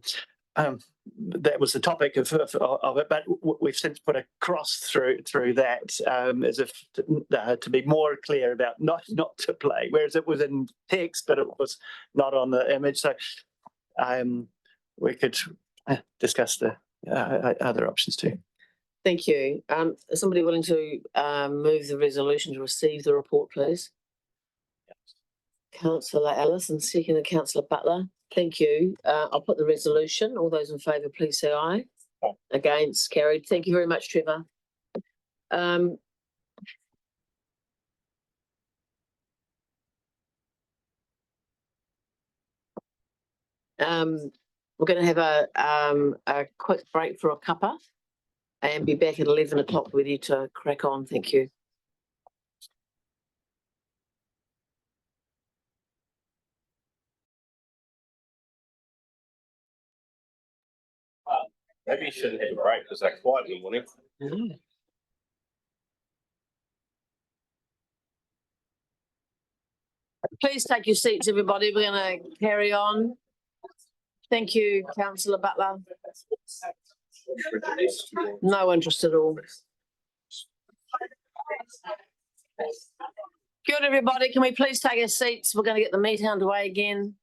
S16: was the topic of it, but we've since put a cross through that as if to be more clear about not to play, whereas it was in text but it was not on the image. So we could discuss the other options too.
S1: Thank you. Is somebody willing to move the resolution to receive the report, please? Councillor Ellis and second Councillor Butler. Thank you. I'll put the resolution. All those in favour, please say aye. Against, carried. Thank you very much, Trevor. We're going to have a quick break for a cuppa and be back at 11 o'clock with you to crack on. Thank you.
S6: Maybe you shouldn't have a break because they're quiet in the morning.
S1: Please take your seats, everybody. We're going to carry on. Thank you, Councillor Butler. No interest at all. Good, everybody. Can we please take our seats? We're going to get the meeting underway again.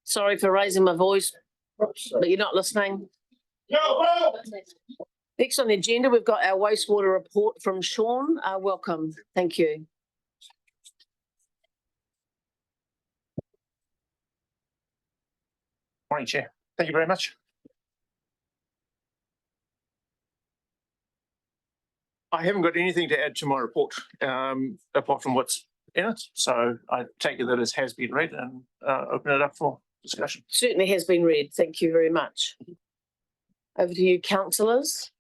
S1: Sorry for raising my voice, but you're not listening. Next on the agenda, we've got our wastewater report from Sean. Welcome. Thank you.
S20: Morning, Chair. Thank you very much. I haven't got anything to add to my report apart from what's in it. So I take it that it has been read and open it up for discussion.
S1: Certainly has been read. Thank you very much. Over to you, councillors.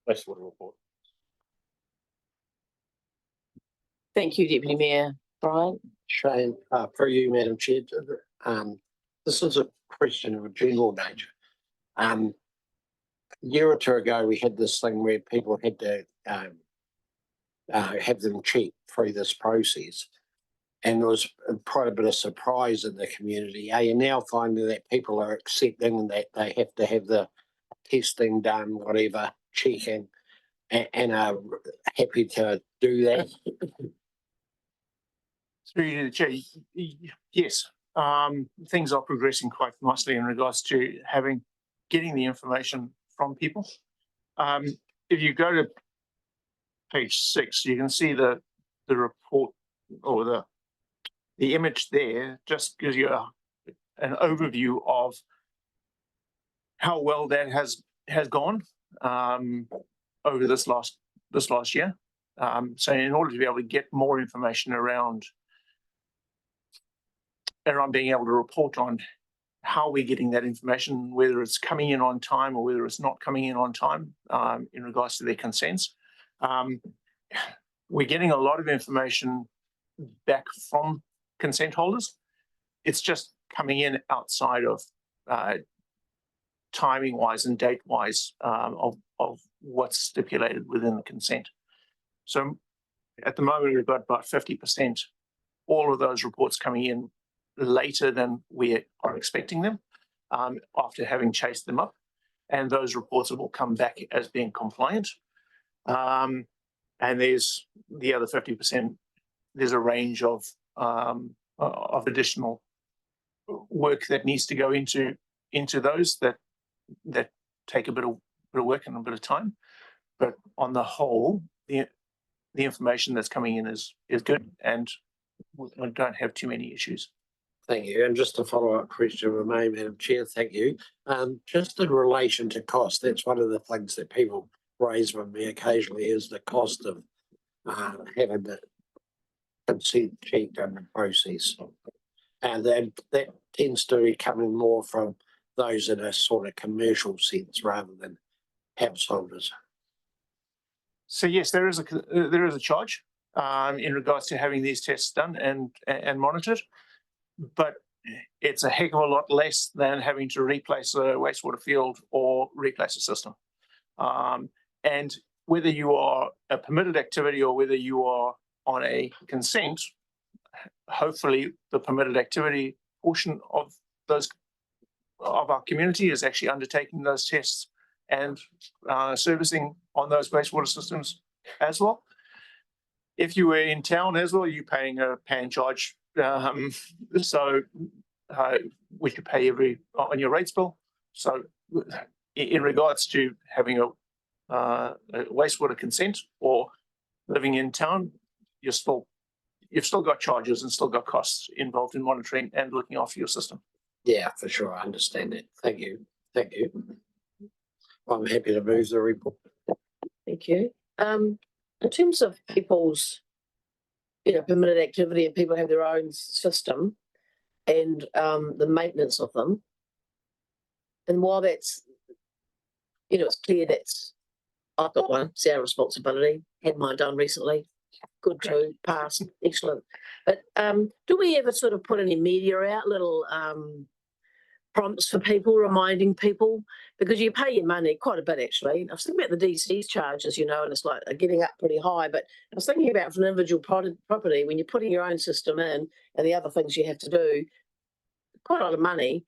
S6: Wastewater report.
S1: Thank you, Deputy Mayor Brian.
S11: Shane, for you, Madam Chair, this is a question of a general nature. A year or two ago, we had this thing where people had to have them checked through this process. And there was quite a bit of surprise in the community. Are you now finding that people are accepting that they have to have the testing done, whatever, checking, and are happy to do that?
S20: Through the Chair, yes, things are progressing quite nicely in regards to getting the information from people. If you go to page 6, you can see the report or the image there just gives you an overview of how well that has gone over this last year. So in order to be able to get more information around being able to report on how we're getting that information, whether it's coming in on time or whether it's not coming in on time in regards to their consents. We're getting a lot of information back from consent holders. It's just coming in outside of timing wise and date wise of what's stipulated within the consent. So at the moment, we've got about 50%, all of those reports coming in later than we are expecting them. after having chased them up. And those reports will come back as being compliant. And there's the other 50%, there's a range of additional work that needs to go into those that take a bit of work and a bit of time. But on the whole, the information that's coming in is good, and we don't have too many issues.
S11: Thank you. And just a follow-up question from me, Madam Chair, thank you. Just in relation to cost, that's one of the things that people raise with me occasionally is the cost of having the consent checked in the process. And then that tends to be coming more from those in a sort of commercial sense rather than householders.
S20: So yes, there is a charge in regards to having these tests done and monitored, but it's a heck of a lot less than having to replace a wastewater field or replace a system. And whether you are a permitted activity or whether you are on a consent, hopefully the permitted activity portion of our community is actually undertaking those tests and servicing on those wastewater systems as well. If you were in town as well, you're paying a pan charge, so we could pay on your rates bill. So in regards to having a wastewater consent or living in town, you've still got charges and still got costs involved in monitoring and looking after your system.
S11: Yeah, for sure. I understand that. Thank you. Thank you. I'm happy to move the report.
S1: Thank you. In terms of people's, permitted activity and people have their own system and the maintenance of them, and while that's, it's clear that's, I've got one, it's our responsibility, had mine done recently, good too, passed, excellent. But do we ever sort of put any media out, little prompts for people, reminding people, because you pay your money quite a bit actually. I was thinking about the DC's charges, and it's like they're getting up pretty high, but I was thinking about for an individual property, when you're putting your own system in and the other things you have to do, quite a lot of money.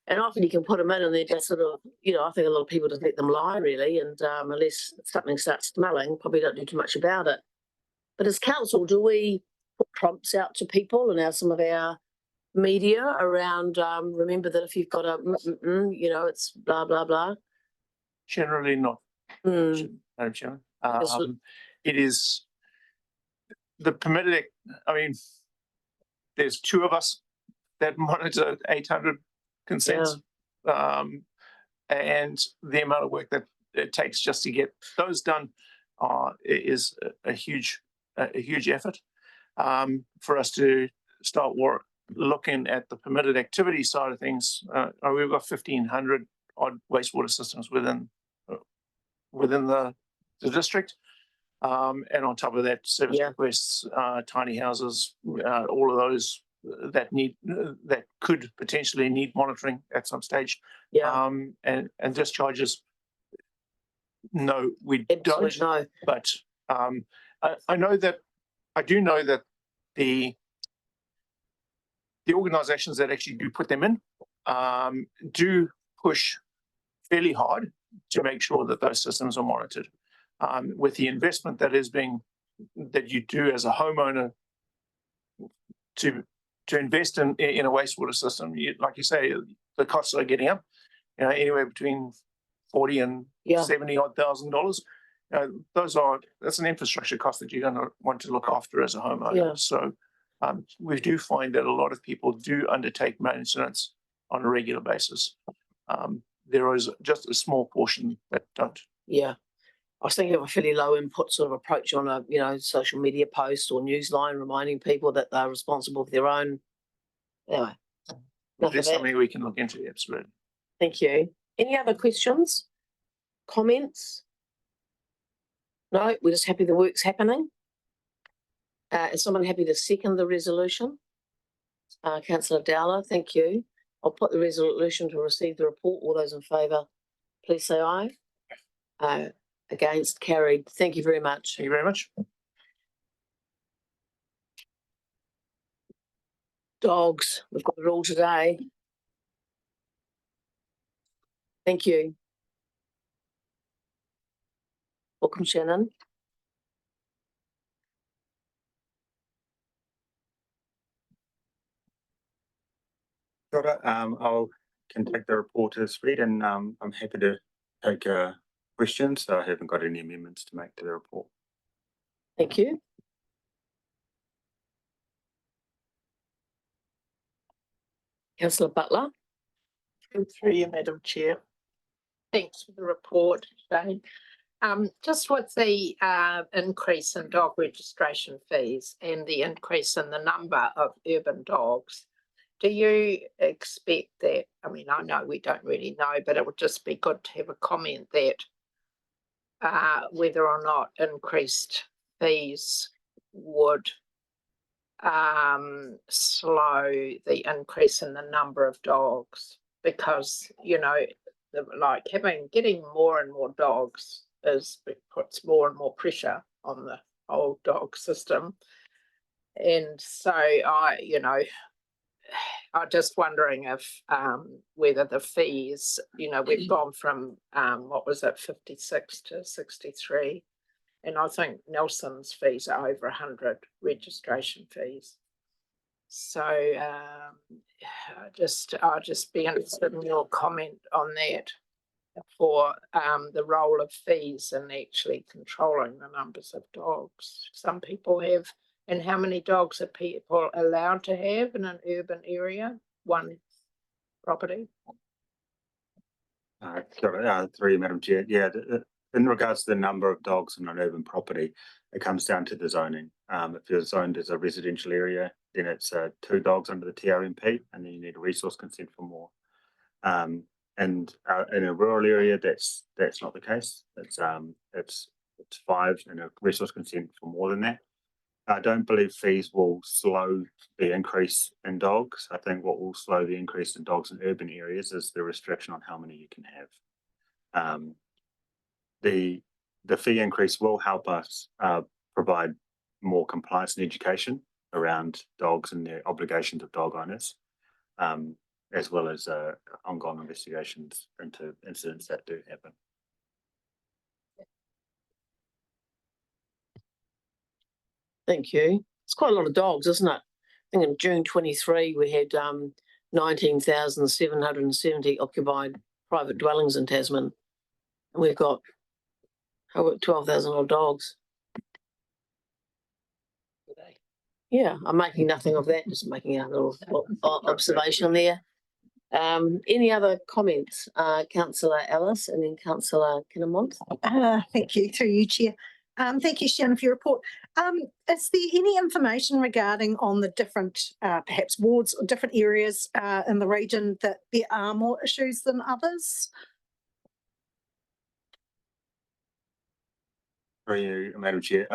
S1: And often you can put them in and they're just sort of, I think a lot of people just let them lie really, and unless something starts smelling, probably don't do too much about it. But as council, do we put prompts out to people and have some of our media around, remember that if you've got a, it's blah, blah, blah?
S20: Generally not. Madam Chairman. It is the permitted, there's two of us that monitor 800 consents. And the amount of work that it takes just to get those done is a huge effort. For us to start looking at the permitted activity side of things, we've got 1,500 odd wastewater systems within the district. And on top of that, service requests, tiny houses, all of those that could potentially need monitoring at some stage. And discharges, no, we don't.
S1: No.
S20: But I do know that the organisations that actually do put them in do push fairly hard to make sure that those systems are monitored. With the investment that you do as a homeowner to invest in a wastewater system, like you say, the costs are getting up, anywhere between $40,000 and $70,000. That's an infrastructure cost that you're going to want to look after as a homeowner. So we do find that a lot of people do undertake maintenance on a regular basis. There is just a small portion that don't.
S1: Yeah. I was thinking of a fairly low input sort of approach on a, social media post or newsline reminding people that they're responsible for their own. Anyway.
S20: There's something we can look into, absolutely.
S1: Thank you. Any other questions? Comments? No, we're just happy the work's happening. Is someone happy to second the resolution? Councillor Dowler, thank you. I'll put the resolution to receive the report. All those in favour, please say aye. Against, carried. Thank you very much.
S20: Thank you very much.
S1: Dogs, we've got it all today. Thank you. Welcome, Shannon.
S3: Got it. Can take the report as read, and I'm happy to take questions. So I haven't got any amendments to make to the report.
S1: Thank you. Councillor Butler.
S10: Through you, Madam Chair. Thanks for the report, Jane. Just with the increase in dog registration fees and the increase in the number of urban dogs, do you expect that, I mean, I know we don't really know, but it would just be good to have a comment that whether or not increased fees would slow the increase in the number of dogs, because, you know, like getting more and more dogs puts more and more pressure on the whole dog system. And so I'm just wondering if whether the fees, we've gone from what was it, 56 to 63, and I think Nelson's fees are over 100 registration fees. So I'll just be interested in your comment on that for the role of fees and actually controlling the numbers of dogs some people have, and how many dogs are people allowed to have in an urban area, one property?
S3: Through you, Madam Chair. Yeah, in regards to the number of dogs in an urban property, it comes down to the zoning. If you're zoned as a residential area, then it's 2 dogs under the TRMP, and then you need a resource consent for more. And in a rural area, that's not the case. It's 5 and a resource consent for more than that. I don't believe fees will slow the increase in dogs. I think what will slow the increase in dogs in urban areas is the restriction on how many you can have. The fee increase will help us provide more compliance and education around dogs and the obligations of dog owners, as well as ongoing investigations into incidents that do happen.
S1: Thank you. It's quite a lot of dogs, isn't it? I think in June 23 we had 19,770 occupied private dwellings in Tasman, and we've got 12,000 odd dogs. Yeah, I'm making nothing of that, just making a little observation there. Any other comments? Councillor Ellis and then Councillor Kinamont.
S12: Thank you, through you, Chair. Thank you, Shannon, for your report. Is there any information regarding on the different, perhaps wards or different areas in the region that there are more issues than others?
S3: For you, Madam Chair,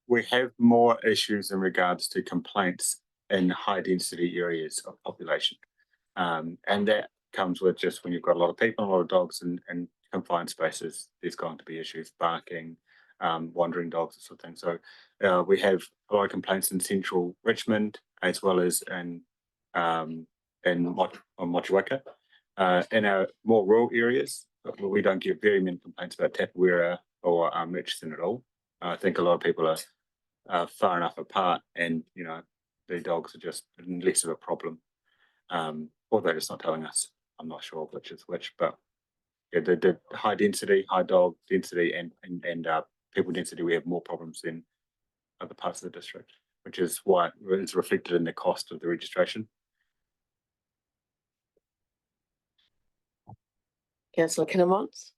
S3: we have more issues in regards to complaints in high density areas of population, and that comes with just when you've got a lot of people, a lot of dogs in confined spaces. There's going to be issues, barking, wandering dogs, sort of thing. So we have a lot of complaints in central Richmond as well as in Motueka. In our more rural areas, we don't get very many complaints about Tapawera or Murchison at all. I think a lot of people are far enough apart, and the dogs are just less of a problem. Or they're just not telling us. I'm not sure which is which, but yeah, the high density, high dog density, and people density, we have more problems than other parts of the district, which is why it's reflected in the cost of the registration.
S1: Councillor Kinamont.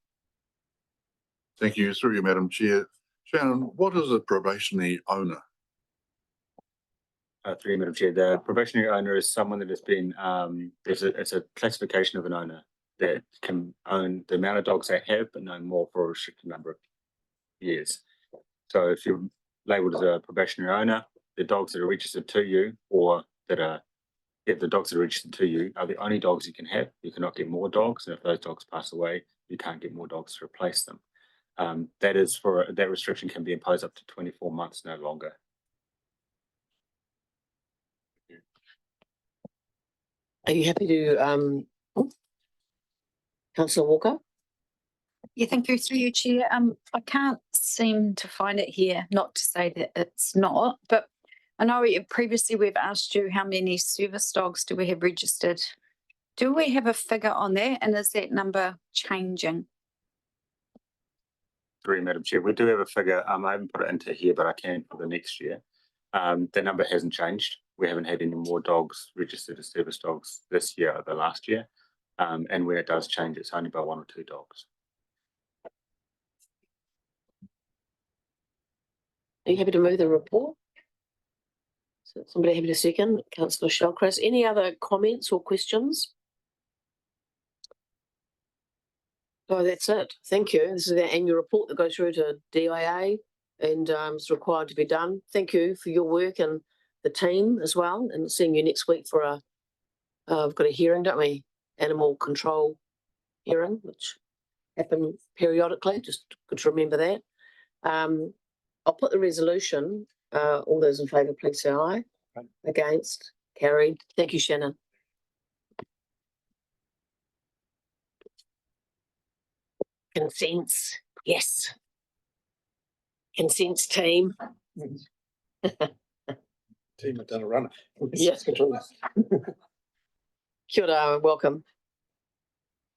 S8: Thank you, through you, Madam Chair. Shannon, what is a probationary owner?
S3: Through you, Madam Chair, the probationary owner is someone that has been, it's a classification of an owner that can own the amount of dogs they have, but no more for a restricted number of years. So if you're labelled as a probationary owner, the dogs that are registered to you, or that are, the dogs that are registered to you are the only dogs you can have. You cannot get more dogs, and if those dogs pass away, you can't get more dogs to replace them. That restriction can be imposed up to 24 months, no longer.
S1: Are you happy to Councillor Walker.
S13: Yeah, thank you through you, Chair. I can't seem to find it here, not to say that it's not, but I know previously we've asked you how many service dogs do we have registered. Do we have a figure on that, and is that number changing?
S21: Sorry, Madam Chair, we do have a figure. I haven't put it into here, but I can for the next year. The number hasn't changed. We haven't had any more dogs registered as service dogs this year or the last year. And when it does change, it's only by 1 or 2 dogs.
S1: Are you happy to move the report? So somebody happy to second? Councillor Shellcross. Any other comments or questions? Oh, that's it. Thank you. This is our annual report that goes through to DIA and it's required to be done. Thank you for your work and the team as well. And seeing you next week for we've got a hearing, don't we? Animal control hearing, which happen periodically. Just good to remember that. I'll put the resolution. All those in favour, please say aye. Aye. Against? Carried. Thank you, Shannon. Consents. Yes. Consents team.
S15: Team have done a runner.
S1: Yes. Kia ora, welcome.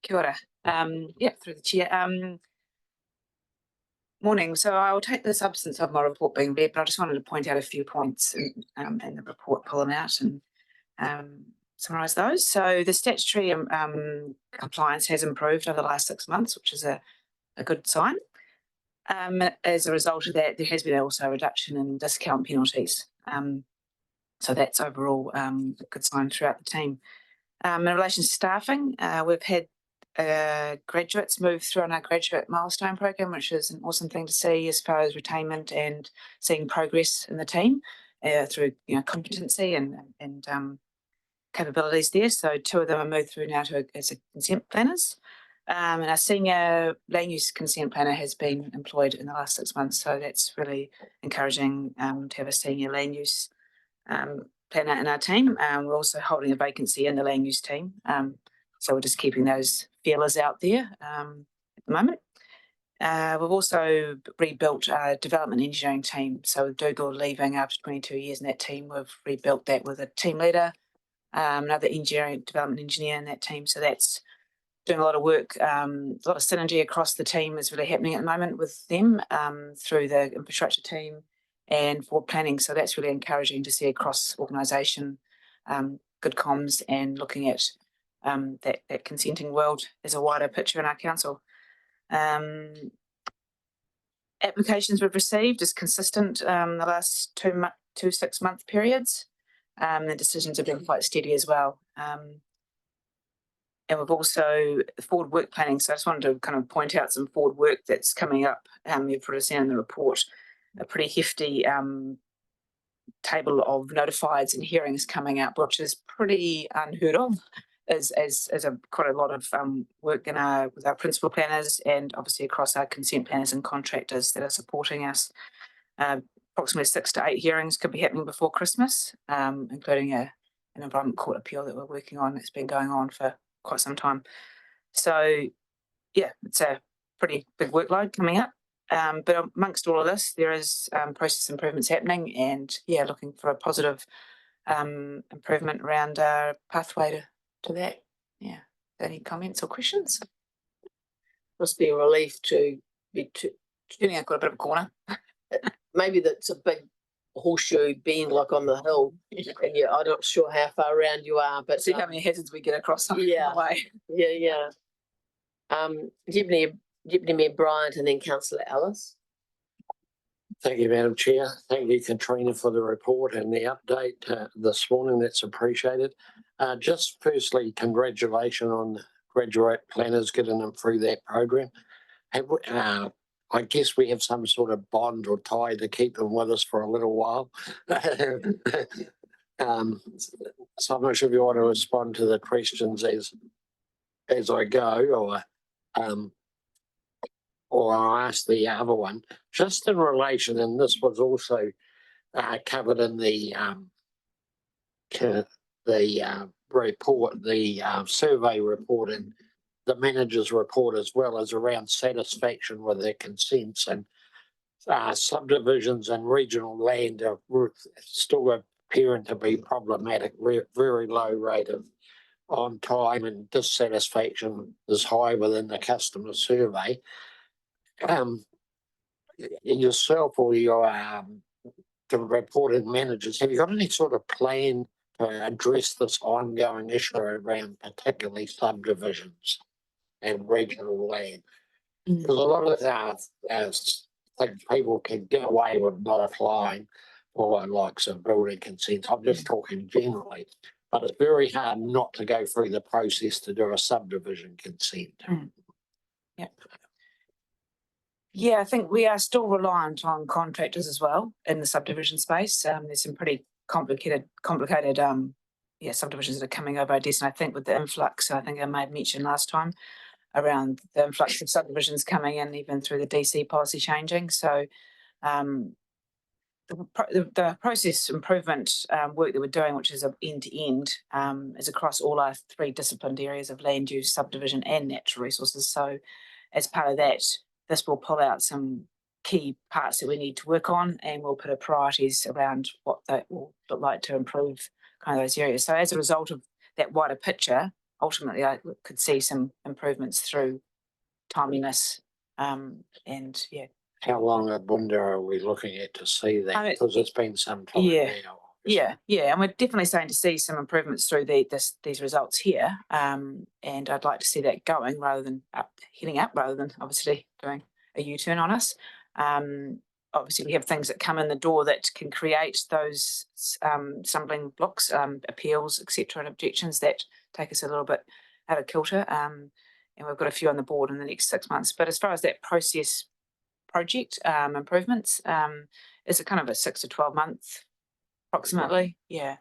S22: Kia ora. Yeah, through the chair. Morning. So I'll take the substance of my report being read, but I just wanted to point out a few points in the report, pull them out and summarise those. So the statutory compliance has improved over the last 6 months, which is a good sign. As a result of that, there has been also a reduction in discount penalties. So that's overall a good sign throughout the team. In relation to staffing, we've had graduates move through on our graduate milestone program, which is an awesome thing to see as far as retainment and seeing progress in the team through competency and capabilities there. So 2 of them are moved through now as consent planners. And our senior land use consent planner has been employed in the last 6 months. So that's really encouraging to have a senior land use planner in our team. We're also holding a vacancy in the land use team. So we're just keeping those feelers out there at the moment. We've also rebuilt our development engineering team. So with Dougal leaving after 22 years in that team, we've rebuilt that with a team leader, another development engineer in that team. So that's doing a lot of work. A lot of synergy across the team is really happening at the moment with them through the infrastructure team and for planning. So that's really encouraging to see across organisation, good comms and looking at that consenting world as a wider picture in our council. Applications we've received is consistent the last 2 6-month periods. The decisions have been quite steady as well. And we've also forward work planning. So I just wanted to kind of point out some forward work that's coming up. You've probably seen in the report a pretty hefty table of notifieds and hearings coming up, which is pretty unheard of. As quite a lot of work with our principal planners and obviously across our consent planners and contractors that are supporting us. Approximately 6 to 8 hearings could be happening before Christmas, including an Environment Court appeal that we're working on that's been going on for quite some time. So yeah, it's a pretty big workload coming up. But amongst all of this, there is process improvements happening and yeah, looking for a positive improvement around our pathway to that. Yeah. Any comments or questions?
S1: Must be a relief to be
S22: feeling I've got a bit of a corner.
S1: Maybe that's a big horseshoe bend like on the hill. And yeah, I'm not sure how far around you are, but
S22: see how many hazards we get across the way.
S1: Yeah. Deputy Mayor Bryant and then Councillor Ellis.
S11: Thank you, Madam Chair. Thank you, Katrina, for the report and the update this morning. That's appreciated. Just firstly, congratulations on graduate planners getting them through that program. I guess we have some sort of bond or tie to keep them with us for a little while. So I'm not sure if you want to respond to the questions as I go, or I'll ask the other one. Just in relation, and this was also covered in the report, the survey report in the manager's report as well is around satisfaction with their consents, and subdivisions and regional land are still appearing to be problematic. Very low rate of on time and dissatisfaction is high within the customer survey. Yourself or your the reporting managers, have you got any sort of plan to address this ongoing issue around particularly subdivisions and regional land? Because a lot of think people can get away with not applying for likes of building consent. I'm just talking generally, but it's very hard not to go through the process to do a subdivision consent.
S22: Yeah. Yeah, I think we are still reliant on contractors as well in the subdivision space. There's some pretty complicated subdivisions that are coming over our desk. And I think with the influx, I think I may have mentioned last time around the influx of subdivisions coming in, even through the DC policy changing. So the process improvement work that we're doing, which is end to end, is across all our 3 disciplined areas of land use, subdivision and natural resources. So as part of that, this will pull out some key parts that we need to work on, and we'll put priorities around what that will look like to improve kind of those areas. So as a result of that wider picture, ultimately I could see some improvements through timeliness and yeah.
S11: How long, I wonder, are we looking at to see that? Because it's been some time now.
S22: Yeah, and we're definitely starting to see some improvements through these results here, and I'd like to see that going rather than heading up, rather than obviously doing a U-turn on us. Obviously, we have things that come in the door that can create those stumbling blocks, appeals, etc., and objections that take us a little bit out of kilter. And we've got a few on the board in the next 6 months. But as far as that process project improvements, is it kind of a 6 to 12 month approximately? Yeah.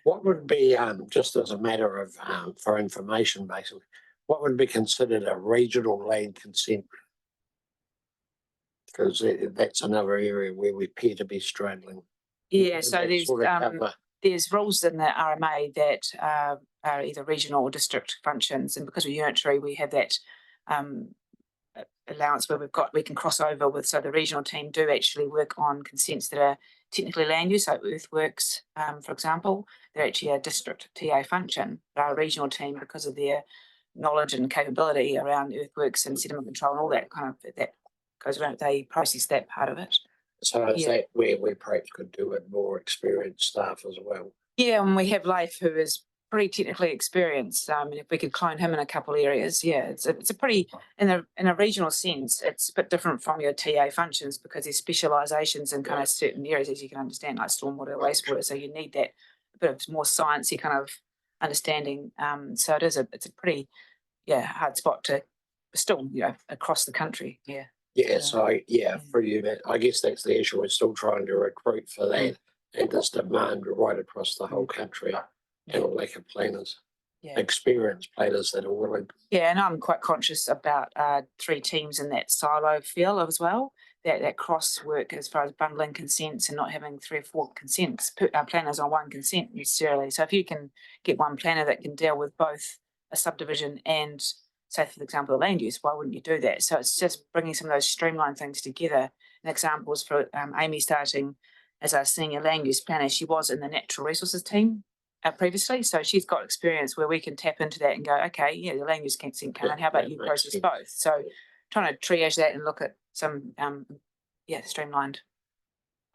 S11: What would be, just as a matter of for information basically, what would be considered a regional land consent? Because that's another area where we appear to be struggling.
S22: Yeah, so there's rules in the RMA that are either regional or district functions, and because we're unitary, we have that allowance where we can cross over with. So the regional team do actually work on consents that are technically land use, like earthworks, for example. They're actually a district TA function. But our regional team, because of their knowledge and capability around earthworks and sediment control and all that kind of that goes around, they process that part of it.
S11: So is that where we perhaps could do it more experienced staff as well?
S22: Yeah, and we have Leif, who is pretty technically experienced. And if we could clone him in a couple of areas, it's a pretty, in a regional sense, it's a bit different from your TA functions because there's specialisations in kind of certain areas, as you can understand, like stormwater, wastewater. So you need that bit of more sciencey kind of understanding. So it's a pretty hard spot to still across the country.
S11: For you, that I guess that's the issue. We're still trying to recruit for that, and there's demand right across the whole country, and a lack of planners, experienced planners that are willing.
S22: Yeah, and I'm quite conscious about 3 teams in that silo feel as well. That cross work as far as bundling consents and not having 3 or 4 consents planners on one consent necessarily. So if you can get one planner that can deal with both a subdivision and, say, for example, the land use, why wouldn't you do that? So it's just bringing some of those streamlined things together. An example is for Amy starting as our senior land use planner. She was in the natural resources team previously, so she's got experience where we can tap into that and go, okay, the land use consent come in, how about you process both? So trying to triage that and look at some streamlined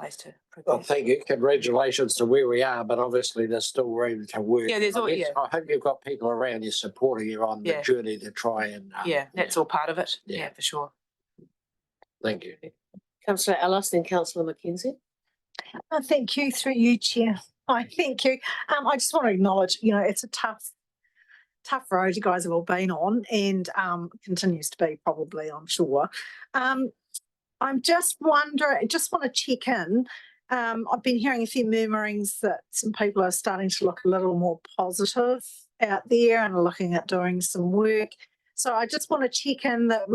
S22: ways to progress.
S11: Well, thank you. Congratulations to where we are, but obviously there's still room to work.
S22: Yeah, there's
S11: I hope you've got people around you supporting you on the journey to try and.
S22: That's all part of it. Yeah, for sure.
S11: Thank you.
S1: Councillor Ellis, then Councillor McKenzie.
S12: Thank you, through you, Chair. Thank you. I just want to acknowledge, it's a tough road you guys have all been on, and continues to be probably, I'm sure. I'm just wondering, just want to check in. I've been hearing a few murmurings that some people are starting to look a little more positive out there and are looking at doing some work. So I just want to check in that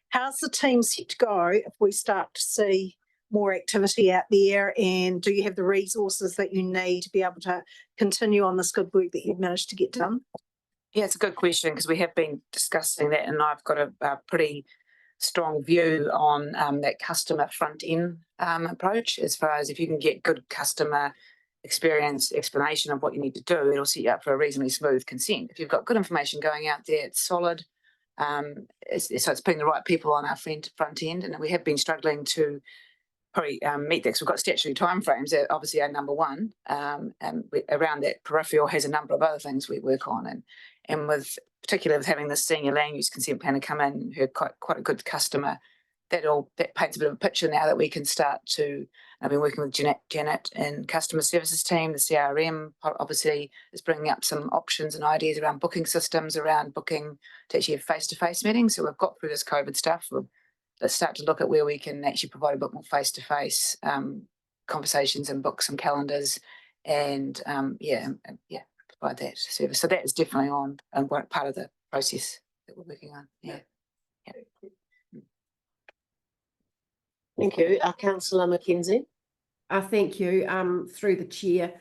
S12: how's the team set to go if we start to see more activity out there, and do you have the resources that you need to be able to continue on this good work that you've managed to get done?
S22: Yeah, it's a good question because we have been discussing that, and I've got a pretty strong view on that customer front end approach. As far as if you can get good customer experience explanation of what you need to do, it'll set you up for a reasonably smooth consent. If you've got good information going out there, it's solid. So it's putting the right people on our front end, and we have been struggling to probably meet that because we've got statutory timeframes that obviously are number one, and around that peripheral has a number of other things we work on, and with particularly with having the senior land use consent planner come in, who are quite a good customer, that paints a bit of a picture now that we can start to. I've been working with Janet and customer services team. The CRM obviously is bringing up some options and ideas around booking systems, around booking to actually have face-to-face meetings. So we've got through this COVID stuff. Let's start to look at where we can actually provide a bit more face-to-face conversations and book some calendars, and provide that service. So that is definitely on and part of the process that we're working on. Yeah.
S1: Thank you. Councillor Mackenzie.
S18: Thank you. Through the chair,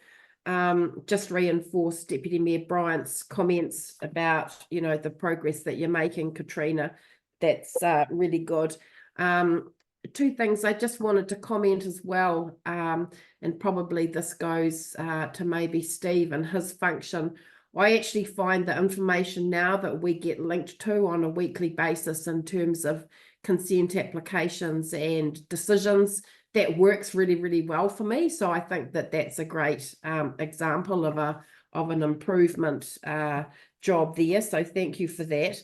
S18: just reinforce Deputy Mayor Bryant's comments about, the progress that you're making, Katrina. That's really good. Two things I just wanted to comment as well, and probably this goes to maybe Steve and his function. I actually find the information now that we get linked to on a weekly basis in terms of consent applications and decisions, that works really, really well for me. So I think that that's a great example of an improvement job there. So thank you for that.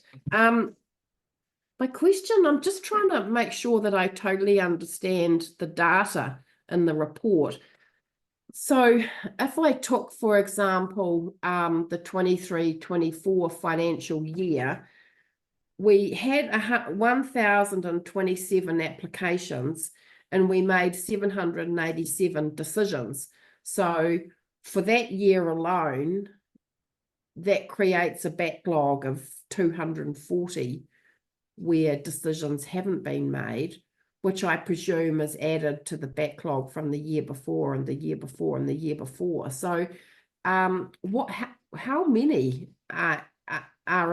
S18: My question, I'm just trying to make sure that I totally understand the data in the report. So if I took, for example, the 23-24 financial year, we had 1,027 applications and we made 787 decisions. So for that year alone, that creates a backlog of 240 where decisions haven't been made, which I presume is added to the backlog from the year before and the year before and the year before. So how many are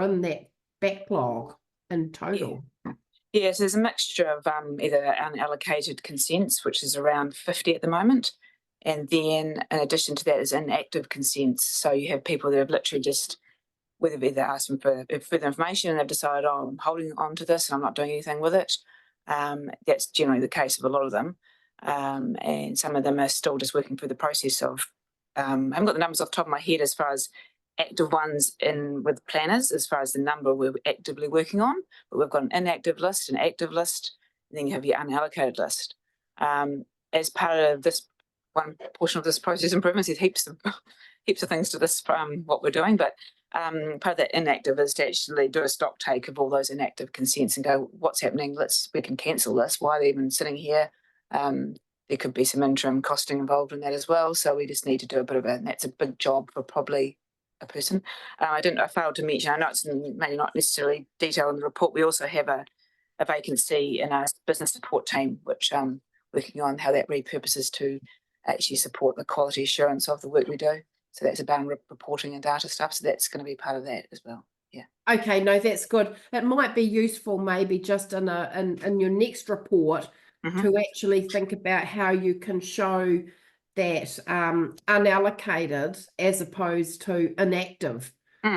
S18: in that backlog in total?
S22: Yes, there's a mixture of either unallocated consents, which is around 50 at the moment, and then in addition to that is inactive consents. So you have people that have literally just, whether they're asking for further information and they've decided, I'm holding on to this and I'm not doing anything with it. That's generally the case of a lot of them. And some of them are still just working through the process of, I haven't got the numbers off the top of my head as far as active ones in with planners, as far as the number we're actively working on, but we've got an inactive list, an active list, and then you have your unallocated list. As part of this one portion of this process improvements, there's heaps of things to this what we're doing, but part of that inactive is to actually do a stock take of all those inactive consents and go, what's happening? We can cancel this. Why are they even sitting here? There could be some interim costing involved in that as well. So we just need to do a bit of it. And that's a big job for probably a person. I failed to mention, I know it's maybe not necessarily detailed in the report. We also have a vacancy in our business support team, which working on how that repurposes to actually support the quality assurance of the work we do. So that's about reporting and data stuff. So that's going to be part of that as well. Yeah.
S18: Okay, no, that's good. It might be useful maybe just in your next report to actually think about how you can show that unallocated as opposed to inactive.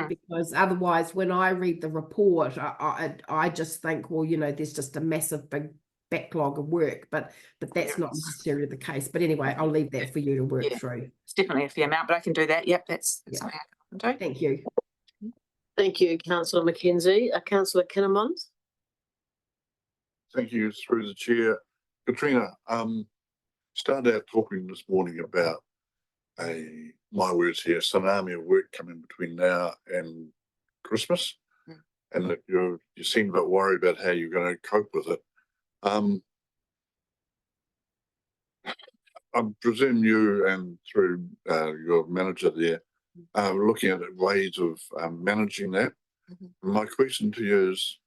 S18: Because otherwise when I read the report, I just think, well, there's just a massive big backlog of work, but that's not necessarily the case. But anyway, I'll leave that for you to work through.
S22: It's definitely a fair amount, but I can do that. Yep, that's something I can do.
S18: Thank you.
S1: Thank you, Councillor Mackenzie. Councillor Kinnemont.
S8: Thank you, through the chair. Katrina, started out talking this morning about my words here, tsunami of work coming between now and Christmas, and that you seem a bit worried about how you're going to cope with it. I presume you and through your manager there are looking at ways of managing that. My question to you is,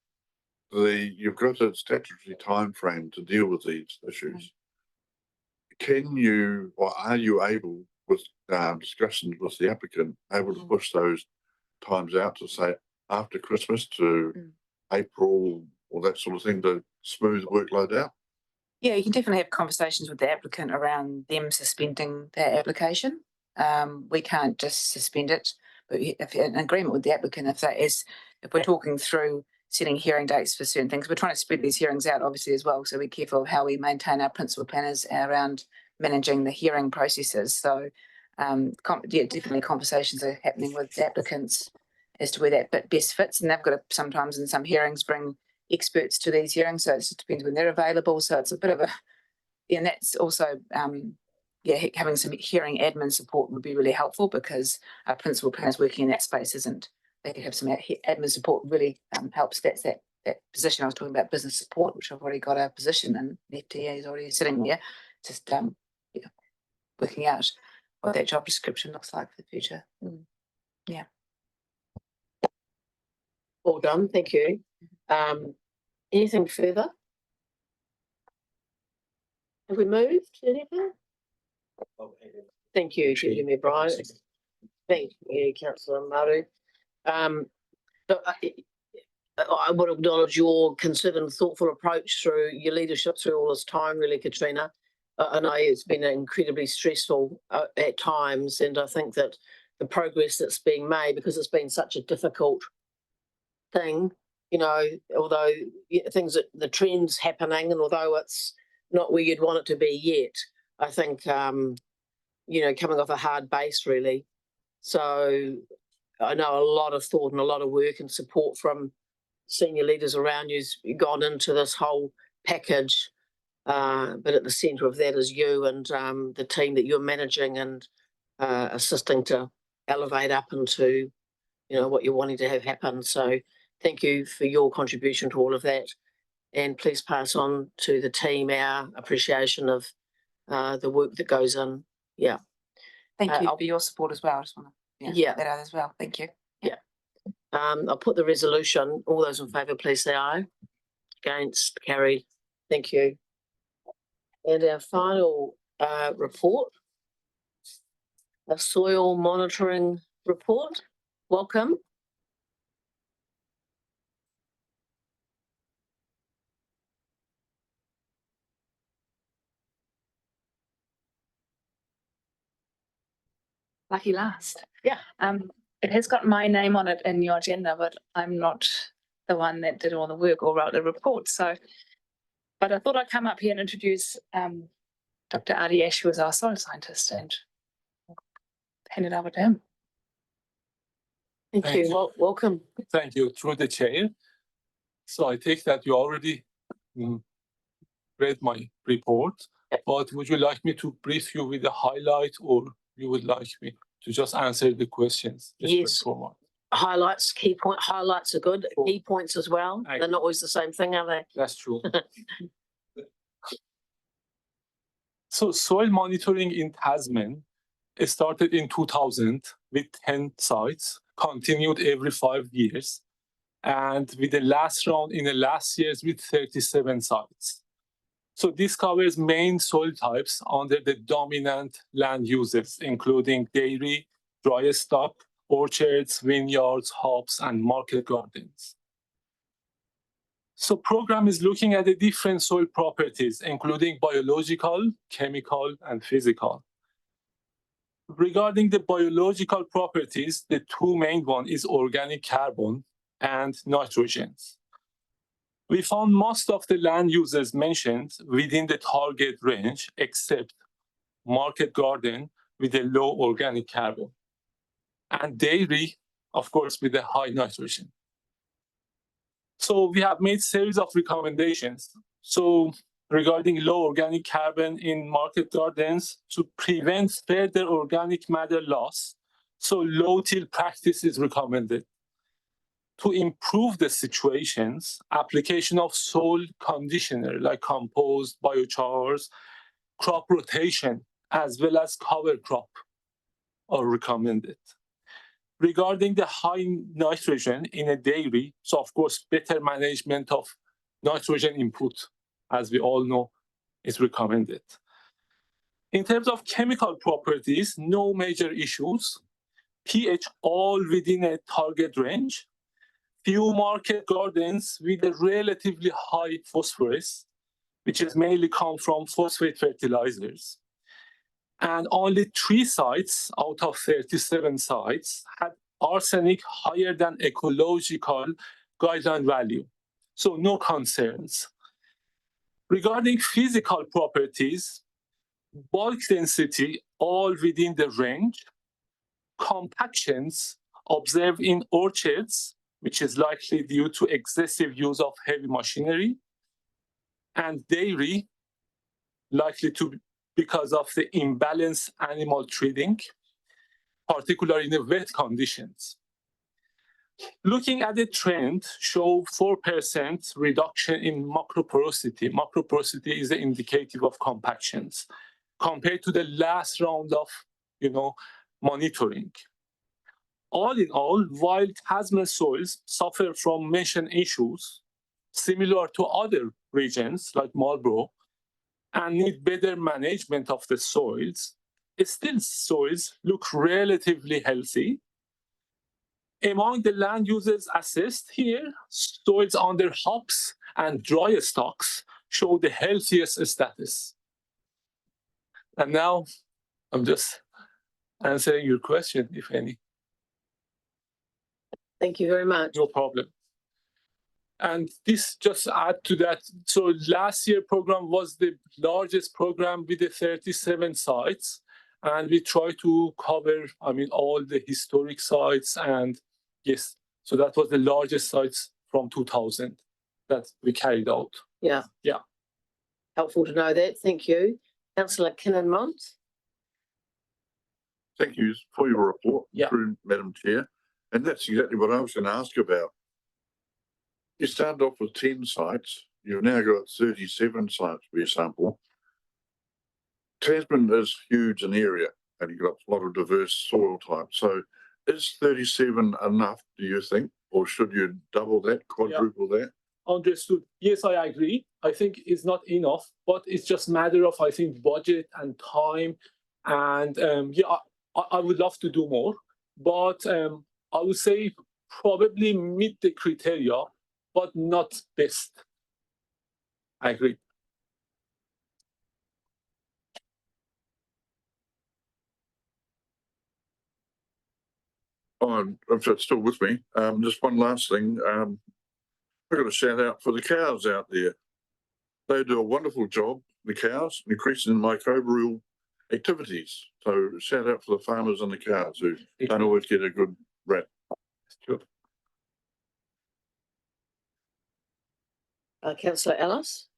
S8: you've got a statutory time frame to deal with these issues. Can you, or are you able, with discussions with the applicant, able to push those times out to say after Christmas to April or that sort of thing to smooth the workload out?
S22: Yeah, you can definitely have conversations with the applicant around them suspending their application. We can't just suspend it, but if you're in agreement with the applicant, if we're talking through setting hearing dates for certain things, we're trying to spread these hearings out obviously as well. So we're careful of how we maintain our principal planners around managing the hearing processes. So definitely conversations are happening with the applicants as to where that bit best fits. And they've got to sometimes in some hearings bring experts to these hearings. So it just depends when they're available. So it's a bit of and that's also, having some hearing admin support would be really helpful because our principal planners working in that space they could have some admin support really helps. That's that position I was talking about, business support, which I've already got a position in. The FTA is already sitting there, just working out what that job description looks like for the future. Yeah.
S1: Well done, thank you. Anything further? Have we moved anything? Thank you, Deputy Brian. Thank you, Councillor Maru. Look, I would acknowledge your considered and thoughtful approach through your leadership through all this time, really, Katrina. I know it's been incredibly stressful at times, and I think that the progress that's being made, because it's been such a difficult thing, although the trend's happening, and although it's not where you'd want it to be yet, I think, coming off a hard base, really. So I know a lot of thought and a lot of work and support from senior leaders around you's gone into this whole package, but at the centre of that is you and the team that you're managing and assisting to elevate up into, what you're wanting to have happen. So thank you for your contribution to all of that. And please pass on to the team our appreciation of the work that goes in. Yeah.
S22: Thank you for your support as well. I just want to that out as well. Thank you.
S1: Yeah. I'll put the resolution. All those in favour, please say aye. Against, carried. Thank you. And our final report, a soil monitoring report. Welcome.
S4: Lucky last.
S1: Yeah.
S4: It has got my name on it in your agenda, but I'm not the one that did all the work or wrote the report. But I thought I'd come up here and introduce Dr. Adi Ash, who is our soil scientist, and hand it over to him.
S1: Thank you. Welcome.
S5: Thank you. Through the chair. So I take that you already read my report, but would you like me to brief you with the highlight, or you would like me to just answer the questions?
S1: Yes. Highlights, key point. Highlights are good. Cool. Key points as well. They're not always the same thing, are they?
S5: That's true. So soil monitoring in Tasman started in 2000 with 10 sites, continued every 5 years, and with the last round in the last years with 37 sites. So this covers main soil types under the dominant land uses, including dairy, dry stock, orchards, vineyards, hops, and market gardens. So program is looking at the different soil properties, including biological, chemical, and physical. Regarding the biological properties, the two main one is organic carbon and nitrogens. We found most of the land uses mentioned within the target range, except market garden with a low organic carbon, and dairy, of course, with a high nitrogen. So we have made series of recommendations. So regarding low organic carbon in market gardens, to prevent further organic matter loss, so low-till practice is recommended. To improve the situations, application of soil conditioner like compost, biochars, crop rotation, as well as cover crop are recommended. Regarding the high nitrogen in a dairy, so of course, better management of nitrogen input, as we all know, is recommended. In terms of chemical properties, no major issues. pH all within a target range, few market gardens with a relatively high phosphorus, which is mainly come from phosphate fertilizers. And only 3 sites out of 37 sites had arsenic higher than ecological guideline value. So no concerns. Regarding physical properties, bulk density all within the range, compactions observed in orchards, which is likely due to excessive use of heavy machinery, and dairy, likely to be because of the imbalanced animal treating, particularly in the wet conditions. Looking at the trend, show 4% reduction in macroporosity. Macroporosity is indicative of compactions compared to the last round of, monitoring. All in all, while Tasman soils suffer from mentioned issues similar to other regions like Marlborough and need better management of the soils, still soils look relatively healthy. Among the land users assessed here, soils under hops and dry stocks show the healthiest status. And now I'm just answering your question, if any.
S1: Thank you very much.
S5: No problem. And this just add to that. So last year program was the largest program with the 37 sites. And we try to cover, all the historic sites. And yes, so that was the largest sites from 2000 that we carried out.
S1: Yeah.
S5: Yeah.
S1: Helpful to know that. Thank you. Councillor Kinnan-Mont.
S8: Thank you for your report,
S5: Yeah.
S8: through Madam Chair. And that's exactly what I was going to ask about. You started off with 10 sites. You've now got 37 sites for your sample. Tasman is huge in area and you've got a lot of diverse soil types. So is 37 enough, do you think? Or should you double that, quadruple that?
S5: Understood. Yes, I agree. I think it's not enough, but it's just a matter of, I think, budget and time. And I would love to do more, but I would say probably meet the criteria, but not best. I agree.
S8: If it's still with me, just one last thing. I've got a shout out for the cows out there. They do a wonderful job, the cows, increasing microbial activities. So shout out for the farmers and the cows who don't always get a good rap.
S5: Sure.
S1: Councillor Ellis.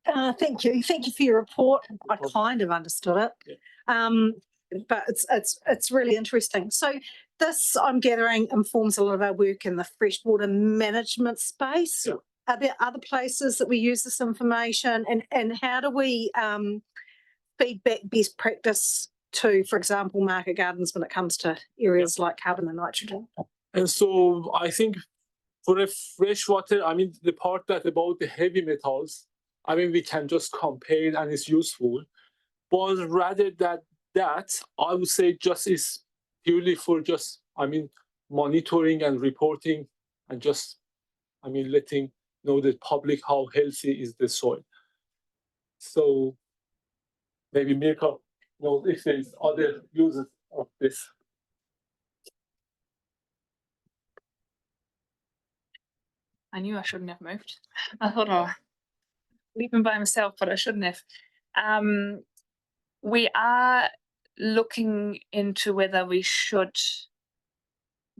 S12: Thank you. Thank you for your report. I kind of understood it. But it's really interesting. So this, I'm gathering, informs a lot of our work in the freshwater management space.
S5: Yeah.
S12: Are there other places that we use this information, and how do we feed back best practice to, for example, market gardens when it comes to areas like carbon and nitrogen?
S5: And so I think for a freshwater, the part that about the heavy metals, we can just compare it and it's useful. But rather that I would say just is purely for just, monitoring and reporting and just, letting know the public how healthy is the soil. So maybe Mirka knows if there's other uses of this.
S4: I knew I shouldn't have moved. I thought I'll leave him by himself, but I shouldn't have. We are looking into whether we should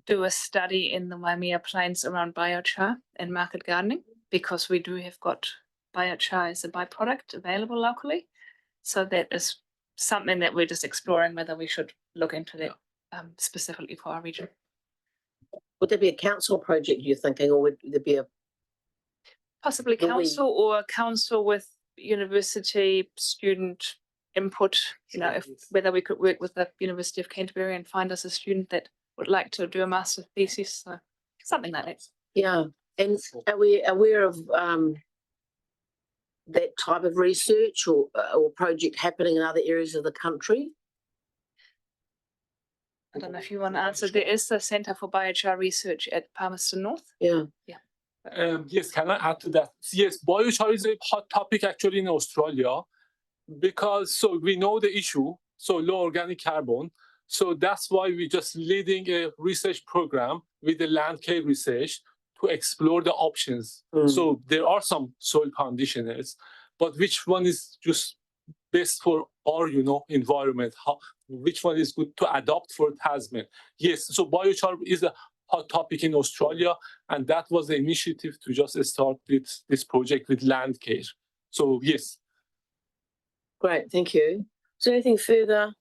S4: do a study in the Waimea Plains around biochar and market gardening, because we do have got biochar as a byproduct available locally. So that is something that we're just exploring, whether we should look into that specifically for our region.
S1: Would there be a council project you're thinking, or would there be a
S4: possibly council or a council with university student input? Whether we could work with the University of Canterbury and find us a student that would like to do a master thesis, so something like that.
S1: Yeah, and are we aware of that type of research or project happening in other areas of the country?
S4: I don't know if you want to answer. There is the Centre for Biochar Research at Palmerston North.
S1: Yeah.
S5: Yes, can I add to that? Yes, biochar is a hot topic actually in Australia because so we know the issue, so low organic carbon. So that's why we're just leading a research program with the land care research to explore the options. So there are some soil conditioners, but which one is just best for our, environment? Which one is good to adopt for Tasman? Yes, so biochar is a hot topic in Australia, and that was the initiative to just start this project with land care. So yes.
S1: Great, thank you. Is there anything further,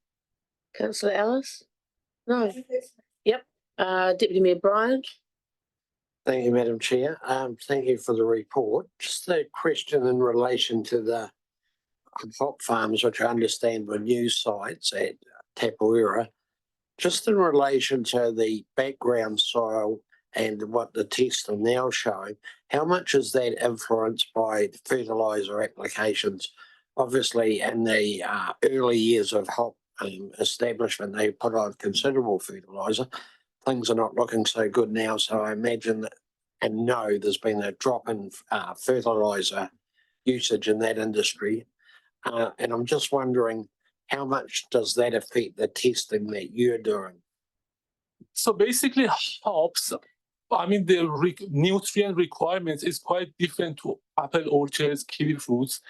S1: Councillor Ellis? No. Yep. Deputy Mayor Bryant.
S11: Thank you, Madam Chair. Thank you for the report. Just a question in relation to the hop farms, which I understand were new sites at Tapawera. Just in relation to the background soil and what the tests are now showing, how much is that influenced by fertiliser applications? Obviously, in the early years of hop establishment, they put on considerable fertiliser. Things are not looking so good now, so I imagine that, and know there's been a drop in fertiliser usage in that industry. And I'm just wondering, how much does that affect the testing that you're doing?
S5: So basically, hops, the nutrient requirements is quite different to apple orchards, kiwi fruits,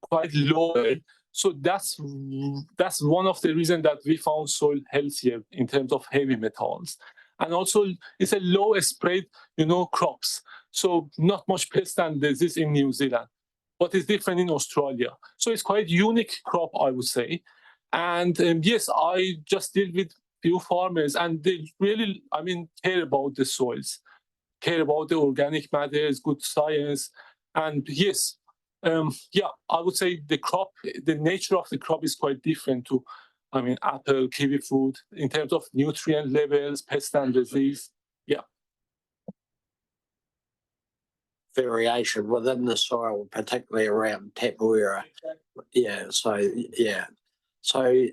S5: quite lower. So that's one of the reasons that we found soil healthier in terms of heavy metals. And also, it's a low spread, crops. So not much pest and disease in New Zealand, but it's different in Australia. So it's quite unique crop, I would say. And yes, I just deal with few farmers, and they really, care about the soils, care about the organic matters, good science. And yes, I would say the nature of the crop is quite different to, apple, kiwi fruit, in terms of nutrient levels, pest and disease. Yeah.
S11: Variation within the soil, particularly around Tapawera. So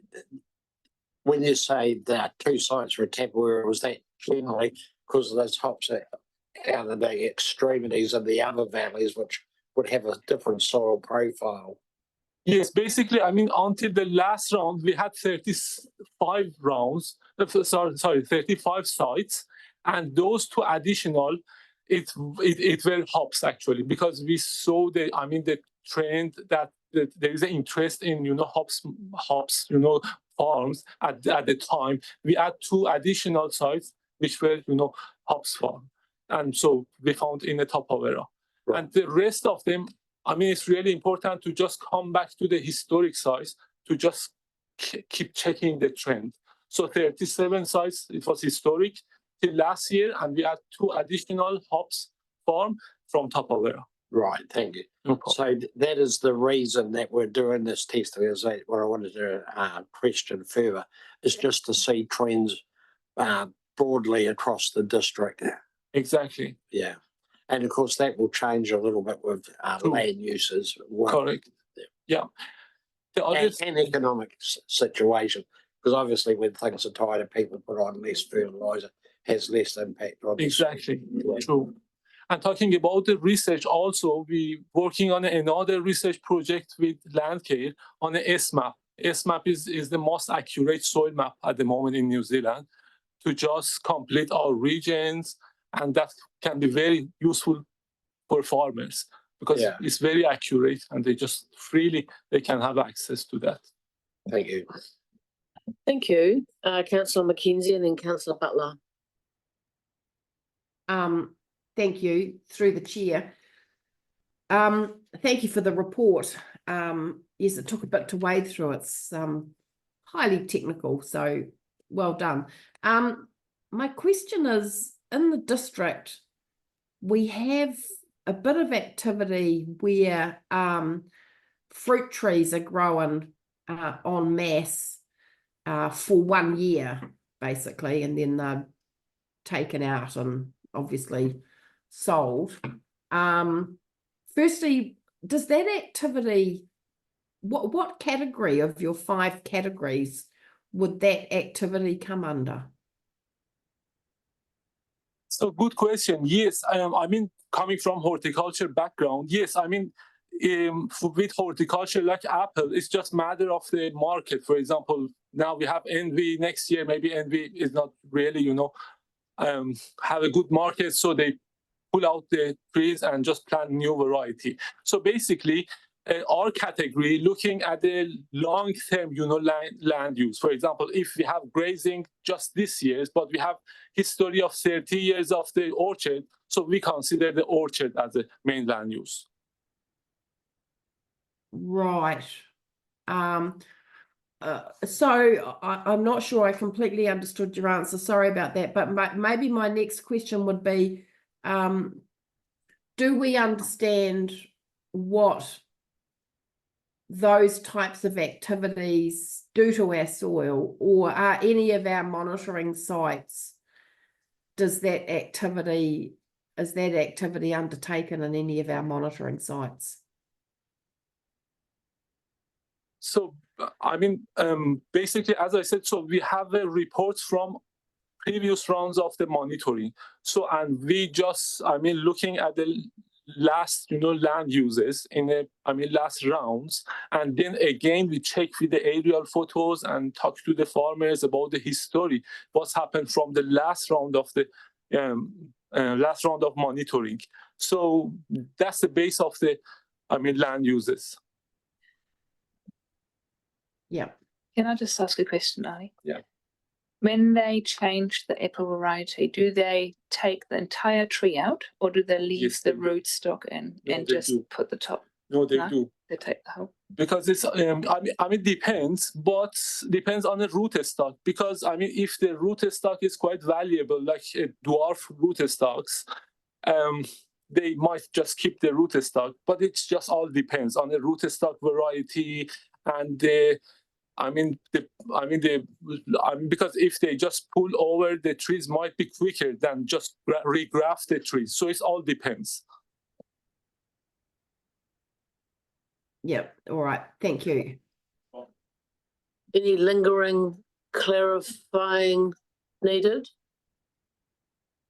S11: when you say that two sites were Tapawera, was that generally because those hops are out of the extremities of the other valleys, which would have a different soil profile?
S5: Yes, basically, until the last round, we had 35 rounds, 35 sites, and those two additional, it were hops actually, because we saw the trend that there is an interest in, hops, farms at the time. We had two additional sites, which were, hops farm. And so we found in the Tapawera. Right. And the rest of them, it's really important to just come back to the historic sites to just keep checking the trend. So 37 sites, it was historic till last year, and we had two additional hops farm from Tapawera.
S11: Right, thank you. No problem. So that is the reason that we're doing this testing. Is that what I wanted to question further, is just to see trends broadly across the district.
S5: Exactly.
S11: Yeah. And of course, that will change a little bit with land uses.
S5: Correct. Yeah.
S11: And economic situation. Because obviously, when things are tighter, people put on less fertiliser, has less impact on
S5: exactly. True. And talking about the research, also, we working on another research project with Landcare on a SMAP. SMAP is the most accurate soil map at the moment in New Zealand to just complete our regions, and that can be very useful for farmers because it's very accurate and they just they can have access to that.
S11: Thank you.
S1: Thank you. Councillor McKenzie and then Councillor Butler.
S18: Thank you, through the chair. Thank you for the report. Yes, it took a bit to wade through. It's highly technical, so well done. My question is, in the district, we have a bit of activity where fruit trees are growing en masse for 1 year, basically, and then they're taken out and obviously sold. Firstly, does that activity, what category of your 5 categories would that activity come under?
S5: So good question. Yes, I mean, coming from horticulture background, yes, I mean, with horticulture like apple, it's just matter of the market. For example, now we have envy. Next year, maybe envy is not really, have a good market, so they pull out the trees and just plant new variety. So basically, our category looking at the long-term, land use. For example, if we have grazing just this year, but we have history of 30 years of the orchard, so we consider the orchard as a main land use.
S18: Right. So I'm not sure I completely understood your answer. Sorry about that. But maybe my next question would be, do we understand what those types of activities do to our soil, or are any of our monitoring sites, is that activity undertaken in any of our monitoring sites?
S5: So, I mean, basically, as I said, so we have reports from previous rounds of the monitoring. So, and we just, I mean, looking at the last, land uses in last rounds. And then again, we check with the aerial photos and talk to the farmers about the history, what's happened from the last round of the monitoring. So that's the base of the, land uses.
S18: Yeah.
S4: Can I just ask a question, Ali?
S5: Yeah.
S4: When they change the apple variety, do they take the entire tree out, or do they leave the rootstock in and just put the top?
S5: No, they do.
S4: They take the whole.
S5: Because it's, depends, but depends on the rootstock. Because, if the rootstock is quite valuable, like dwarf rootstocks, they might just keep the rootstock. But it just all depends on the rootstock variety and the. Because if they just pull over, the trees might be quicker than just regraft the trees. So it all depends.
S18: Yeah. All right. Thank you.
S1: Any lingering clarifying needed?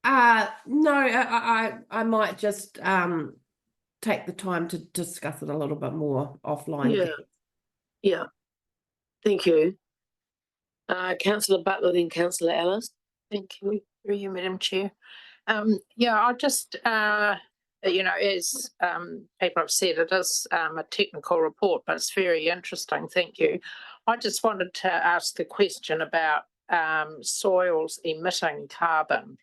S18: No, I might just take the time to discuss it a little bit more offline.
S1: Yeah. Yeah. Thank you. Councillor Butler, then Councillor Ellis.
S10: Thank you, through you, Madam Chair. I just, as people have said, it is a technical report, but it's very interesting. Thank you. I just wanted to ask the question about soils emitting carbon.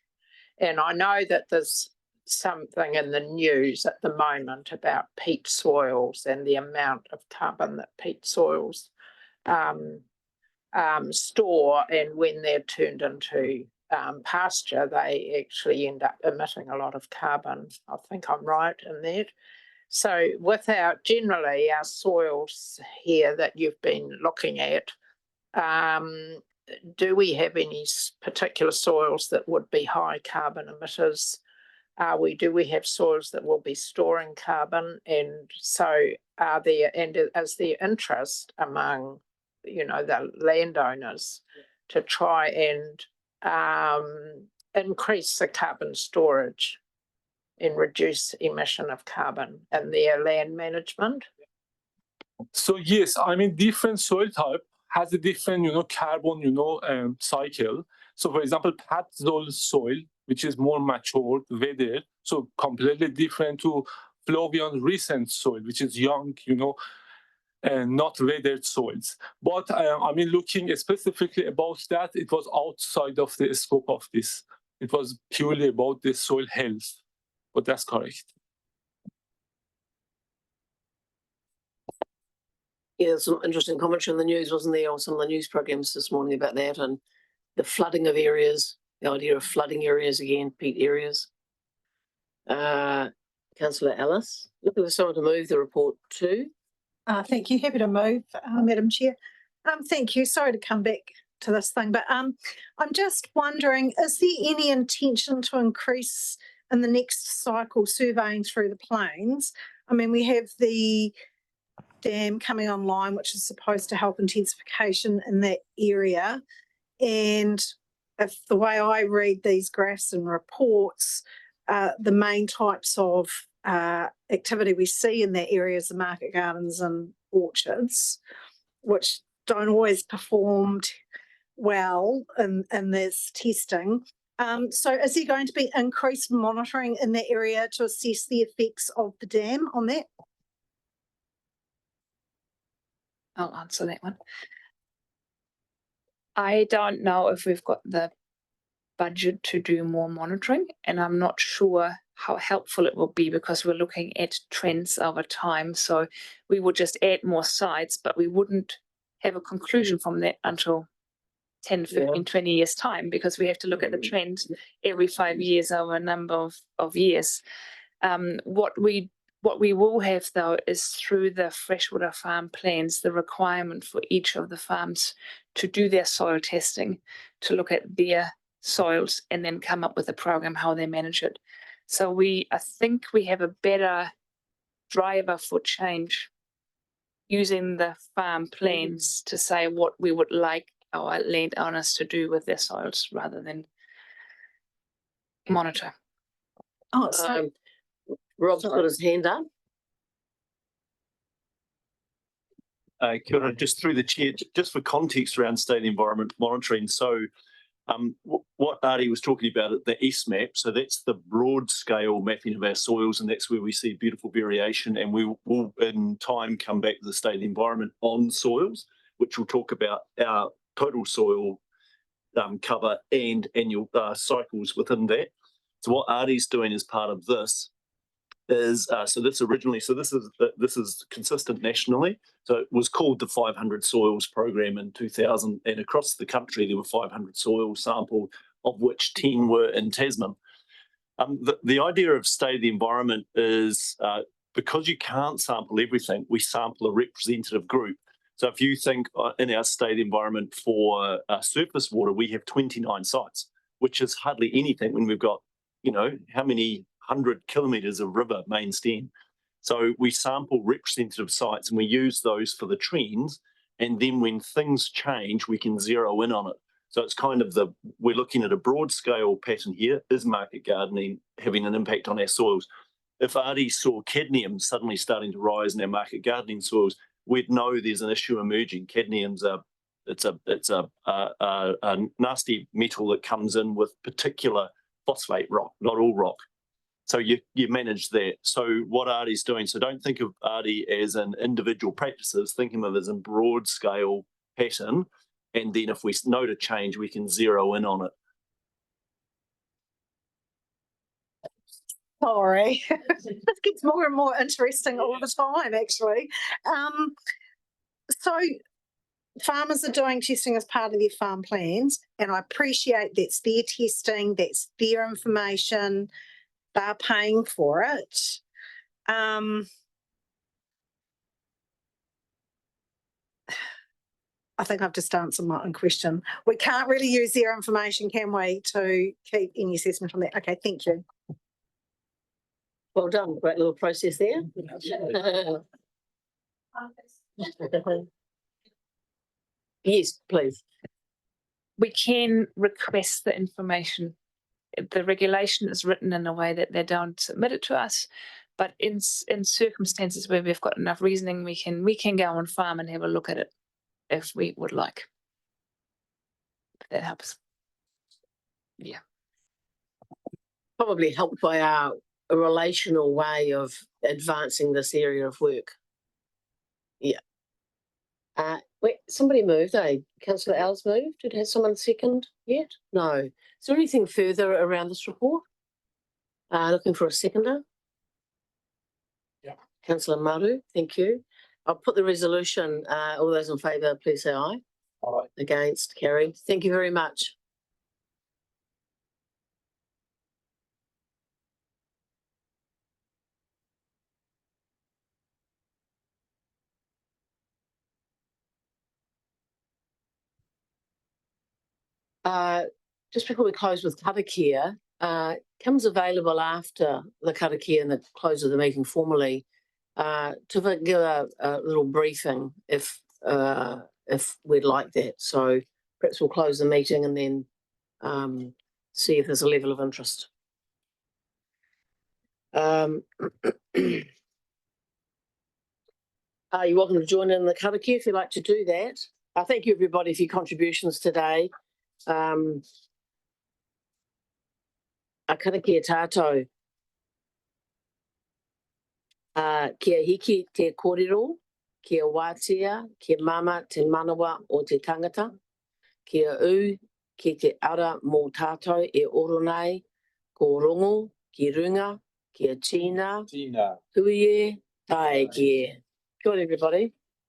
S10: And I know that there's something in the news at the moment about peat soils and the amount of carbon that peat soils store, and when they're turned into pasture, they actually end up emitting a lot of carbon. I think I'm right in that. So generally our soils here that you've been looking at, do we have any particular soils that would be high carbon emitters? Do we have soils that will be storing carbon? And so is there interest among the landowners to try and increase the carbon storage and reduce emission of carbon in their land management?
S5: So yes, different soil type has a different, carbon, cycle. So for example, patzol soil, which is more mature, weathered, so completely different to fluvial recent soil, which is young, and not weathered soils. But looking specifically about that, it was outside of the scope of this. It was purely about the soil health, but that's correct.
S1: Yeah, there's some interesting commentary in the news, wasn't there, on some of the news programs this morning about that, and the flooding of areas, the idea of flooding areas again, peat areas. Councillor Ellis, looking for someone to move the report too.
S12: Thank you. Happy to move, Madam Chair. Thank you. Sorry to come back to this thing, but I'm just wondering, is there any intention to increase in the next cycle surveying through the plains? We have the dam coming online, which is supposed to help intensification in that area. And if the way I read these graphs and reports, the main types of activity we see in that area is the market gardens and orchards, which don't always perform well in this testing. So is there going to be increased monitoring in that area to assess the effects of the dam on that?
S4: I'll answer that one. I don't know if we've got the budget to do more monitoring, and I'm not sure how helpful it will be because we're looking at trends over time. So we would just add more sites, but we wouldn't have a conclusion from that until 10, 15, 20 years time, because we have to look at the trend every 5 years over a number of years. What we will have though is through the freshwater farm plans, the requirement for each of the farms to do their soil testing, to look at their soils and then come up with a program how they manage it. So I think we have a better driver for change using the farm plans to say what we would like our landowners to do with their soils rather than monitor.
S12: Oh, so
S1: Rob's got his hand up.
S2: Kia ora, just through the chair, just for context around state environment monitoring. So what Ari was talking about at the SMAP, so that's the broad scale mapping of our soils, and that's where we see beautiful variation, and we will in time come back to the state environment on soils, which will talk about our total soil cover and annual cycles within that. So what Ari's doing as part of this is, this is consistent nationally. So it was called the 500 Soils Program in 2000, and across the country there were 500 soils sampled, of which 10 were in Tasman. The idea of state of the environment is because you can't sample everything, we sample a representative group. So if you think in our state environment for surface water, we have 29 sites, which is hardly anything when we've got, how many 100 kilometres of river main stem. So we sample representative sites and we use those for the trends. And then when things change, we can zero in on it. So it's kind of we're looking at a broad scale pattern here. Is market gardening having an impact on our soils? If Ari saw cadmium suddenly starting to rise in our market gardening soils, we'd know there's an issue emerging. Cadmium's it's a nasty metal that comes in with particular phosphate rock, not all rock. So you manage that. So what Ari's doing, so don't think of Ari as an individual practices, think of it as a broad scale pattern. And then if we note a change, we can zero in on it.
S12: Sorry, this gets more and more interesting all the time, actually. So farmers are doing testing as part of their farm plans, and I appreciate that's their testing, that's their information, they're paying for it. I think I've just answered my own question. We can't really use their information, can we, to keep any assessment on that? Okay, thank you.
S1: Well done, great little process there. Yes, please.
S4: We can request the information. The regulation is written in a way that they don't submit it to us, but in circumstances where we've got enough reasoning, we can go on farm and have a look at it if we would like. If that helps. Yeah.
S1: Probably helped by a relational way of advancing this area of work. Yeah. Wait, somebody moved, Councillor Al's moved. Has someone second yet? No. Is there anything further around this report? Looking for a seconder. Yeah. Councillor Maru, thank you. I'll put the resolution. All those in favour, please say aye. Aye. Against, carried. Thank you very much. Just before we close with karakia, comes available after the karakia and the close of the meeting formally to give a little briefing if we'd like that. So perhaps we'll close the meeting and then see if there's a level of interest. You're welcome to join in the karakia if you'd like to do that. Thank you everybody for your contributions today. A karakia tātou. Kia hiki te kōrero, kia wātia, kia mama te manawa o te tangata, kia u ki te ara mō tātou e oro nei, ko rongo, ki runga, kia tina, hui e, tae kia. Kia ora everybody.